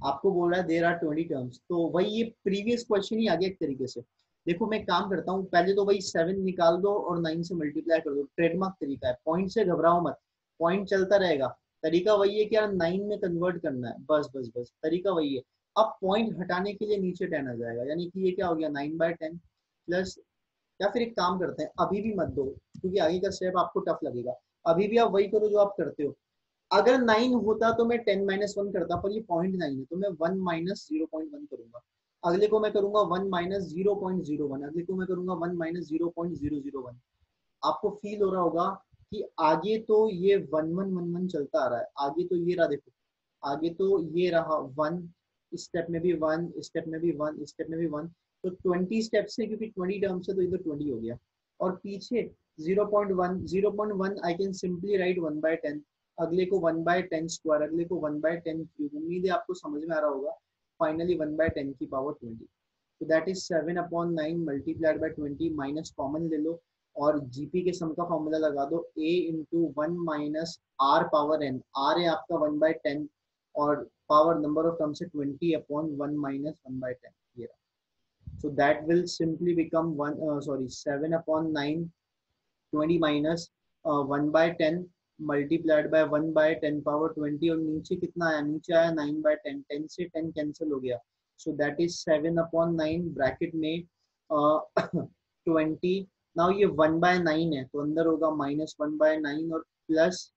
आपको बोल रहा है देयर आर 20 टर्म्स, तो वही ये प्रीवियस क्वेश्चन ही आ गया एक तरीके से। देखो मैं काम करता हूँ, पहले तो वही 7 निकाल दो और 9 से मल्टीप्लाई कर दो, ट्रेडमार्क तरीका है, पॉइंट से घबराओ मत, पॉइंट चलता रहेगा। तरीका वही है कि यार 9 में कन्वर्ट करना है, बस बस बस, तरीका वही है। अब पॉइंट हटाने के लिए नीचे 10 आ जाएगा, यानी कि ये क्या हो गया 9/10 प्लस, या फिर एक काम करते हैं, अभी भी मत दो, क्योंकि आगे का स्टेप आपको टफ लगेगा। अभी भी आप वही करो जो आप करते हो, अगर 9 होता तो मैं 10 माइनस 1 करता, पर ये 0.9 है तो मैं 1 माइनस 0.1 करूंगा। अगले को मैं करूंगा 1 माइनस 0.01, अगले को मैं करूंगा 1 माइनस 0.001। आपको फील हो रहा होगा कि आगे तो ये 1 1 1 1 चलता आ रहा है, आगे तो ये रहा, देखो आगे तो ये रहा 1, स्टेप में भी 1, स्टेप में भी 1, स्टेप में भी 1, तो 20 स्टेप्स है क्योंकि 20 टर्म्स है तो इधर 20 हो गया। और पीछे 0.1 आई कैन सिंपली राइट 1/10, अगले को 1/10 स्क्वायर, अगले को 1/10 क्यूब। उम्मीद है आपको समझ में आ रहा होगा। फाइनली 1/10 की पावर 20, तो that is 7/9 multiplied by 20, minus common ले लो और जीपी के सम का फॉर्मूला लगा दो, a into 1 minus r power n, r है आपका 1/10 और पावर नंबर ऑफ टर्म्स है 20/1 माइनस 1/10, ये रहा। So that will simply become 7/9 20 minus 1/10 multiplied by 1/10 power 20, और नीचे कितना आया, नीचे आया 9/10, 10 से 10 कैंसिल हो गया। सो दैट इज 7/9 ब्रैकेट में 20। नाउ ये 1/9 है तो अंदर होगा -1/9 और प्लस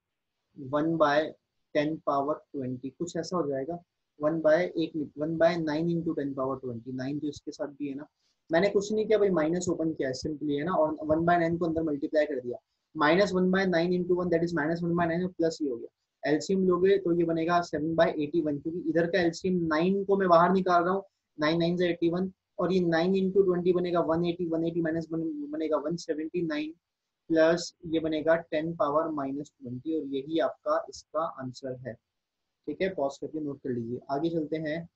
1/10 पावर 20, कुछ ऐसा हो जाएगा। 1/9 इंटू 10 पावर 20, 9 तो इसके साथ भी है ना, मैंने कुछ नहीं किया भाई, माइनस ओपन किया है सिंपली, है ना, और 1/9 को अंदर मल्टीप्लाई कर दिया। -1/9 इंटू 1 दैट इज -1/9 और प्लस ये हो गया। एलसीएम लोगे तो ये बनेगा 7/81, क्योंकि इधर का एलसीएम 9 को मैं बाहर निकाल रहा हूँ, 9 9 से 81, और ये 9 इंटू 20 बनेगा 180, 180 माइनस बनेगा 179, प्लस ये बनेगा 10 पावर -20, और यही आपका इसका आंसर है। ठीक है, पॉज करके नोट कर लीजिए, आगे चलते हैं।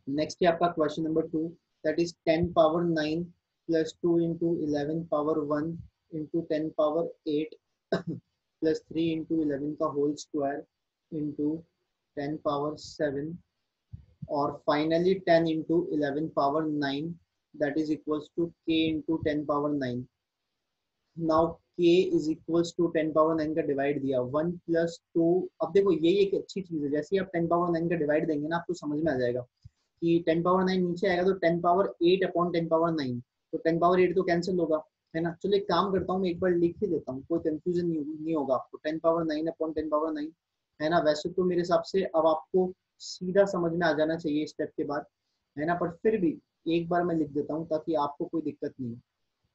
नेक्स्ट है आपका question number 2, that is 10 power 9 plus 2 into 11 power 1 into 10 power 8 plus 3 into 11 का होल स्क्वायर इंटू 10 पावर 7, और finally 10 into 11 power 9 that is equals to k into 10 power 9। Now k is equals to 10 power 9 का divide दिया 1 plus 2। अब देखो यही एक अच्छी चीज है, जैसे ही आप 10 पावर 9 का डिवाइड देंगे ना आपको समझ में आ जाएगा कि 10 पावर 9 नीचे आएगा तो 10 पावर 8 अपॉन 10 पावर 9, तो 10 पावर 8 तो कैंसिल होगा, है ना। चलो एक काम करता हूँ, मैं एक बार लिख ही देता हूँ, कोई कंफ्यूजन नहीं होगा आपको। 10 पावर 9 अपॉन 10 पावर 9, है ना। वैसे तो मेरे हिसाब से अब आपको सीधा समझ में आ जाना चाहिए स्टेप के बाद, है ना, पर फिर भी एक बार मैं लिख देता हूँ ताकि आपको कोई दिक्कत नहीं हो।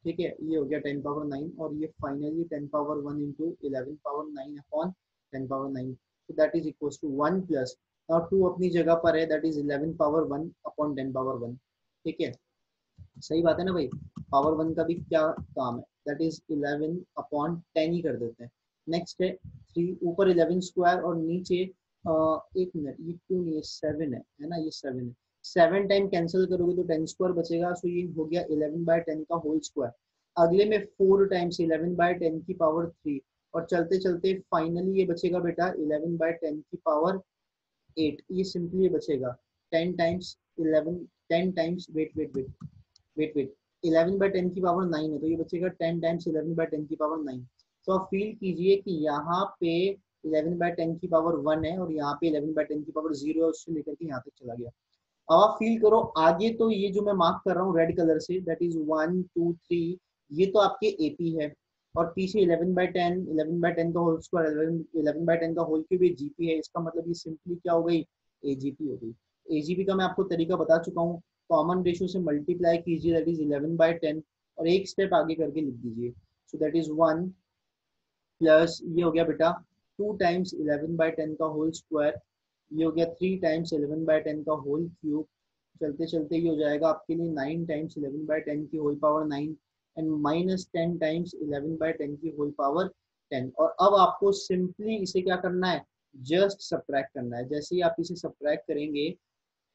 ठीक है, ये हो गया 10 पावर 9, और ये finally 10 power 1 into 11 power 9 upon 10 power 9, तो that is equal to 1 plus, और 2 अपनी जगह पर है, that is 11 power 1 upon 10 power 1। ठीक है, सही बात है ना भाई, पावर 1 का भी क्या काम है, दैट इज 11 अपॉन 10 ही कर देते हैं। नेक्स्ट है 3, ऊपर 11 स्क्वायर और नीचे एक मिनट, ये क्यों नहीं है, 7 है ना, ये 7 है। 7 टाइम कैंसिल करोगे तो 10 स्क्वायर बचेगा, सो ये हो गया 11/10 का होल स्क्वायर। अगले में 4 टाइम्स 11/10 की पावर 3, और चलते चलते फाइनली ये बचेगा बेटा 11/10 की पावर 8, ये सिंपली बचेगा 10 टाइम्स 11, 10 टाइम्स वेट 11/10 की पावर 9 है तो ये बचेगा 10 टाइम्स 11/10 की पावर 9। तो आप फील कीजिए कि यहाँ पे 11/10 की पावर 1 है और यहाँ पे 11/10 की पावर 0 है, उससे लेकर के यहाँ तक चला गया। अब आप फील करो आगे, तो ये जो मैं मार्क कर रहा हूँ रेड कलर से, दैट इज 1 2 3, ये तो आपके एपी है, और पीछे 11/10 का होल स्क्वायर 11/10 का होल क्यूब जीपी है। इसका मतलब ये सिंपली क्या हो गई, एजीपी हो गई। एजीपी का मैं आपको तरीका बता चुका हूँ, कॉमन रेशियो से मल्टीप्लाई कीजिए, दैट इज 11/10, और एक स्टेप आगे करके लिख दीजिए। सो दैट इज 1 प्लस ये हो गया बेटा 2 टाइम्स 11/10 का होल स्क्वायर, ये हो गया 3 टाइम्स 11/10 का होल क्यूब, चलते चलते ये हो जाएगा आपके लिए 9 टाइम्स 11/10 की whole power 9, and minus 10 times 11/10 की होल पावर 10। और अब आपको सिंपली इसे क्या करना है, जस्ट सब्ट्रैक्ट करना है। जैसे ही आप इसे सब्ट्रैक्ट करेंगे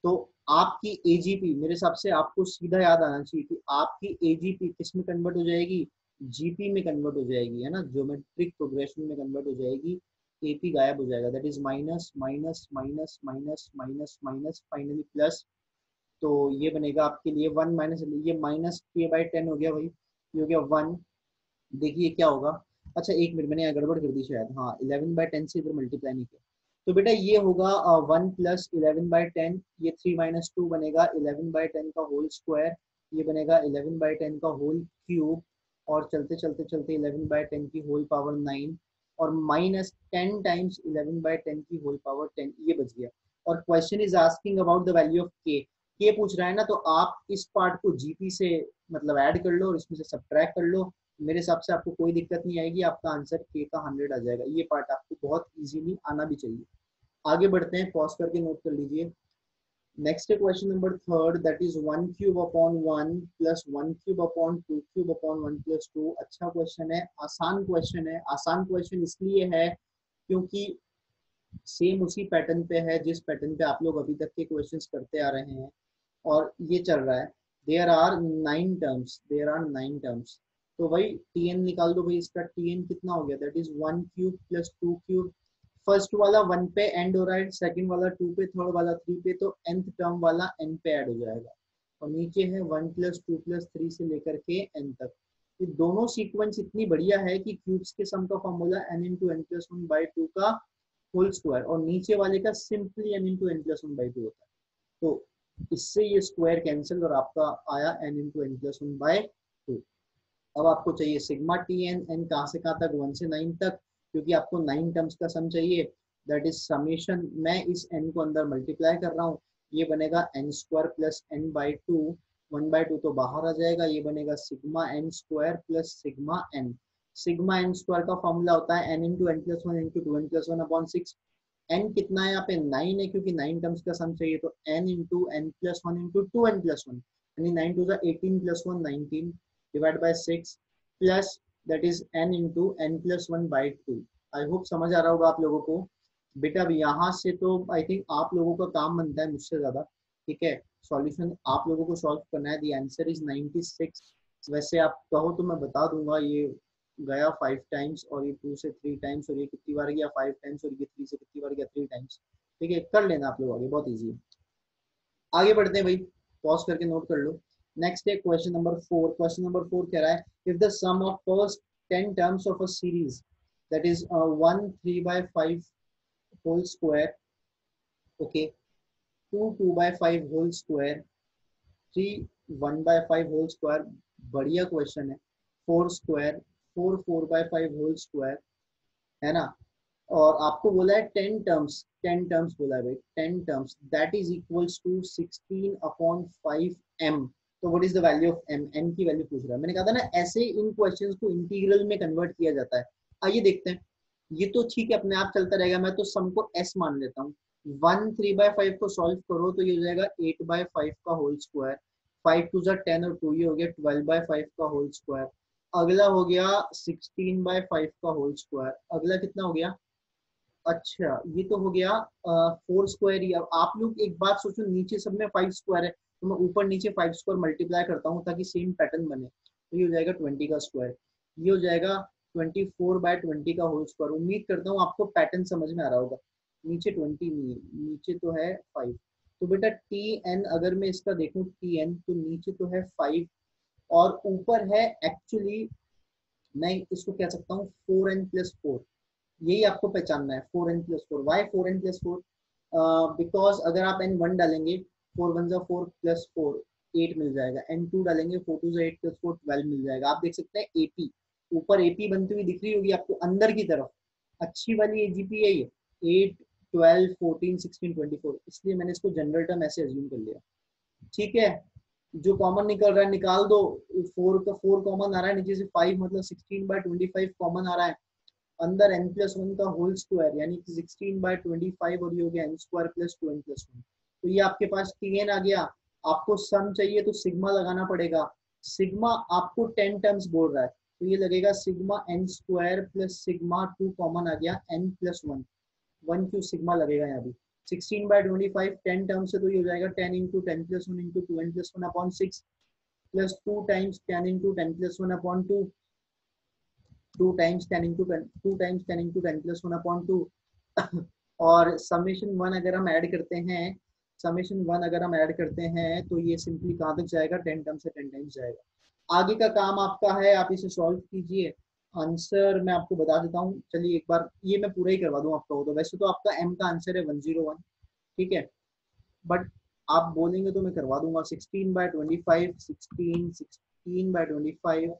तो आपकी एजीपी, मेरे हिसाब से आपको सीधा याद आना चाहिए कि आपकी एजीपी किस में कन्वर्ट हो जाएगी, जीपी में कन्वर्ट हो जाएगी, है ना, ज्योमेट्रिक प्रोग्रेशन में कन्वर्ट हो जाएगी। एपी गायब हो जाएगा, that is minus minus minus minus minus minus finally plus, तो ये बनेगा आपके लिए 1 माइनस, ये -k/10 हो गया भाई, ये हो गया 1। देखिए क्या होगा, अच्छा एक मिनट, मैंने यहाँ गड़बड़ कर दी शायद, हाँ 11/10 से इधर मल्टीप्लाई नहीं किया, तो बेटा ये होगा 1 प्लस 11/10, ये 3 माइनस 2 बनेगा 11/10 का होल स्क्वायर, ये बनेगा 11/10 का होल क्यूब, और चलते चलते चलते 11/10 की होल पावर 9, और माइनस 10 टाइम्स 11/10 की होल पावर 10, ये बच गया। और question is asking about the value of के पूछ रहा है ना, तो आप इस पार्ट को जीपी से मतलब ऐड कर लो और इसमें से सब्ट्रैक्ट कर लो। मेरे हिसाब से आपको कोई दिक्कत नहीं आएगी, आपका आंसर के का 100 आ जाएगा। ये पार्ट आपको बहुत इजीली आना भी चाहिए। आगे बढ़ते हैं, पॉज करके नोट कर लीजिए। नेक्स्ट है question number third, that is 1 cube upon 1 plus 1 cube upon 2 cube upon 1 plus 2। अच्छा क्वेश्चन है, आसान क्वेश्चन है। आसान क्वेश्चन इसलिए है क्योंकि सेम उसी पैटर्न पे है जिस पैटर्न पे आप लोग अभी तक के क्वेश्चंस करते आ रहे हैं और ये चल रहा है। There are 9 terms, there are 9 terms. तो भाई टीएन निकाल दो भाई, इसका टीएन कितना हो गया, that is 1 cube plus 2 cube. First वाला 1 पे एंड हो रहा है, सेकंड वाला 2 पे, थर्ड वाला 3 पे, तो nth टर्म वाला n पे ऐड हो जाएगा। और नीचे है 1 प्लस 2 प्लस 3 से लेकर के n तक। ये दोनों सीक्वेंस इतनी बढ़िया है कि क्यूब्स के सम का formula n into N plus one by two का होल स्क्वायर और नीचे वाले का simply n into N plus one by two होता है। तो इससे ये स्क्वायर कैंसिल और आपका आया n into N plus one by two. अब आपको चाहिए सिग्मा टी एन, एन कहाँ से कहाँ तक, 1 से 9 तक, क्योंकि आपको 9 टर्म्स का सम चाहिए। दैट इज समेशन, मैं इस n को अंदर मल्टीप्लाई कर रहा हूँ, ये बनेगा n square plus n by two, 1/2 तो बाहर आ जाएगा, ये बनेगा sigma n square plus sigma n। Sigma n square का फॉर्मूला होता है n into N plus one into two N plus one upon six. n कितना है यहाँ पे, 9 है, क्योंकि 9 टर्म्स का सम चाहिए, तो n into N plus one into two N plus one, यानी 9 to the 18 plus one 19 divide by 6 plus that is n into N plus one by two. I hope समझ आ रहा होगा आप लोगों को। बेटा अब यहाँ से तो आई थिंक आप लोगों का काम बनता है मुझसे ज़्यादा, ठीक है। सॉल्यूशन आप लोगों को सॉल्व करना है। The answer is 96। वैसे आप कहो तो मैं बता दूंगा, ये गया 5 टाइम्स और ये 2 से 3 टाइम्स और ये कितनी बार गया 5 टाइम्स और ये 3 से कितनी बार गया 3 टाइम्स। ठीक है, कर लेना आप लोग आगे, बहुत ईजी है। आगे बढ़ते हैं भाई, पॉज करके नोट कर लो। नेक्स्ट है क्वेश्चन नंबर 4। क्वेश्चन नंबर 4 कह रहा है, if the sum of first 10 terms of a series that is 1 3/5 whole square, okay, 2 2/5 whole square, 3 1/5 whole square, बढ़िया क्वेश्चन है, 4 स्क्वायर, 4 4/5 होल स्क्वायर, है ना। और आपको बोला है 10 टर्म्स, 10 टर्म्स बोला है भाई, 10 terms that is equals to 16 upon 5 m। तो what is the value of m, n की वैल्यू पूछ रहा है। मैंने कहा था ना ऐसे इन क्वेश्चंस को इंटीग्रल में कन्वर्ट किया जाता है। आइए देखते हैं। ये तो ठीक है, अपने आप चलता रहेगा, मैं तो सम को s मान लेता हूँ। 1 3/5 को सॉल्व करो तो ये हो जाएगा 8/5 का होल स्क्वायर, 5 टू 10 और 2 ये हो गया 12/5 का होल स्क्वायर। अगला हो गया 16/5 का होल स्क्वायर। अगला कितना हो गया, अच्छा ये तो हो गया 4 स्क्वायर ही। अब आप लोग एक बात सोचो, नीचे सब में 5 स्क्वायर है, तो मैं ऊपर नीचे 5 स्क्वायर मल्टीप्लाई करता हूँ ताकि सेम पैटर्न बने। तो ये हो जाएगा 20 का स्क्वायर, ये हो जाएगा 24/20 का होल स्क्वायर। उम्मीद करता हूँ आपको पैटर्न समझ में आ रहा होगा। नीचे 20 नहीं है, नीचे तो है 5। तो बेटा टी एन अगर मैं इसका देखूँ टी एन, तो नीचे तो है 5 और ऊपर है एक्चुअली, मैं इसको कह सकता हूँ 4n+4। यही आपको पहचानना है, 4n+4। Y 4n+4? बिकॉज अगर आप n1 डालेंगे, 4 1 4 प्लस 4 8 मिल जाएगा, n2 डालेंगे 4 2 8 प्लस 4 12 मिल जाएगा। आप देख सकते हैं एपी, ऊपर एपी बनती हुई दिख रही होगी आपको अंदर की तरफ, अच्छी वाली एजीपी है ये, 8 12 14 16 24, इसलिए मैंने इसको जनरल टर्म ऐसे अज्यूम कर लिया। ठीक है, जो कॉमन निकल रहा है निकाल दो। 4 का 4 कॉमन आ रहा है, नीचे से 5 मतलब 16/25 कॉमन आ रहा है। अंदर n+1 का होल स्क्वायर यानी कि 16/25 और ये हो गया n स्क्वायर प्लस 2n+1। तो ये आपके पास tn आ गया। आपको सम चाहिए तो सिग्मा लगाना पड़ेगा। सिग्मा आपको 10 टर्म्स बोल रहा है, तो ये लगेगा sigma n square plus sigma 2 common आ गया n+1, 1 क्यू सिग्मा लगेगा यहाँ भी। 16/25 10 टर्म्स से तो ये हो जाएगा 10 into 10+1 into 2n+1 upon 6 plus 2 times 10 into 10+1 upon 2, 2 times 10 into 10+1 upon 2 और समेशन 1 अगर हम ऐड करते हैं, समेशन 1 अगर हम ऐड करते हैं तो ये सिंपली कहाँ तक जाएगा, 10 टर्म से 10 टाइम्स जाएगा। आगे का काम आपका है, आप इसे सॉल्व कीजिए। आंसर मैं आपको बता देता हूँ, चलिए एक बार ये मैं पूरा ही करवा दूँ आपका हो तो। वैसे तो आपका m का आंसर है 101, ठीक है, बट आप बोलेंगे तो मैं करवा दूंगा। 16/25, 16 16/25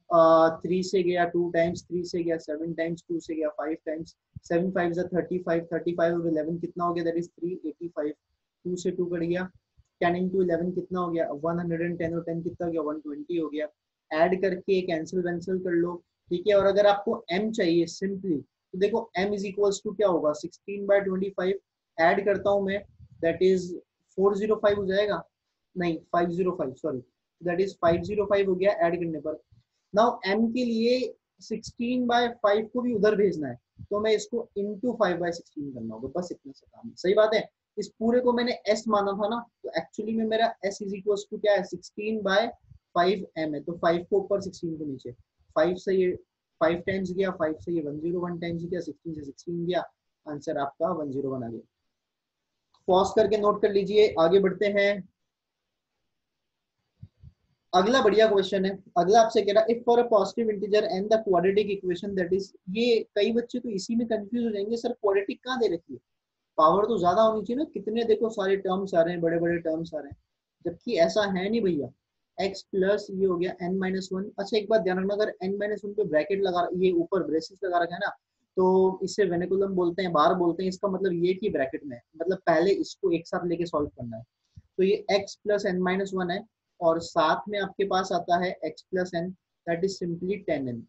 3 से गया 2 टाइम्स, 3 से गया 7 टाइम्स, 2 से गया 5 टाइम्स, 7 5 जा 35, 35 और 11 कितना हो गया, दैट इज 385। 2 से 2 कट गया, 10 इंटू 11 कितना हो गया 110, और 10 कितना हो गया 120 हो गया। ऐड करके कैंसिल वैंसिल कर लो, ठीक है। और अगर आपको m चाहिए सिंपली, तो देखो m इज इक्वल्स टू क्या होगा 16/25, ऐड करता हूं मैं, दैट इज 405 हो जाएगा, नहीं 505, सॉरी, दैट इज 505 हो गया ऐड करने पर। नाउ m के लिए 16/5 को भी उधर भेजना है, तो मैं इसको इंटू 5/16 करना होगा, बस इतना सा काम है, सही बात है। इस पूरे को मैंने s माना था ना, तो एक्चुअली में मेरा s इज इक्वल टू क्या है 16/5 m है, तो 5 को ऊपर 16 को नीचे, 5 से ये 5 टाइम्स गया, 5 से ये 101 टाइम्स गया, 16 से 16 गया, आंसर आपका 101 आ गया। पॉज करके नोट कर लीजिए, आगे बढ़ते हैं। अगला बढ़िया क्वेश्चन है। अगला आपसे कह रहा है if for a positive integer and the quadratic equation that is, ये कई बच्चे तो इसी में कंफ्यूज हो जाएंगे, सर क्वाड्रेटिक कहाँ दे रखी है, पावर तो ज्यादा होनी चाहिए ना, कितने देखो सारे टर्म्स आ रहे हैं, बड़े बड़े टर्म्स आ रहे हैं, जबकि ऐसा है नहीं भैया। x प्लस ये हो गया n-1। अच्छा एक बात ध्यान रखना, अगर n-1 पे ब्रैकेट लगा, ये ऊपर ब्रेसेस लगा रखा है ना, तो इसे वेनिकुलम बोलते हैं, बार बोलते हैं, इसका मतलब ये कि ब्रैकेट में है, मतलब पहले इसको एक साथ लेके सॉल्व करना है। तो ये x प्लस n-1 है, और साथ में आपके पास आता है x plus n, that is simply 10n।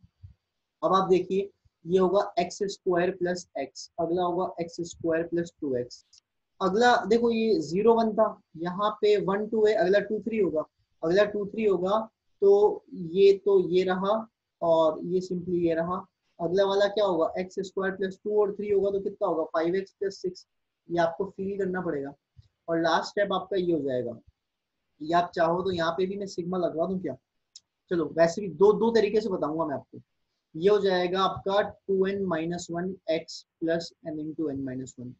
अब आप देखिए, ये होगा एक्स स्क्वायर प्लस एक्स, अगला होगा एक्स स्क्वायर प्लस 2x। अगला देखो ये 0 1 था, यहाँ पे 1 2 है, अगला 2 3 होगा, अगला 2 3 होगा, तो ये रहा, और ये सिंपली ये रहा। अगला वाला क्या होगा एक्स स्क्वायर प्लस 2 और 3 होगा, तो कितना होगा 5x प्लस 6, ये आपको फील करना पड़ेगा। और लास्ट स्टेप आपका ये हो जाएगा, या आप चाहो तो यहाँ पे भी मैं सिग्मा लगवा दूं क्या, चलो वैसे भी दो दो तरीके से बताऊंगा मैं आपको। ये हो जाएगा आपका 2n-1 x plus n into n-1।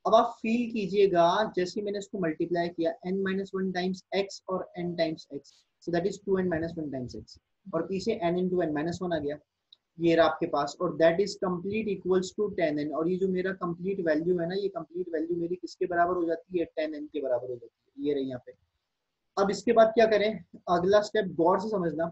अब आप फील कीजिएगा, जैसे ही मैंने इसको मल्टीप्लाई किया n-1 टाइम्स x और n times x, so that is 2n-1 times x, और पीछे n इंटू n-1 आ गया, ये रहा आपके पास, और that is complete equals to 10n। और ये जो मेरा कंप्लीट वैल्यू है ना, ये कंप्लीट वैल्यू मेरी किसके बराबर हो जाती है 10n के बराबर हो जाती है, ये रही यहाँ पे। अब इसके बाद क्या करें, अगला स्टेप गौर से समझना।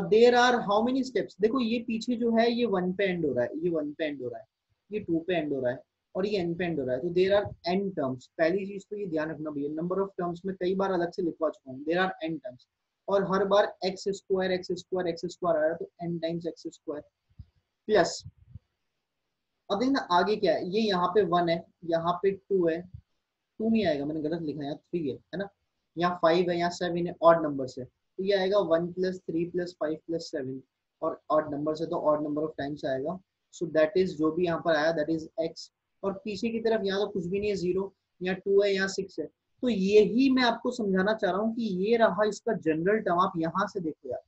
There are how many steps, देखो ये पीछे जो है ये 1 पे एंड हो रहा है, ये 1 पे एंड हो रहा है, ये 2 पे एंड हो रहा है, और ये n पे एंड हो रहा है, तो देर आर n टर्म्स। पहली चीज तो ये ध्यान रखना भैया, नंबर ऑफ टर्म्स में कई बार अलग से लिखवा चुका हूँ, देर आर n टर्म्स, और हर बार X square X square X square आ रहा है, तो n times X square plus. अब देखना आगे क्या है, ये यहाँ पे 1 है, यहाँ पे 2 है, 2 नहीं आएगा, मैंने गलत लिखा है, यहाँ 3 है ना, यहाँ 5 है, यहाँ 7 है, ऑड नंबर से, तो ये आएगा 1 प्लस 3 प्लस 5 प्लस 7, और ऑड नंबर से तो ऑड नंबर ऑफ टाइम्स आएगा। सो दैट इज जो भी यहाँ पर आया दैट इज x। और पीछे की तरफ यहाँ तो कुछ भी नहीं है, 0, यहाँ 2 है, यहाँ 6 है। तो यही मैं आपको समझाना चाह रहा हूँ कि ये रहा इसका जनरल टर्म, आप यहाँ से देखो यार,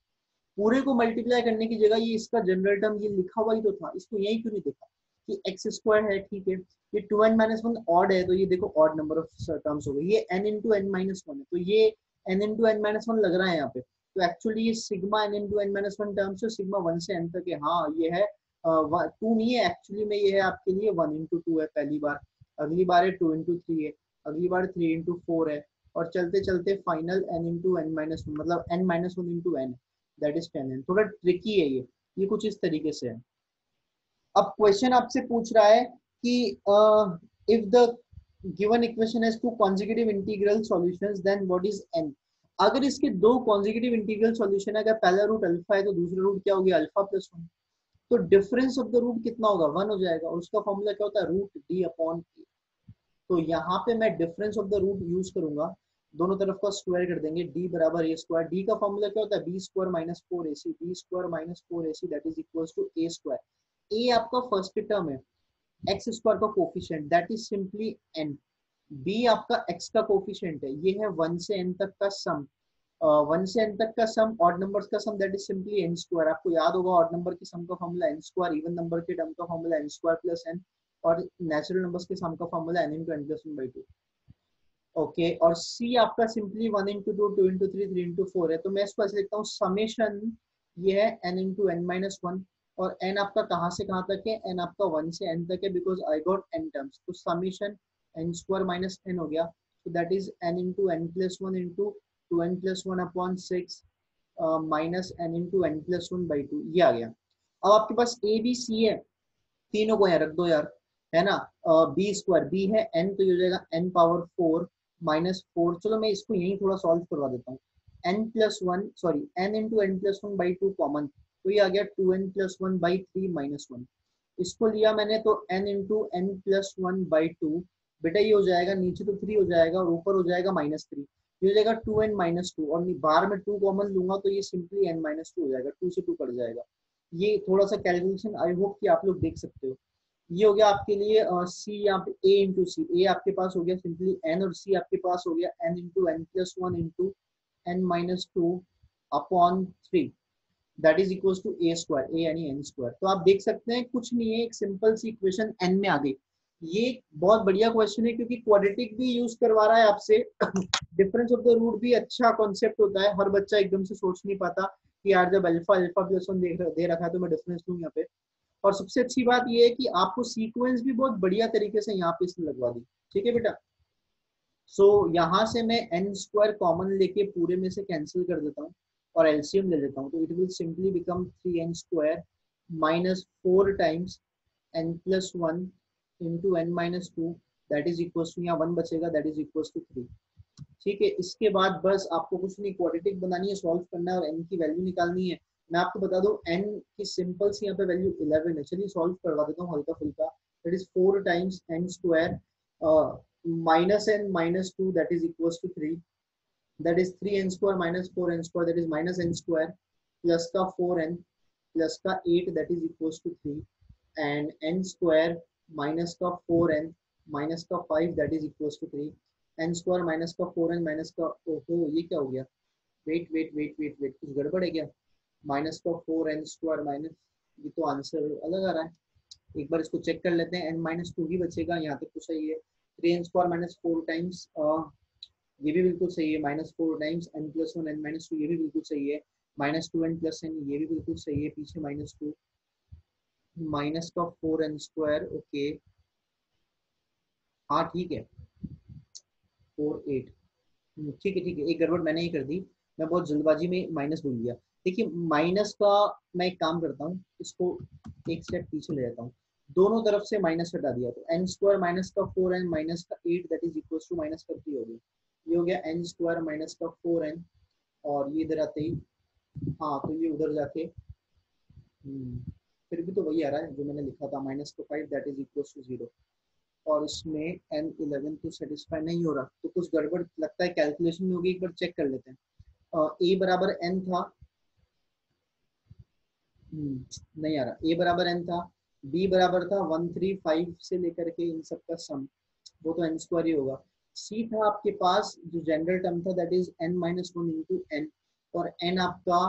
पूरे को मल्टीप्लाई करने की जगह ये इसका जनरल टर्म ये लिखा हुआ ही तो था, इसको यही क्यों नहीं देखा कि एक्स स्क्वायर है, ठीक है, ये 2n-1 ऑड है, तो ये देखो ऑड नंबर ऑफ टर्म्स हो गए, ये n इंटू n-1 है, तो ये n इंटू n-1 लग रहा है यहाँ पे, तो एक्चुअली ये sigma n into n-1 terms है, सिग्मा 1 से n तक है, हाँ ये है 2 नहीं है एक्चुअली में, ये है आपके लिए 1 इंटू 2 है पहली बार, अगली बार है 2 इंटू 3 है, अगली बार 3 इंटू 4 है, और चलते चलते फाइनल n इंटू n-1, मतलब n-1 into n, that is 10n। थोड़ा ट्रिकी है ये कुछ इस तरीके से है। अब क्वेश्चन आपसे पूछ रहा है कि if the given equation has two consecutive integral solutions then what is n। अगर इसके दो कॉन्जिक्यूटिव इंटीग्रल सॉल्यूशन है, अगर पहला रूट अल्फा है तो दूसरा रूट क्या हो गया अल्फा प्लस 1, तो डिफरेंस ऑफ द रूट कितना होगा 1 हो जाएगा, और उसका फॉर्मूला क्या होता है रूट डी अपॉन ए। तो यहाँ पे मैं difference of the root use करूंगा, दोनों तरफ का स्क्वायर कर देंगे, d बराबर ए स्क्वायर, डी का फॉर्मूला क्या होता है B square minus 4ac, B square minus 4ac that is equals to A square. A आपका फर्स्ट टर्म है, एक्स स्क्वायर का coefficient that is simply n, B आपका x का कोफिशिएंट है, ये है 1 से n तक का सम, 1 से n तक का सम, ऑड नंबर्स का sum that is simply n square. आपको याद होगा ऑड नंबर के सम का formula n square, even number के टर्म का formula n square plus n, और नेचुरल नंबर्स के सम का formula n into n plus 1/2। Okay, और c आपका सिंपली 1 इंटू 2 2 इंटू 3 3 इंटू 4 है, तो मैं इसको ऐसे लिखता हूँ समेशन, ये है n इंटू n-1, और n आपका कहाँ से कहाँ तक है, n आपका 1 से n तक है, because I got n terms, तो summation n square minus n हो गया, तो that is n into n plus 1 into 2n plus 1 upon 6 minus N into N plus one by two, ये आ गया। अब आपके पास ए बी सी है, तीनों को यहाँ रख दो यार, है ना। बी स्क्वायर, बी है एन, तो ये हो जाएगा n power four minus four. चलो मैं इसको यही थोड़ा सॉल्व करवा देता हूँ। N plus one, sorry n into N plus one by two common, तो ये आ गया two N plus one by three minus one. इसको लिया मैंने तो n into N plus one by two, बेटा ये हो जाएगा, नीचे तो थ्री हो जाएगा और ऊपर हो जाएगा माइनस थ्री, ये हो जाएगा टू एन माइनस टू, और बाहर में टू कॉमन लूंगा तो ये सिंपली एन माइनस टू हो जाएगा, टू से टू कट जाएगा। ये थोड़ा सा कैलकुलेशन आई होप कि आप लोग देख सकते हो। ये हो गया आपके लिए सी, यहाँ पे ए इंटू सी, ए आपके पास हो गया सिंपली एन, और सी आपके पास हो गया N into N plus one into N minus two upon three, that is equal to A square, A यानी एन स्क्वायर। तो आप देख सकते हैं कुछ नहीं है, एक सिंपल सी इक्वेशन एन में आ गई। ये बहुत बढ़िया क्वेश्चन है क्योंकि क्वाड्रेटिक भी यूज करवा रहा है आपसे, डिफरेंस ऑफ द रूट भी अच्छा कॉन्सेप्ट होता है, हर बच्चा एकदम से सोच नहीं पाता कि यार जब अल्फा अल्फा प्लस वन दे रखा है तो मैं डिफरेंस लूँ यहाँ पे। और सबसे अच्छी बात ये है कि आपको सीक्वेंस भी बहुत बढ़िया तरीके से यहाँ पे इसने लगवा दी, ठीक है बेटा। सो यहाँ से मैं एन स्क्वायर कॉमन लेके पूरे में से कैंसिल कर देता हूँ और एलसीएम ले लेता हूँ, तो it will simply become three N square minus four times n plus one into N minus two, that is equal to, यहाँ वन बचेगा, that is equal to three. ठीक है, इसके बाद बस आपको कुछ नहीं, क्वाड्रेटिक बनानी है, सॉल्व करना है और n की वैल्यू निकालनी है। मैं आपको बता दूं n की सिंपल सी यहाँ पे वैल्यू 11 है, चलिए सॉल्व करवा देता हूँ हल्का फुल्का। That is four times n square minus n minus two, that is equal to three, that is three N square minus four N square, that is minus N square plus का four n plus का eight, that is equal to three, and n square minus का four n minus का five, that is equal to three, N square minus का four n minus का, ओहो ये क्या हो गया, wait wait wait wait wait, कुछ गड़बड़ है क्या, माइनस का फोर एन स्क्वायर माइनस, ये तो आंसर अलग आ रहा है। एक बार इसको चेक कर लेते हैं, एन माइनस टू ही बचेगा, यहाँ तक तो सही है। Three N square minus four times, ये भी बिल्कुल सही है, minus four times n plus one N minus two, ये भी बिल्कुल सही है, minus two N plus n, ये भी बिल्कुल सही है, पीछे माइनस टू, माइनस का फोर एन स्क्वायर, ओके हाँ ठीक है, फोर एट, ठीक है ठीक है, एक गड़बड़ मैंने ही कर दी, मैं बहुत जल्दबाजी में माइनस बोल दिया। देखिए माइनस का मैं एक काम करता हूँ, इसको एक स्टेप पीछे ले जाता हूँ, दोनों तरफ से माइनस हटा दिया, तो एन स्क्वायर माइनस का फोर एन माइनस का eight, that is equal to minus का थ्री हो गया, ये हो गया एन स्क्वायर माइनस का फोर एन, और ये इधर आते ही, हाँ तो ये उधर जाके फिर भी तो वही आ रहा है जो मैंने लिखा था, माइनस का five, that is equal to zero, और इसमें एन इलेवन तो सेटिस्फाई नहीं हो रहा, तो कुछ गड़बड़ लगता है कैलकुलेशन में होगी, एक बार चेक कर लेते हैं। ए बराबर एन था, नहीं आ रहा, ए बराबर एन था, बी बराबर था वन थ्री फाइव से लेकर के इन सब का सम, वो तो एन स्क्वायर ही होगा। सी था आपके पास जो जनरल टर्म था, that is n minus one into n, और एन आपका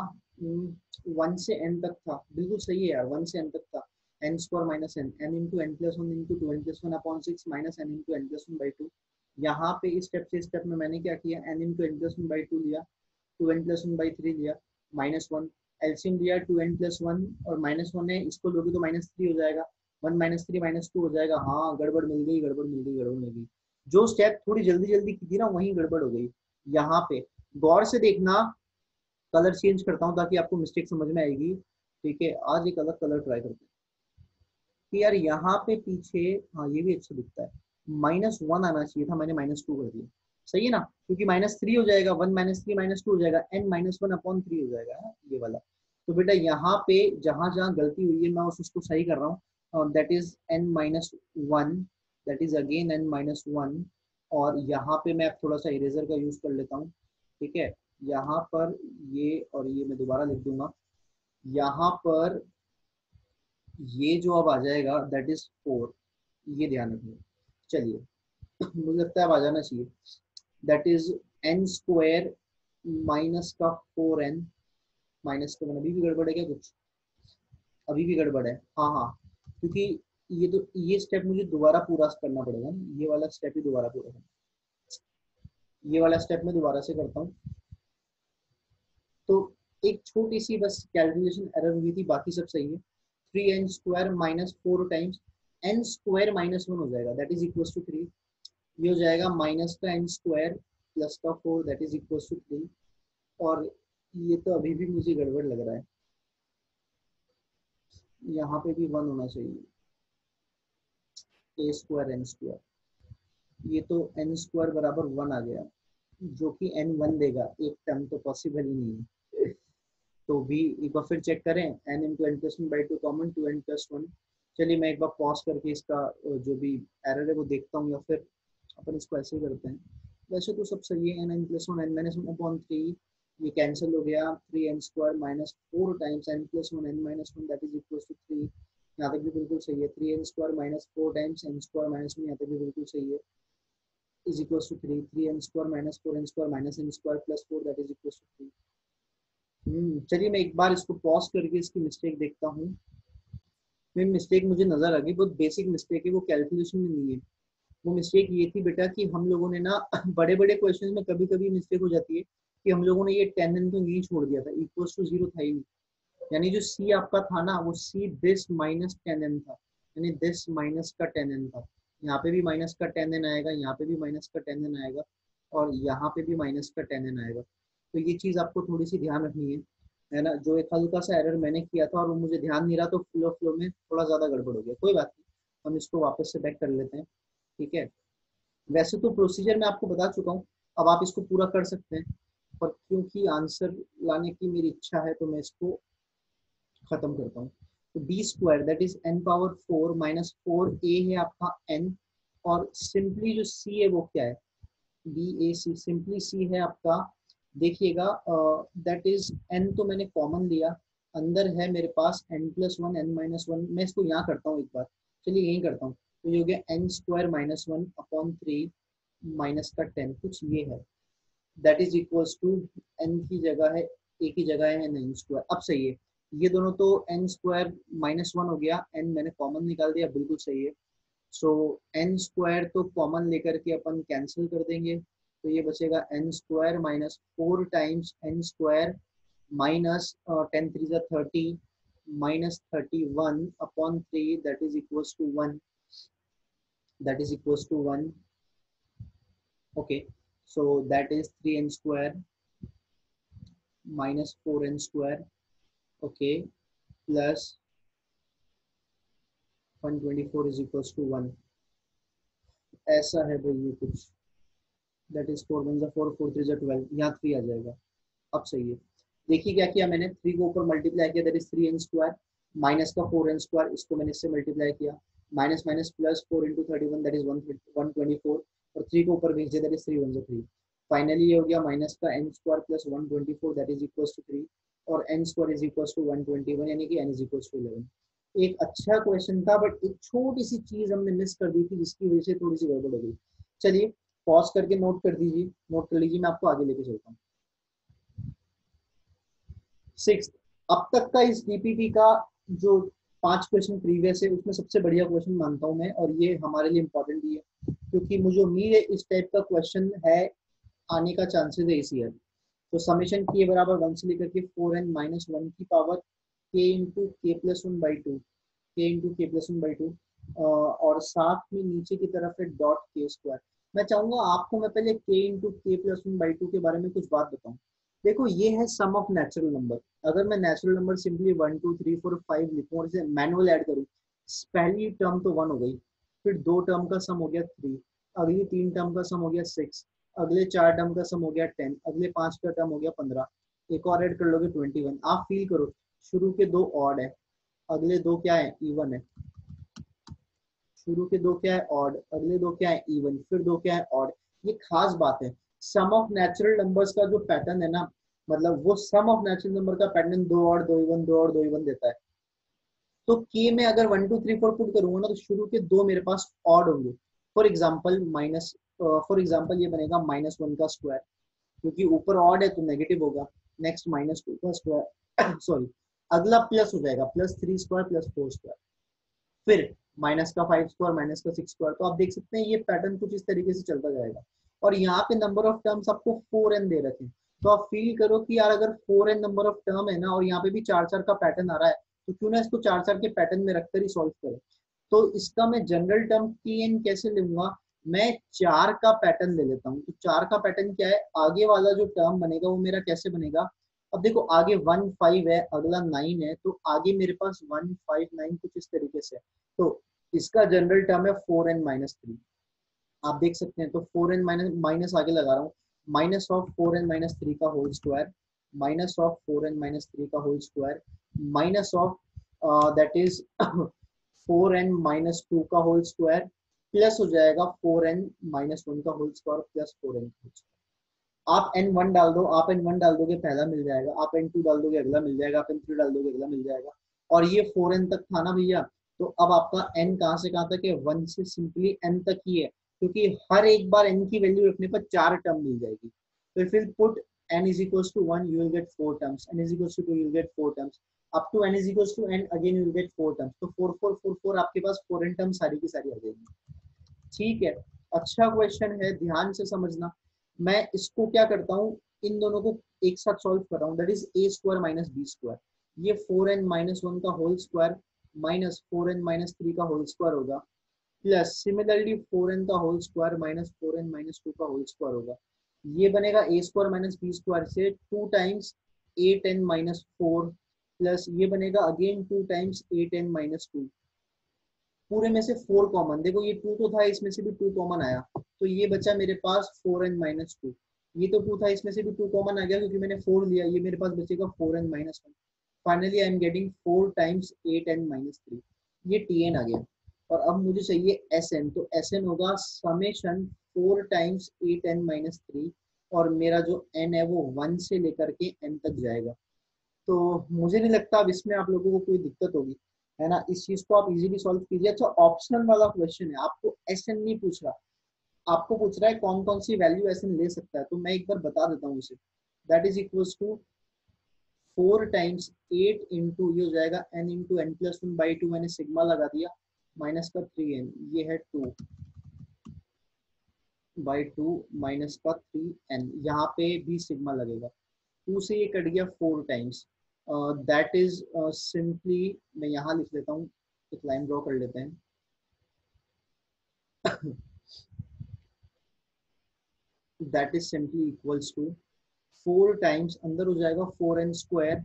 वन से एन तक था, बिल्कुल सही है यार, वन से एन तक था, n square minus n, n into N plus one into two N plus one upon six minus N into N plus one by two. यहाँ पे इस स्टेप से स्टेप में मैंने क्या किया, N into N plus one by two लिया, two N plus one by three लिया, माइनस वन, एलसीएम लिया टू एन प्लस वन और माइनस वन है, इसको लोगे तो माइनस थ्री हो जाएगा, one minus three minus two हो जाएगा, हाँ गड़बड़ मिल गई गड़बड़ मिल गई गड़बड़ मिल गई, जो स्टेप थोड़ी जल्दी जल्दी की थी ना वहीं गड़बड़ हो गई। यहाँ पे गौर से देखना, कलर चेंज करता हूँ ताकि आपको मिस्टेक समझ में आएगी, ठीक है, आज एक अलग कलर ट्राई करते हैं कि यार यहाँ पे पीछे, हाँ ये भी अच्छा दिखता है, माइनस वन आना चाहिए था, मैंने माइनस टू कर दिया, सही है ना, क्योंकि माइनस थ्री हो जाएगा, one minus three minus two हो जाएगा, n minus one upon three हो जाएगा, ये वाला। तो बेटा यहाँ पे जहां जहां गलती हुई है मैं उसको सही कर रहा हूँ, that is n minus one, that is again n minus one, और यहाँ पे मैं थोड़ा सा इरेजर का यूज कर लेता हूँ, ठीक है, यहाँ पर ये और ये मैं दोबारा लिख दूंगा, यहाँ पर ये जो अब आ जाएगा दैट इज फोर, ये ध्यान रखना, चलिए मुझे लगता है अब आ जाना चाहिए, that is N square minus का फोर एन माइनस का वन, अभी भी गड़बड़ है क्या कुछ, अभी भी गड़बड़ है, हाँ हाँ, क्योंकि ये तो ये स्टेप मुझे दोबारा पूरा करना पड़ेगा ना, ये वाला स्टेप ही दोबारा पूरा करना, ये वाला स्टेप मैं दोबारा से करता हूँ। तो एक छोटी सी बस कैलकुलेशन एरर हुई थी, बाकी सब सही है, three N square minus four times N square minus one हो जाएगा, that is equal to three, ये हो जाएगा माइनस का एन स्क्वायर प्लस का four, that is equal to three, और ये तो अभी भी मुझे गड़बड़ लग रहा है, यहाँ पे भी 1 होना चाहिए, ए स्क्वायर एन स्क्वायर, ये तो एन स्क्वायर बराबर 1 आ गया, जो कि एन 1 देगा, एक टर्म तो पॉसिबल ही नहीं है। तो भी एक बार फिर चेक करें, n into N plus one by two common, two N plus one. चलिए मैं एक बार पॉज करके इसका जो भी एरर है वो देखता हूँ, या फिर अपन इसको ऐसे ही करते हैं। वैसे तो सब सही है, n n plus one N minus one upon three, ये कैंसिल हो गया, three N square minus four times n plus one N minus one that is equal to three, यहाँ तक भी बिल्कुल सही है। Three N square minus four times N square minus one, यहाँ तक भी बिल्कुल सही है, is equal to three. Three N square minus four N square minus N square plus four that is equal to three. चलिए मैं एक बार इसको पॉज करके इसकी मिस्टेक देखता हूँ। मेरी मिस्टेक मुझे नजर आ गई, बहुत बेसिक मिस्टेक है, वो कैलकुलेशन में नहीं है। वो मिस्टेक ये थी बेटा कि हम लोगों ने ना बड़े बड़े क्वेश्चन में कभी कभी मिस्टेक हो जाती है कि हम लोगों ने ये टेन एन तो नहीं छोड़ दिया था, इक्वल टू जीरो था ही नहीं। यानी जो सी आपका था ना, वो c this minus ten n था, यानी दिस माइनस का टेन एन था। यहाँ पे भी माइनस का टेन एन आएगा, यहाँ पे भी माइनस का टेन एन आएगा, और यहाँ पे भी माइनस का टेन एन आएगा। तो ये चीज आपको थोड़ी सी ध्यान रखनी है ना। जो एक हल्का सा एरर मैंने किया था और वो मुझे ध्यान नहीं रहा, तो फ्लो फ्लो में थोड़ा ज्यादा गड़बड़ हो गया, कोई बात नहीं, हम इसको वापस से बैक कर लेते हैं, ठीक है। वैसे तो प्रोसीजर मैं आपको बता चुका हूँ, अब आप इसको पूरा कर सकते हैं, पर क्योंकि आंसर लाने की मेरी इच्छा है तो मैं इसको खत्म करता हूँ। तो B square that is N power four minus four A है आपका एन, और सिंपली जो सी है वो क्या है, बी ए सी, सिंपली सी है आपका, देखिएगा दैट इज एन तो मैंने कॉमन लिया, अंदर है मेरे पास N plus one N minus one, मैं इसको यहाँ करता हूँ एक बार, चलिए यही करता हूँ। तो ये हो गया n square minus one upon three minus का टेन, कुछ ये है, that is equals to n की जगह है, ए की जगह है एन स्क्वायर। अब सही है, ये दोनों तो एन स्क्वायर माइनस वन हो गया, एन मैंने कॉमन निकाल दिया, बिल्कुल सही है। सो एन स्क्वायर तो कॉमन लेकर के अपन कैंसिल कर देंगे, तो ये बचेगा N square minus four times N square minus ten three जा thirty minus thirty one upon three that is equals to one, that is equals to one. Okay, so that is three N square minus four N square, okay, plus 124 is equals to one. ऐसा है भाई ये कुछ, that is four one जा four, four three जा twelve, यहाँ three आ जाएगा। अब सही है, देखिए क्या किया मैंने, थ्री को ऊपर मल्टीप्लाई किया, that is three N square minus का फोर एन स्क्वायर, इसको मैंने इससे मल्टीप्लाई किया, minus minus plus four into thirty one that is one twenty four, और थ्री को ऊपर भेज दिया, दैट इज थ्री वन जा थ्री। फाइनली ये हो गया माइनस का N square plus one twenty four that is equal to three, और N square is equal to one twenty one, यानी कि एन इज इक्वल टू 11। एक अच्छा क्वेश्चन था, बट एक छोटी सी चीज हमने मिस कर दी थी, जिसकी वजह से थोड़ी सी गड़बड़ हो गई। चलिए पॉज करके नोट कर दीजिए, नोट कर लीजिए, मैं आपको आगे लेके चलता हूँ। सिक्स, अब तक का इस डीपीटी का जो पांच क्वेश्चन प्रीवियस है, उसमें सबसे बढ़िया क्वेश्चन मानता हूं मैं, और ये हमारे लिए इम्पोर्टेंट भी है, क्योंकि मुझे उम्मीद है इस टाइप का क्वेश्चन है आने का चांसेस है इस ईयर। तो समेशन के बराबर वन से लेकर के फोर एन माइनस वन की पावर के इंटू के प्लस वन बाई टू, के इंटू के प्लस वन बाई टू, और साथ में नीचे की तरफ है डॉट के स्क्वायर। मैं चाहूंगा आपको मैं पहले के इंटू के प्लस वन बाई टू के बारे में कुछ बात बताऊं। देखो ये है सम ऑफ नेचुरल नंबर, अगर मैं natural number simply one two three four five लिखूं और इसे मैनुअल ऐड करूं, पहली टर्म तो वन हो गई, फिर दो टर्म का सम हो गया थ्री, अगली तीन टर्म का सम हो गया सिक्स, अगले चार टर्म का सम हो गया टेन, अगले पांच का टर्म हो गया पंद्रह, एक और ऐड कर लोगे 21। आप फील करो, शुरू के दो ऑड है, अगले दो क्या है, इवन है, शुरू के दो क्या है ऑड, अगले दो क्या है इवन, फिर दो क्या है ऑड। ये खास बात है, सम ऑफ नेचुरल नंबर्स का जो पैटर्न है ना, मतलब वो सम ऑफ नेचुरल नंबर का पैटर्न दो और दो इवन, दो और दो इवन देता है। तो के में अगर one two three four put करूंगा ना, तो शुरू के दो मेरे पास ऑड होंगे। For example minus, for example ये बनेगा माइनस वन का स्क्वायर, क्योंकि ऊपर ऑड है तो नेगेटिव होगा। नेक्स्ट माइनस टू का स्क्वायर सॉरी, अगला प्लस हो जाएगा, plus three square plus four square, फिर माइनस का फाइव स्क्वायर माइनस का सिक्स स्क्वायर। तो आप देख सकते हैं ये पैटर्न कुछ इस तरीके से चलता जाएगा। और यहाँ पे नंबर ऑफ टर्म्स आपको फोर एन दे रखे हैं, तो आप फील करो कि यार अगर four n number of term है ना, और यहाँ पे भी चार चार का पैटर्न आ रहा है, तो क्यों ना इसको चार चार के पैटर्न में रखकर ही सॉल्व करें। तो इसका मैं जनरल टर्म टी एन कैसे लूंगा, मैं चार का पैटर्न ले लेता हूँ। तो चार का पैटर्न क्या है, आगे वाला जो टर्म बनेगा वो मेरा कैसे बनेगा, अब देखो आगे 1 5 है, अगला 9 है, तो आगे मेरे पास 1 5 9 कुछ इस तरीके से है। तो इसका जनरल टर्म है 4n-3। आप देख सकते हैं, तो 4n माइनस माइनस आगे लगा रहा हूँ, माइनस ऑफ 4n-3 का whole square, minus of 4n-3 का whole square, minus of that is 4n-2 का होल स्क्वायर, प्लस हो जाएगा 4n-1 का होल स्क्वायर प्लस 4n। आप n1 डाल दो, आप n1 डाल दोगे पहला मिल जाएगा, आप n2 डाल दोगे अगला मिल जाएगा, आप n3 डाल दोगे अगला मिल जाएगा, और ये 4n तक था ना भैया। तो अब आपका n कहाँ से कहाँ तक है, 1 से सिंपली n तक ही है, क्योंकि हर एक बार n की वैल्यू रखने पर 4 टर्म मिल जाएगी। तो if you put n is equals to 1 you will get 4 terms, n is equals to 2 you will get 4 terms, up to n is equals to n again you will get 4 terms। तो 4 4 4 4 आपके पास 4n term सारी की सारी आ जाएगी। ठीक है, अच्छा question है, ध्यान से समझना। मैं इसको क्या करता हूँ, इन दोनों को एक साथ सॉल्व कर रहा हूँ, that is a square minus b square. ये 4n-1 का होल स्क्वायर माइनस 4n-3 का होल स्क्वायर होगा, प्लस सिमिलरली 4n का होल स्क्वायर माइनस 4n-2 का होल स्क्वायर होगा। ये बनेगा a square minus b square से 2 टाइम्स 8n-4, प्लस ये बनेगा अगेन 2 टाइम्स 8n-2। पूरे में से 4 कॉमन, देखो ये 2 तो था, इसमें से भी 2 कॉमन आया, तो ये बचा मेरे पास 4n-2। ये तो 2 था, इसमें से भी 2 कॉमन आ गया क्योंकि मैंने 4 लिया, ये मेरे पास बचेगा 4n-1। Finally I am getting 4 times 8n-3, ये tn आ गया। और अब मुझे चाहिए sn, तो sn होगा समेशन 4 टाइम्स 8n-3, और मेरा जो n है वो 1 से लेकर के n तक जाएगा। तो मुझे नहीं लगता अब इसमें आप लोगों को कोई दिक्कत होगी, है ना, इस चीज को आप इजीली सॉल्व कीजिए। अच्छा, ऑप्शनल वाला क्वेश्चन है, आपको एसएन नहीं पूछ रहा, आपको पूछ रहा है कौन कौन सी वैल्यू एसएन ले सकता है, तो मैं एक बार बता देता हूँ इसे। That is equals to 4 times 8 into ये हो जाएगा n into n plus 1 by 2, मैंने सिग्मा लगा दिया, माइनस का 3n, ये है 2 बाई 2 माइनस का 3n, यहाँ पे भी सिग्मा लगेगा, 2 से ये कट गया 4 टाइम्स, दैट इज सिंपली, मैं यहाँ लिख लेता हूँ, एक लाइन ड्रॉ कर लेते हैं। That is simply equals to 4 times अंदर हो जाएगा 4n स्क्वायर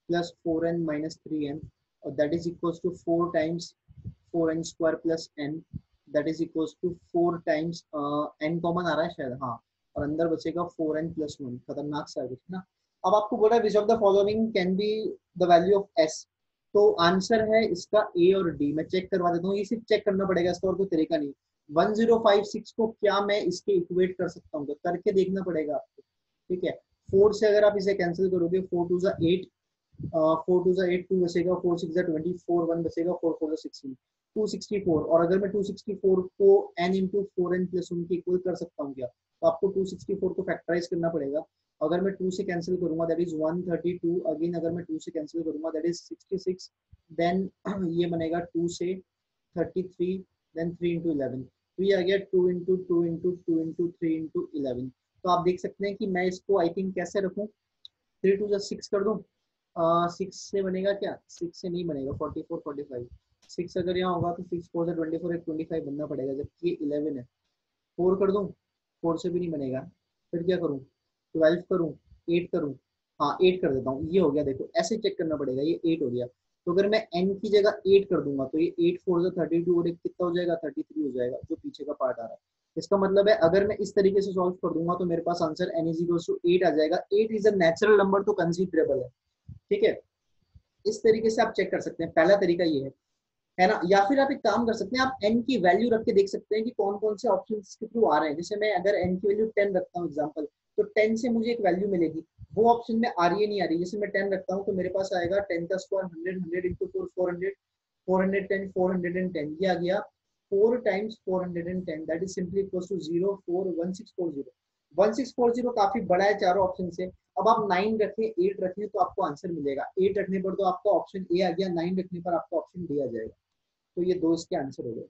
प्लस 4n-3n, और that is equals to 4 times 4n square plus n, that is equals to 4 times n common आ रहा है शायद, हाँ, और अंदर बचेगा 4n प्लस 1, खतरनाक सा कुछ ना। अब आपको बोला which of the following can be the value of s, तो आंसर है इसका a और d। मैं चेक करवा देता हूँ, ये सिर्फ चेक करना पड़ेगा, इसका और कोई तरीका नहीं। 1056 को क्या मैं इसके इक्वेट कर सकता हूँ, करके देखना पड़ेगा आपको। ठीक है, 4 से अगर आप इसे कैंसिल करोगे, 4 2 8, 4 2 8, 2 बचेगा, 4 6 24, 1 बचेगा, 4 4 16, 264। और अगर मैं 264 को n इंटू 4n प्लस 1 के इक्वल कर सकता हूँ क्या, तो आपको 264 को फैक्टराइज करना पड़ेगा। अगर मैं 2 से कैंसिल करूंगा दैट इज 132, अगेन अगर मैं 2 से कैंसिल करूंगा दैट इज 66, देन ये बनेगा 2 से 33, देन 3 इंटू 11, तो ये आ गया 2 इंटू 2 इंटू 2 इंटू 3 इंटू 11। तो आप देख सकते हैं कि मैं इसको आई थिंक कैसे रखूं, 3 2 6 कर दूं, 6 से बनेगा क्या, 6 से नहीं बनेगा, 44 45, 6 अगर यहाँ होगा तो 6 4 से 24, एक 25 बनना पड़ेगा, जबकि 11 है। 4 कर दूं, 4 से भी नहीं बनेगा, फिर क्या करूं, 12 करूं, 8 करूं, हाँ 8 कर देता हूँ, ये हो गया। देखो ऐसे चेक करना पड़ेगा, ये 8 हो गया, तो अगर मैं n की जगह 8 कर दूंगा तो ये 8 4 से 32 और एक कितना हो जाएगा, 33 हो जाएगा, जो पीछे का पार्ट आ रहा है। इसका मतलब है अगर मैं इस तरीके से सॉल्व कर दूंगा तो मेरे पास answer n is equal to 8 आ जाएगा। 8 इज अ नेचुरल नंबर, तो कंसीडरेबल है। ठीक है, इस तरीके से आप चेक कर सकते हैं, पहला तरीका ये है ना। या फिर आप एक काम कर सकते हैं, आप n की वैल्यू रख के देख सकते हैं कि कौन कौन से ऑप्शन के थ्रू आ रहे हैं। जैसे मैं अगर n की वैल्यू 10 रखता हूँ एग्जाम्पल, तो 10 से मुझे एक वैल्यू मिलेगी, वो ऑप्शन में आ रही है नहीं आ रही। जैसे मैं 10 रखता हूँ तो मेरे पास आएगा 10 का स्क्वायर 100, 100 इंटू 4 400, 410, 410, ये आ गया 4 times 410, that is simply equal to 041640। 1640 काफी बड़ा है चारों ऑप्शन से। अब आप 9 रखें 8 रखें तो आपको आंसर मिलेगा, 8 रखने पर तो आपका ऑप्शन ए आ गया, 9 रखने पर आपका ऑप्शन डी आ जाएगा। तो ये दो इसके आंसर हो गए।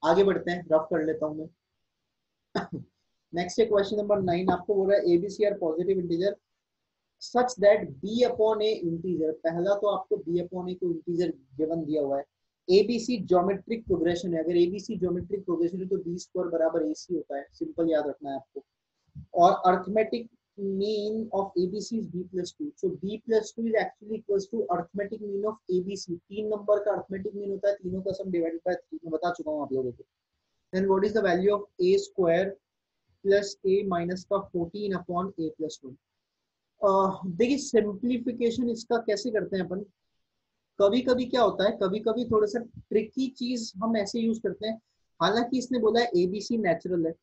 आगे बढ़ते हैं, रफ कर लेता हूं मैं। नेक्स्ट है क्वेश्चन नंबर 9, आपको बोल रहा है a b c are positive integer such that b upon a integer. पहला तो आपको b अपॉन ए को इंटीजर गिवन दिया हुआ है। एबीसी ज्योमेट्रिक प्रोग्रेशन है, अगर एबीसी ज्योमेट्रिक प्रोग्रेशन है तो बी स्क्वायर बराबर ac होता है, सिंपल याद रखना है आपको। और arithmetic mean of ABC is b plus 2. So b plus 2 is actually equals to arithmetic mean of ABC. 3 number का arithmetic mean होता है तीनों का sum divided by 3. मैं बता चुका हूँ आप लोगों को. Then what is the value of a square plus a minus का 14 upon a plus 1. देखिए सिंप्लीफिकेशन इसका कैसे करते हैं अपन. कभी कभी क्या होता है, कभी कभी थोड़ा सा ट्रिकी चीज हम ऐसे यूज करते हैं. हालांकि इसने बोला है एबीसी नेचुरल है,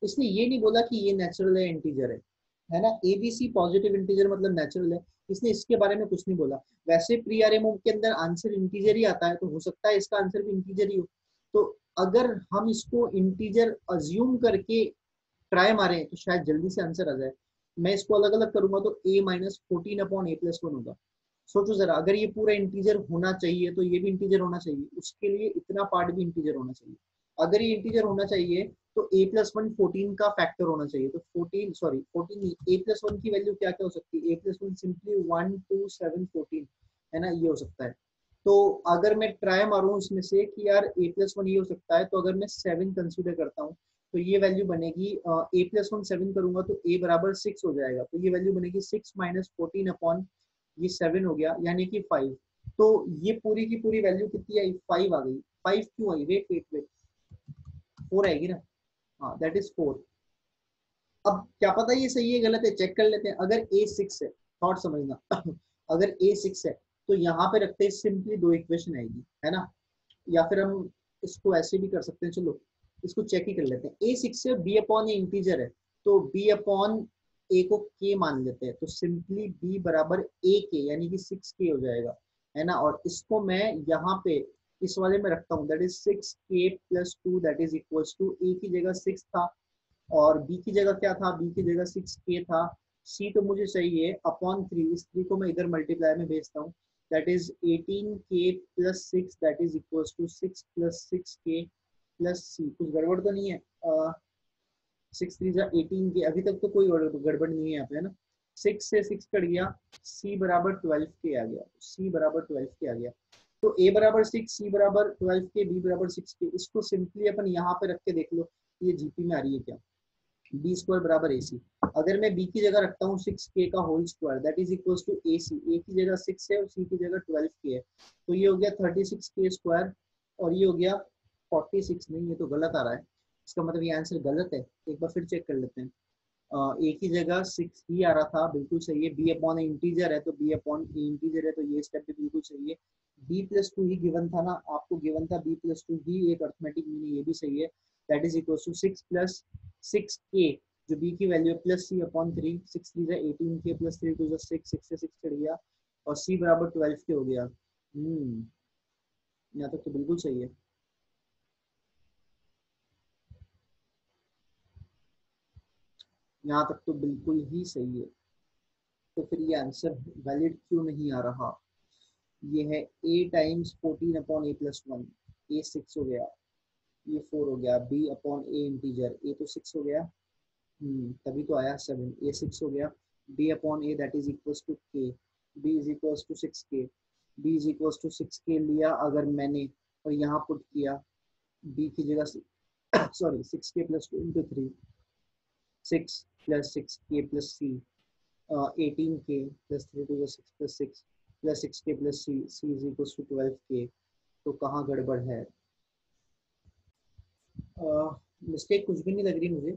इसने ये नहीं बोला कि ये नेचुरल है इंटीजर है ना. एबीसी पॉजिटिव इंटीजर मतलब नेचुरल है, इसने इसके बारे में कुछ नहीं बोला. वैसे प्री आरएमओ के अंदर आंसर इंटीजर ही आता है, तो हो सकता है इसका आंसर भी इंटीजर ही हो. तो अगर हम इसको इंटीजर अज्यूम करके ट्राई मारें तो शायद जल्दी से आंसर आ जाए. मैं इसको अलग अलग करूंगा तो a minus 14 upon a plus 1 होगा. सोचो जरा, अगर ये पूरा इंटीजर होना चाहिए तो ये भी इंटीजर होना चाहिए, उसके लिए इतना पार्ट भी इंटीजर होना चाहिए. अगर ये इंटीजर होना चाहिए तो a प्लस 1 14 का फैक्टर होना चाहिए. तो 14 a प्लस 1 की वैल्यू क्या क्या हो सकती है. a प्लस 1 सिंपली 1 2 7 14 है ना, ये हो सकता है. तो अगर मैं ट्राई मारूं इसमें से कि यार a प्लस 1 ये हो सकता है, तो अगर मैं 7 कंसिडर करता हूँ तो ये वैल्यू बनेगी a प्लस 1 7 करूंगा तो a बराबर 6 हो जाएगा. तो ये वैल्यू बनेगी 6 माइनस 14 अपॉन ये 7 हो गया यानी कि 5. तो ये पूरी की पूरी वैल्यू कितनी आई, 5 आ गई. 5 क्यों आई, वेट वेट वेट, 4 आएगी ना. हाँ दैट इज 4. अब क्या पता ये सही है गलत है, चेक कर लेते हैं. अगर a 6 है, थॉट समझना अगर a 6 है तो यहाँ पे रखते हैं सिंपली 2 इक्वेशन आएगी है ना. या फिर हम इसको ऐसे भी कर सकते हैं, चलो इसको चेक ही कर लेते हैं. a 6 है, b अपॉन ए इंटीजर है, तो b अपॉन a को k मान लेते हैं. तो सिंपली b बराबर a k यानी कि 6k हो जाएगा है ना. और इसको मैं यहाँ पे इस वाले में रखता हूँ, that is 6k plus 2 that is equals to a की जगह 6 था और b की जगह क्या था, b की जगह 6k था. c तो मुझे चाहिए अपॉन 3, इस 3 को मैं इधर मल्टीप्लाई में भेजता हूँ, that is 18k plus 6 that is equals to 6 plus 6k plus c. कुछ गड़बड़ तो नहीं है. 6 3 जा 18k, अभी तक तो कोई गड़बड़ नहीं है यहाँ पे है ना. 6 से 6 कट गया, c बराबर 12k आ गया. c बराबर 12k आ गया. तो a बराबर 6, c बराबर 12k, b बराबर 6k. इसको सिंपली अपन यहाँ पे रख के देख लो ये जीपी में आ रही है क्या. बी स्क्वायर बराबर ए सी. अगर मैं बी की जगह रखता हूँ 6k का whole square that is equals to A C. A की जगह 6 है और सी की जगह 12k है, तो ये हो गया 36k स्क्वायर और ये हो गया 46. नहीं ये तो गलत आ रहा है, इसका मतलब ये आंसर गलत है. एक बार फिर चेक कर लेते हैं. ए की जगह 6 ही आ रहा था, बिल्कुल सही है. बी अपॉन इंटीजर है तो बी अपॉन इंटीजर है, तो ये स्टेप भी बिल्कुल सही है. बी प्लस 2 ही गिवन था ना आपको, गिवन था बी प्लस 2 ही एक अर्थमेटिक मीनिंग, ये भी सही है. That is equal to 6 plus 6k जो b की वैल्यू है प्लस c अपॉन 3. 6 3 जा 18k प्लस 3 2 जा 6, 6 से 6 चढ़ गया और c बराबर 12k हो गया. यहाँ तक तो बिल्कुल सही है. यहाँ तक तो बिल्कुल ही सही है. तो फिर ये आंसर वैलिड क्यों नहीं आ रहा. ये है a times 14 upon A plus 1. ए 6 हो गया, ये 4 हो गया. b upon a integer, a तो 6 हो गया, तभी तो आया 7. a 6 हो गया. b upon a that is equals to k, b is equals to 6k. b is equals to 6k लिया अगर मैंने और यहाँ पुट किया b की जगह sorry 6k plus 2 into 3, 6 plus 6k plus c, 18k plus 3 two 6 plus 6 plus 6k plus c, c is equals to 12k. तो कहाँ गड़बड़ है. मिस्टेक कुछ भी नहीं लग रही मुझे,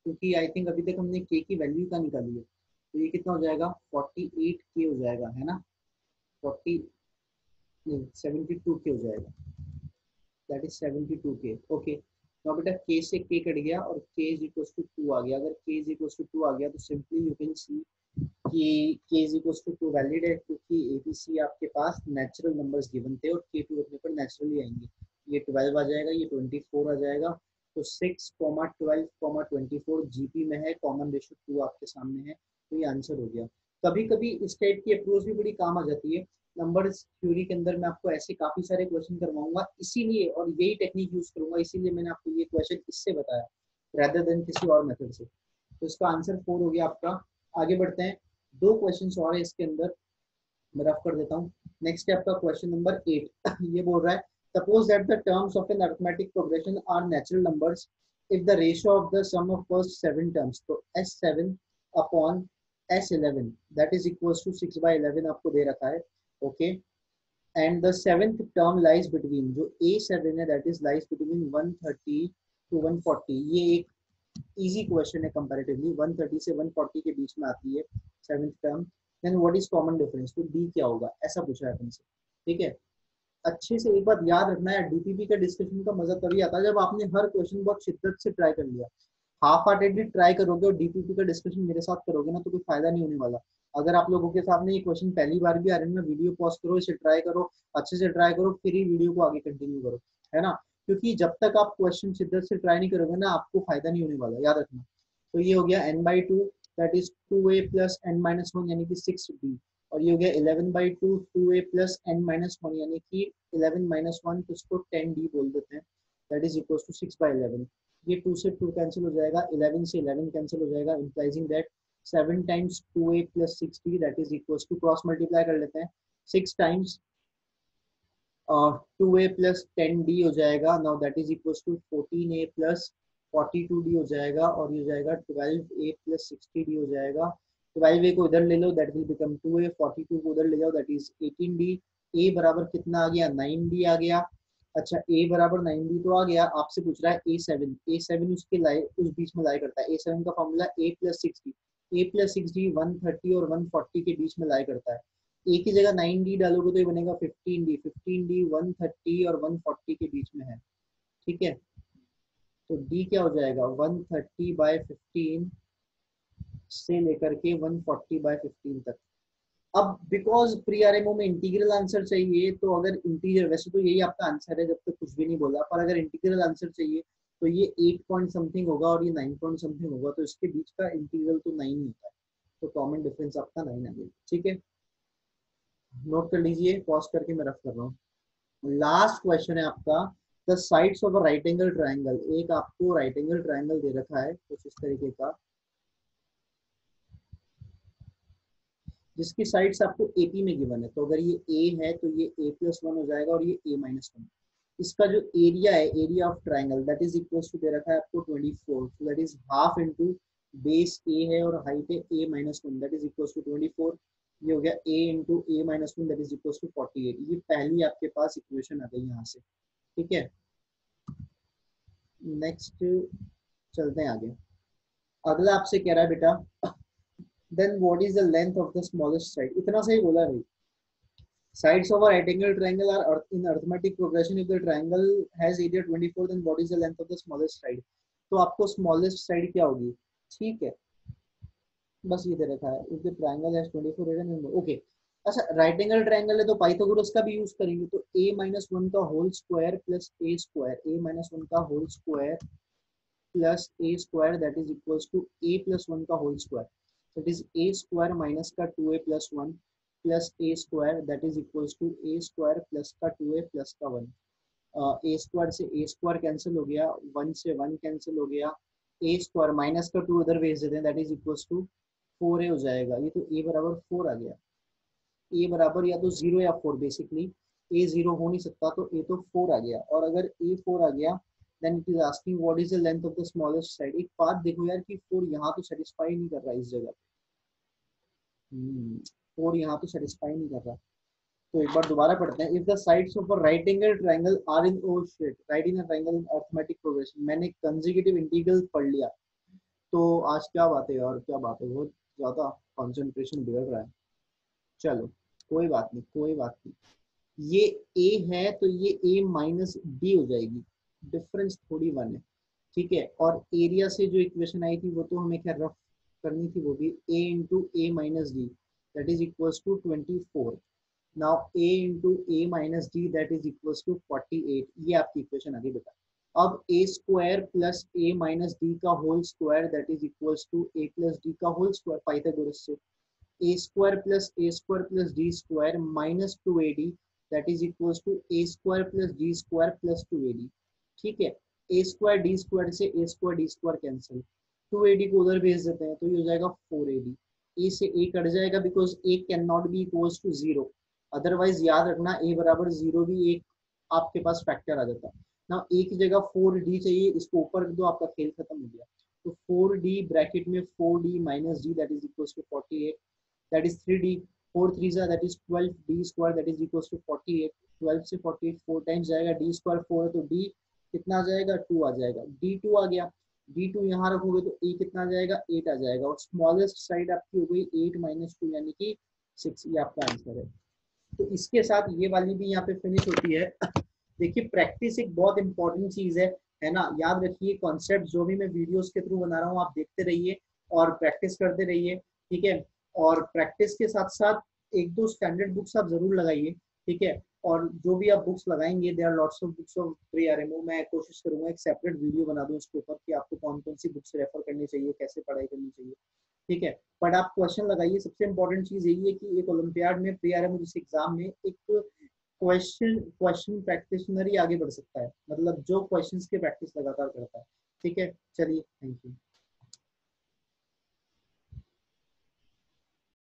क्योंकि आई थिंक अभी तक हमने k की वैल्यू का निकाली है. तो ये कितना हो जाएगा, 48k हो जाएगा है ना. 40 नहीं 72k हो जाएगा, दैट इज 72k. ओके तो बेटा k से k कट गया और k इज इक्वल्स टू 2 आ गया. अगर k इज इक्वल्स टू 2 आ गया तो सिंपली यू कैन सी कि k is equals to 2 valid है, क्योंकि abc आपके पास नेचुरल नंबर्स गिवन थे और k2 रखने पर नेचुरली आएंगे. ये 12 आ जाएगा, ये 24 आ जाएगा. तो 6, 12, 24 जीपी में है, कॉमन रेशियो 2 आपके सामने है, तो ये आंसर हो गया. कभी कभी इस टाइप की अप्रोच भी बड़ी काम आ जाती है. नंबर्स थ्योरी के अंदर मैं आपको ऐसे काफी सारे क्वेश्चन करवाऊंगा, इसीलिए और यही टेक्निक यूज करूंगा, इसीलिए मैंने आपको ये क्वेश्चन इससे बताया rather देन किसी और मेथड से. तो इसका आंसर 4 हो गया आपका. आगे बढ़ते हैं, 2 क्वेश्चन और है इसके अंदर, मैं रफ कर देता हूँ. नेक्स्ट है आपका क्वेश्चन नंबर 8. ये बोल रहा है suppose that the terms of an arithmetic progression are natural numbers if the ratio of the sum of first 7 terms, तो S7 upon S11 that is equals to 6/11 आपको दे रखा है, okay. And the seventh term lies between, जो A7 है that is lies between 130 to 140। ये एक easy question है कंपैरेटिवली, 130 से 140 के बीच में आती है seventh term. Then what is common difference, तो D क्या होगा, ऐसा पूछा है अपन से, ठीक है। अच्छे से एक बात याद रखना है, डीपीपी का डिस्कशन का मजा तभी आता है जब आपने हर क्वेश्चन बहुत शिद्दत से ट्राई कर लिया। हाफ हार्टेडली ट्राई करोगे और डीपीपी का डिस्कशन मेरे साथ करोगे ना तो कोई फायदा नहीं होने वाला। अगर आप लोगों के सामने ये क्वेश्चन पहली बार भी आ रहे हैं ना, वीडियो पॉज करो, इसे ट्राई करो, अच्छे से ट्राई करो, फिर ही वीडियो को आगे कंटिन्यू करो, है ना। क्योंकि जब तक आप क्वेश्चन शिद्दत से ट्राई नहीं करोगे ना, आपको फायदा नहीं होने वाला, याद रखना। तो ये हो गया n/2 that is 2a plus n-1 यानी कि 6b, और ये हो गया 11/2 2a प्लस n-1 यानी कि 11-1, तो इसको 10d बोल देते हैं, दैट इज इक्वल टू 6/11। ये 2 से 2 कैंसिल हो जाएगा, 11 से 11 कैंसिल हो जाएगा, implying that 7 times 2a plus 6b that is equal to, cross multiply कर लेते हैं, 6 टाइम्स 2a प्लस 10d हो जाएगा, now that is equal to 14a plus 42d हो जाएगा, और ये हो जाएगा 12a प्लस 60d हो जाएगा। 12a को इधर ले लो दैट विल बिकम 2a, 42 को उधर ले जाओ दैट इज 18d। a बराबर कितना आ गया, 9d आ गया। अच्छा a बराबर 9d तो आ गया, आपसे पूछ रहा है a7 उसके लाई, उस बीच में लाई करता है। a7 का formula a plus 6d, a plus 6d 130 और 140 के बीच में लाई करता है। ए की जगह 9d डालोगे तो ये बनेगा 15d, 15d 130 और 140 के बीच में है, ठीक है। तो d क्या हो जाएगा, 130/15 से लेकर के 140/15 तक। अब बिकॉज प्री आरएमओ में इंटीग्रल आंसर चाहिए, तो अगर इंटीग्रल, वैसे तो यही आपका आंसर है जब तक कुछ भी नहीं बोला, पर अगर इंटीग्रल आंसर चाहिए तो ये 8 पॉइंट समथिंग होगा और ये 9 पॉइंट समथिंग होगा, तो इसके बीच का इंटीग्रल तो 9 ही होता है, तो कॉमन डिफरेंस आपका 9 आ गया, ठीक है। नोट कर लीजिए, पॉज करके मैं रफ कर रहा हूँ। लास्ट क्वेश्चन है आपका, the sides of a right angle triangle. एक आपको राइट एंगल ट्राइंगल दे रखा है कुछ इस तरीके का, जिसकी साइड्स आपको एपी में गिवन है। तो अगर ये ए है तो ये a+1 हो जाएगा और ये a-1। इसका जो एरिया है, area of triangle that is equal to दे रखा है आपको 24, तो दैट इज हाफ इनटू बेस ए है और हाइट है a-1 that is equal to 24। ये हो गया a into a-1 that is equal to 48। ये पहली आपके पास इक्वेशन आ गई यहाँ से, ठीक है। नेक्स्ट चलते हैं आगे। अगला आपसे कह रहा है बेटा, then what is the length of the smallest side. इतना सही बोला है भाई। Sides of a right angle triangle are in arithmetic progression. If the triangle has area 24, then what is the length of the smallest side? तो आपको smallest side क्या होगी, ठीक है, बस ये दे रखा है। If the triangle has 24 area, then okay. अच्छा राइट एंगल ट्राइंगल है तो पाइथागोरस का भी यूज करेंगे, तो a-1 का whole square plus a square, a-1 का whole square plus a square that is equals to a+1 का whole square, that is a square minus का 2a+1 plus a square that is equals to a square plus का 2a plus का 1। a square से a square cancel हो गया, 1 से 1 cancel हो गया, a स्क्वायर माइनस का 2 उधर भेज देते हैं that is equals to 4a हो जाएगा। ये तो a बराबर 4 आ गया, a बराबर या तो 0 या 4, बेसिकली a 0 हो नहीं सकता, तो a तो 4 आ गया। और अगर a 4 आ गया then it is asking what is the length of the smallest side. एक बात देखो यार कि 4 यहाँ तो सेटिस्फाई नहीं कर रहा इस जगह पे, 4 यहाँ तो सेटिस्फाई नहीं कर रहा। तो एक बार दोबारा पढ़ते हैं। If the sides of a right angle triangle are in oh shit, right in a triangle in arithmetic progression. मैंने कंसेक्यूटिव इंटीग्रल पढ़ लिया, तो आज क्या बात है और क्या बात है, बहुत ज्यादा कंसंट्रेशन बिगड़ रहा है। चलो कोई बात नहीं, कोई बात नहीं। ये a है तो ये a-d हो जाएगी, डिफरेंस थोड़ी 1 है, ठीक है। और एरिया से जो इक्वेशन आई थी वो तो हमें क्या रफ करनी थी, वो भी a into a-d that is equals to 24। Now a into a-d that is equals to 48। ये आपकी इक्वेशन आ गई बेटा। अब a स्क्वायर प्लस a-d का whole square that is equals to a plus d का होल स्क्वायर, पाइथागोरस से a square plus d square minus 2ad that is equals to a square plus d square plus 2ad, ठीक है। a square d square से a square d square cancel, 2ad को उधर भेज देते हैं तो ये हो जाएगा 4ad। a से a कट जाएगा because a can not be equals to 0, otherwise याद रखना a बराबर 0 भी एक आपके पास फैक्टर आ जाता है ना। a की जगह 4d चाहिए, इसको ऊपर कर दो, आपका खेल खत्म हो गया। तो 4d ब्रैकेट में 4d minus d that is equal to 48, that is 3d, 4 3 जा that is 12 d square that is equal to 48, 12 से 48 4 टाइम्स जाएगा, d स्क्वायर 4 है तो d कितना आ जाएगा 2 आ जाएगा, d2 आ गया, d2 यहाँ रखोगे तो a कितना आ जाएगा 8 आ जाएगा, और स्मॉलेस्ट साइड आपकी हो गई 8 माइनस 2 यानी कि 6, ये आपका आंसर है। तो इसके साथ ये वाली भी यहाँ पे फिनिश होती है। देखिए प्रैक्टिस एक बहुत इंपॉर्टेंट चीज है ना, याद रखिए कॉन्सेप्ट जो भी मैं वीडियोस के थ्रू बना रहा हूँ आप देखते रहिए और प्रैक्टिस करते रहिए, ठीक है। और प्रैक्टिस के साथ साथ एक दो स्टैंडर्ड बुक्स आप जरूर लगाइए, ठीक है। और जो भी आप बुक्स लगाएंगे, there are lots of books of pre RMO, मैं कोशिश करूंगा एक सेपरेट वीडियो बना दूं इसके ऊपर कि आपको कौन कौन सी बुक्स रेफर करनी चाहिए, कैसे पढ़ाई करनी चाहिए, ठीक है। बट आप क्वेश्चन लगाइए, सबसे इंपॉर्टेंट चीज यही है कि एक ओलंपियाड में प्री आरएमओ जिस एग्जाम में एक क्वेश्चन प्रैक्टिशनर ही आगे बढ़ सकता है, मतलब जो क्वेश्चंस के प्रैक्टिस लगातार करता है, ठीक है। चलिए, थैंक यू।